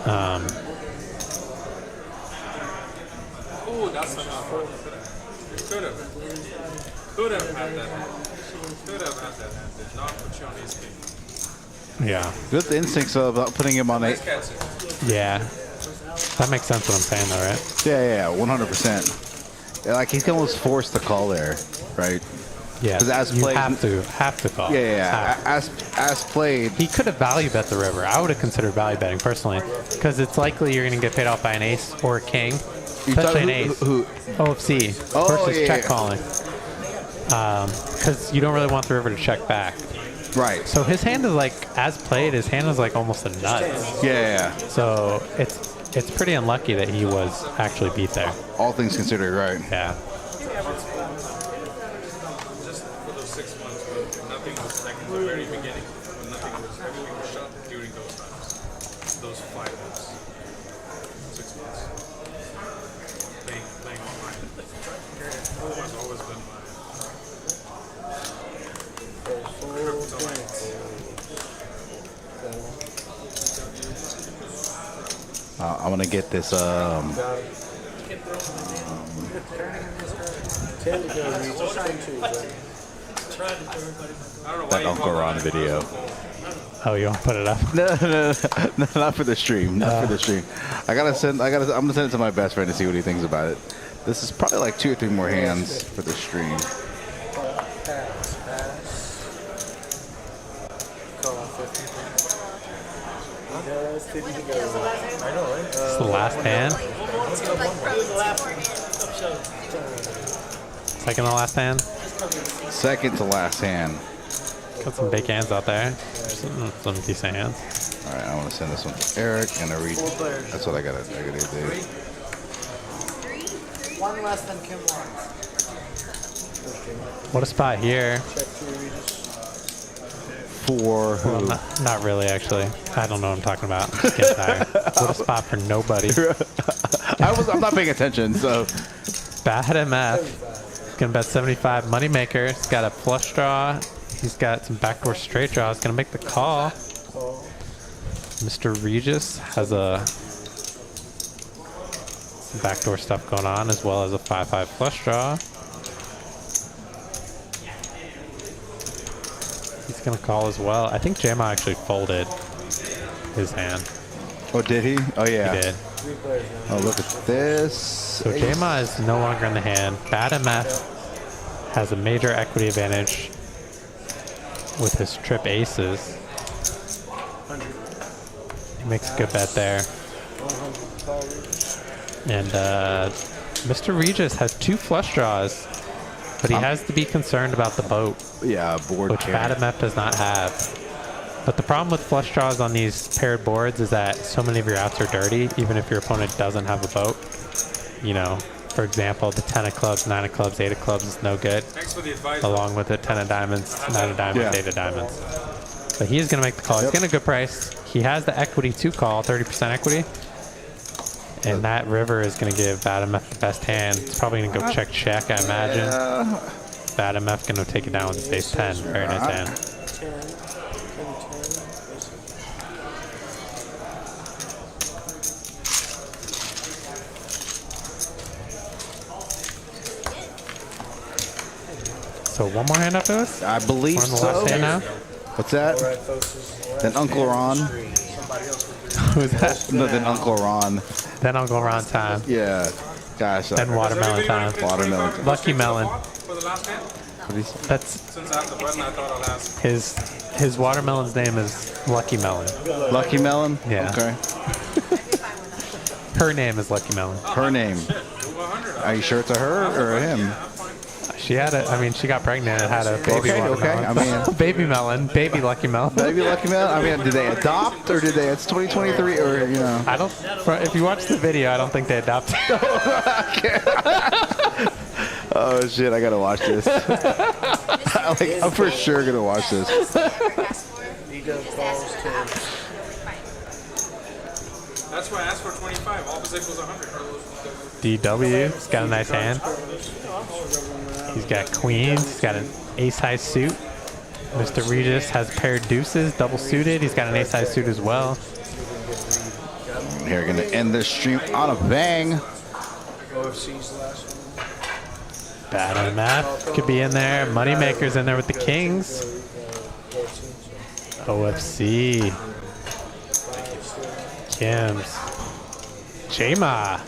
Oh, that's enough. Could have had that hand. Could have had that hand. Did not put you on ace king. Yeah. Good instincts about putting him on 8. Yeah. That makes sense what I'm saying though, right? Yeah, 100%. Like he's almost forced to call there, right? Yeah. As you played, have to call. Yeah. As played, he could have value bet the river. I would have considered value betting personally, because it's likely you're going to get paid off by an ace or a king, especially an ace. OFC versus check calling, because you don't really want the river to check back. Right. So his hand is like, as played, his hand is like almost a nut. Yeah. So it's pretty unlucky that he was actually beat there. All things considered, right? Yeah. Just for those 6 months when nothing was like in the very beginning, when nothing was everything was shut during those times. Those 5 months. 6 months. Playing online. Has always been my I'm gonna get this. That Uncle Ron video. Oh, you want to put it up? No, not for the stream. Not for the stream. I'm gonna send it to my best friend to see what he thinks about it. This is probably like 2 or 3 more hands for the stream. It's the last hand. Second to last hand. Second to last hand. Got some big hands out there. Some decent hands. All right, I want to send this one to Eric and I read. That's what I gotta do. One less than Kim wants. What a spot here. For who? Well, not really, actually. I don't know what I'm talking about. I'm just getting tired. What a spot for nobody. I'm not paying attention, so. Bad MF. Gonna bet 75. Moneymaker. He's got a flush draw. He's got some backdoor straight draws. Gonna make the call. Mr. Regis has some backdoor stuff going on, as well as a 5-5 flush draw. He's gonna call as well. I think Jama actually folded his hand. Oh, did he? Oh, yeah. He did. Oh, look at this. So Jama is no longer in the hand. Bad MF has a major equity advantage with his trip aces. He makes a good bet there. And Mr. Regis has 2 flush draws, but he has to be concerned about the boat. Yeah, board which Bad MF does not have. But the problem with flush draws on these paired boards is that so many of your outs are dirty, even if your opponent doesn't have a boat. You know, for example, the 10 of clubs, 9 of clubs, 8 of clubs is no good. Thanks for the advice. Along with the 10 of diamonds, 9 of diamonds, 8 of diamonds. But he is going to make the call. He's getting a good price. He has the equity to call, 30% equity. And that river is going to give Bad MF the best hand. It's probably going to go check, I imagine. Bad MF going to take it down with his base 10. Very nice hand. So one more hand up to us? I believe We're on the so. last hand now? What's that? Then Uncle Ron. Who's that? No, then Uncle Ron. Then Uncle Ron time. Yeah. Gosh. Then watermelon time. Watermelon time. Lucky melon. For the last hand? That's Since I have the button, I thought I'll ask. his watermelon's name is Lucky Melon. Lucky Melon? Yeah. Okay. Her name is Lucky Melon. Her name. Are you sure it's a her or a him? She had a. I mean, she got pregnant and had a baby. Okay, watermelon. I mean, baby melon, baby Lucky Melon. Baby Lucky Melon. I mean, did they adopt or did they? It's 2023 or you know. I don't. If you watch the video, I don't think they adopted. Oh shit! I gotta watch this. I'm for sure gonna watch this. He does balls too. That's why I asked for 25. Opposite equals 100. DW. He's got a nice hand. He's got queens. He's got an ace-high suit. Mr. Regis has paired deuces, double suited. He's got an ace-high suit as well. Here, we're gonna end this stream on a bang. OFC's the last one. Bad on that. Could be in there. Moneymaker's in there with the kings. OFC. Kim's. Jama.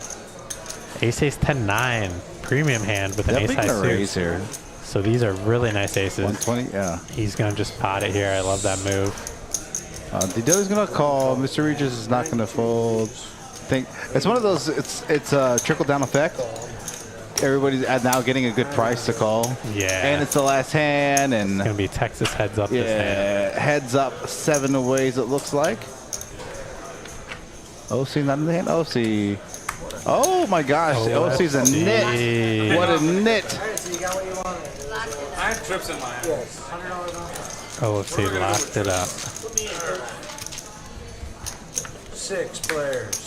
Ace 10-9. Premium hand with an ace-high raise suit. here. So these are really nice aces. 120, yeah. He's going to just pot it here. I love that move. DW's gonna call. Mr. Regis is not gonna fold. Think it's one of those. It's a trickle down effect. Everybody's now getting a good price to call. Yeah. And it's the last hand, and It's going to be Texas heads up this hand. yeah, heads up 7 ways. It looks like. OC not in the hand. OC. Oh my gosh, OC's a nit. What a nit. Alright, so you got what you wanted. I had trips in my hand. Yes. $100 off. OFC locked it up. 6 players.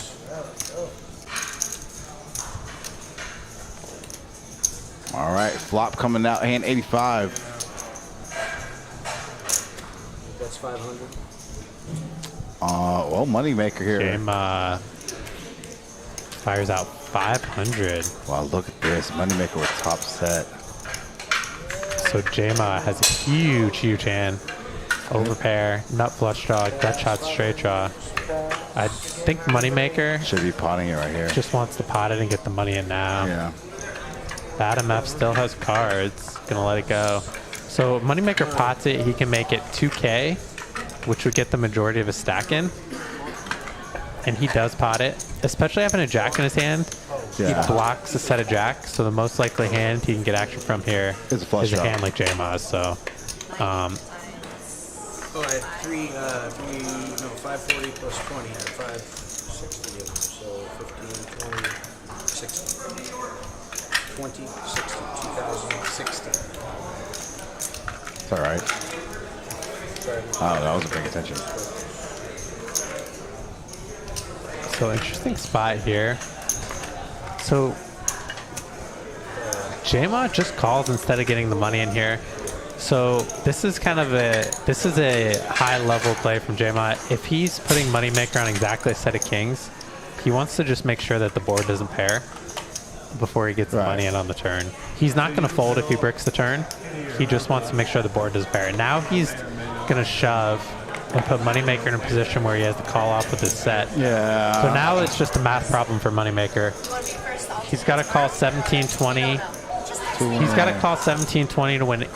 All right, flop coming out, hand 85. That's 500. Well, Moneymaker here. Game fires out 500. Wow, look at this. Moneymaker with top set. So Jama has a huge hand. Overpair, nut flush draw, gut shot, straight draw. I think Moneymaker Should be potting it right here. just wants to pot it and get the money in now. Yeah. Bad MF still has cards. Gonna let it go. So Moneymaker pots it. He can make it 2K, which would get the majority of his stack in. And he does pot it, especially having a jack in his hand. Yeah. He blocks a set of jacks, so the most likely hand he can get action from here It's a flush is a draw. hand like J-Maz. So Oh, I had 540 plus 20. I had 560 of them. So 15, 20, 60. 20, 60, 2060. It's all right. Oh, that wasn't paying attention. So interesting spot here. So J-Ma just calls instead of getting the money in here. So this is kind of a high level play from J-Ma. If he's putting Moneymaker on exactly a set of kings, he wants to just make sure that the board doesn't pair before he gets the money in on the turn. He's not going to fold if he bricks the turn. He just wants to make sure the board doesn't pair. Now he's going to shove and put Moneymaker in a position where he has to call off with his set. Yeah. So now it's just a math problem for Moneymaker. He's got to call 17-20. He's got to call 17-20 to win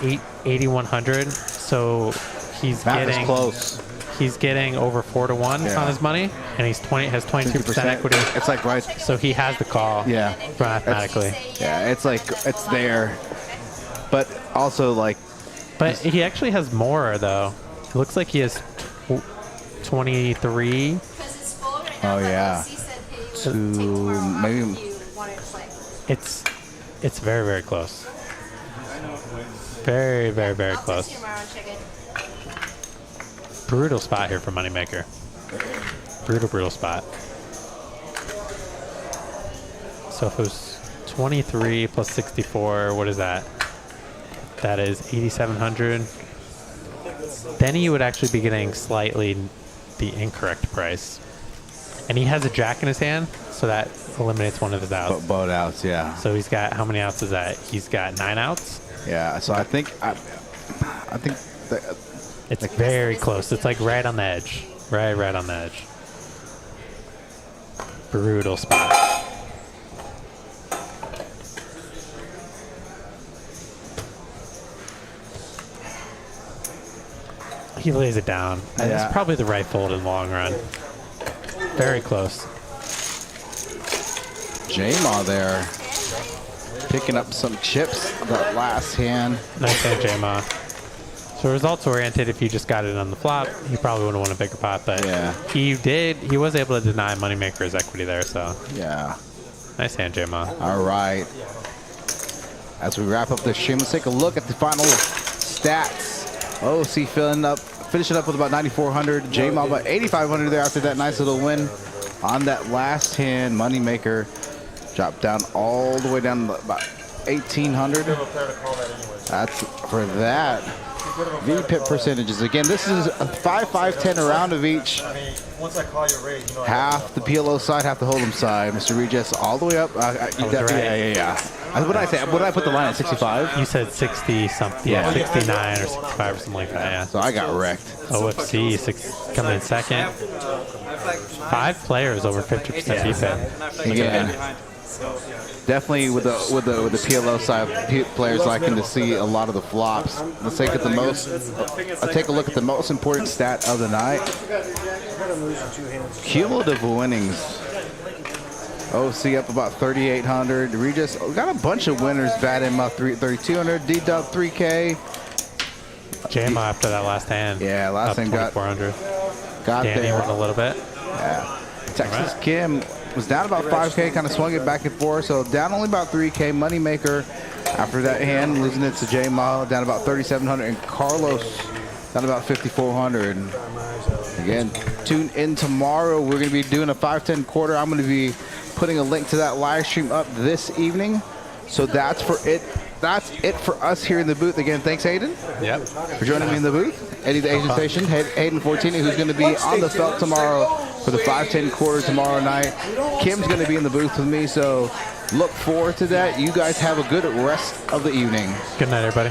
8,100. So he's Math is getting close. He's getting over 4-1 on his money, and he's has 22% equity. It's like right. So he has the call. Yeah. Mathematically. Yeah, it's like it's there, but also like. But he actually has more though. It looks like he has 23. Oh yeah. Maybe. It's very, very close. Very, very, very close. Brutal spot here for Moneymaker. Brutal spot. So if it was 23 plus 64, what is that? That is 8,700. Then he would actually be getting slightly the incorrect price. And he has a jack in his hand, so that eliminates one of his outs. Both outs, yeah. So he's got, how many outs is that? He's got 9 outs? Yeah, so I think that it's very close. It's like right on the edge. Right on the edge. Brutal spot. He lays it down. And it's probably the right fold in the long run. Very close. J-Ma there. Picking up some chips that last hand. Nice hand, J-Ma. So results oriented, if you just got it on the flop, he probably would have won a bigger pot, but Yeah. he was able to deny Moneymaker's equity there, so Yeah. nice hand, J-Ma. All right. As we wrap up this stream, let's take a look at the final stats. OFC finishing up with about 9,400. J-Ma about 8,500 there after that nice little win on that last hand. Moneymaker dropped down all the way down to about 1,800. That's for that. VPIP percentages. Again, this is a 5-5-10 around of each. Once I call you ready, you know. Half the PLO side, half the Hold'em side. Mr. Regis all the way up. Yeah. What did I say? What did I put the line at? 65? You said 60 something, yeah, 69 or 65 or something like that, yeah. So I got wrecked. OFC coming in second. 5 players over 50% VPIP. Yeah. Definitely with the PLO side, players liking to see a lot of the flops. Let's take a look at the most important stat of the night. Cumulative winnings. OC up about 3,800. Regis got a bunch of winners batting about 3,200. D-Dub 3K. J-Ma after that last hand. Yeah, last hand got 2,400. Danny there. Won a little bit. Yeah. Texas Kim was down about 5K, kind of swung it back and forth, so down only about 3K. Moneymaker after that hand, losing it to J-Ma, down about 3,700, and Carlos down about 5,400. Again, tune in tomorrow. We're going to be doing a 5-10 quarter. I'm going to be putting a link to that live stream up this evening. So that's for it. That's it for us here in the booth. Again, thanks, Hayden. Yep. For joining me in the booth. Eddie the Asian Station, Hayden Fortini, who's going to be on the felt tomorrow for the 5-10 quarter tomorrow night. Kim's going to be in the booth with me, so look forward to that. You guys have a good rest of the evening. Good night, everybody.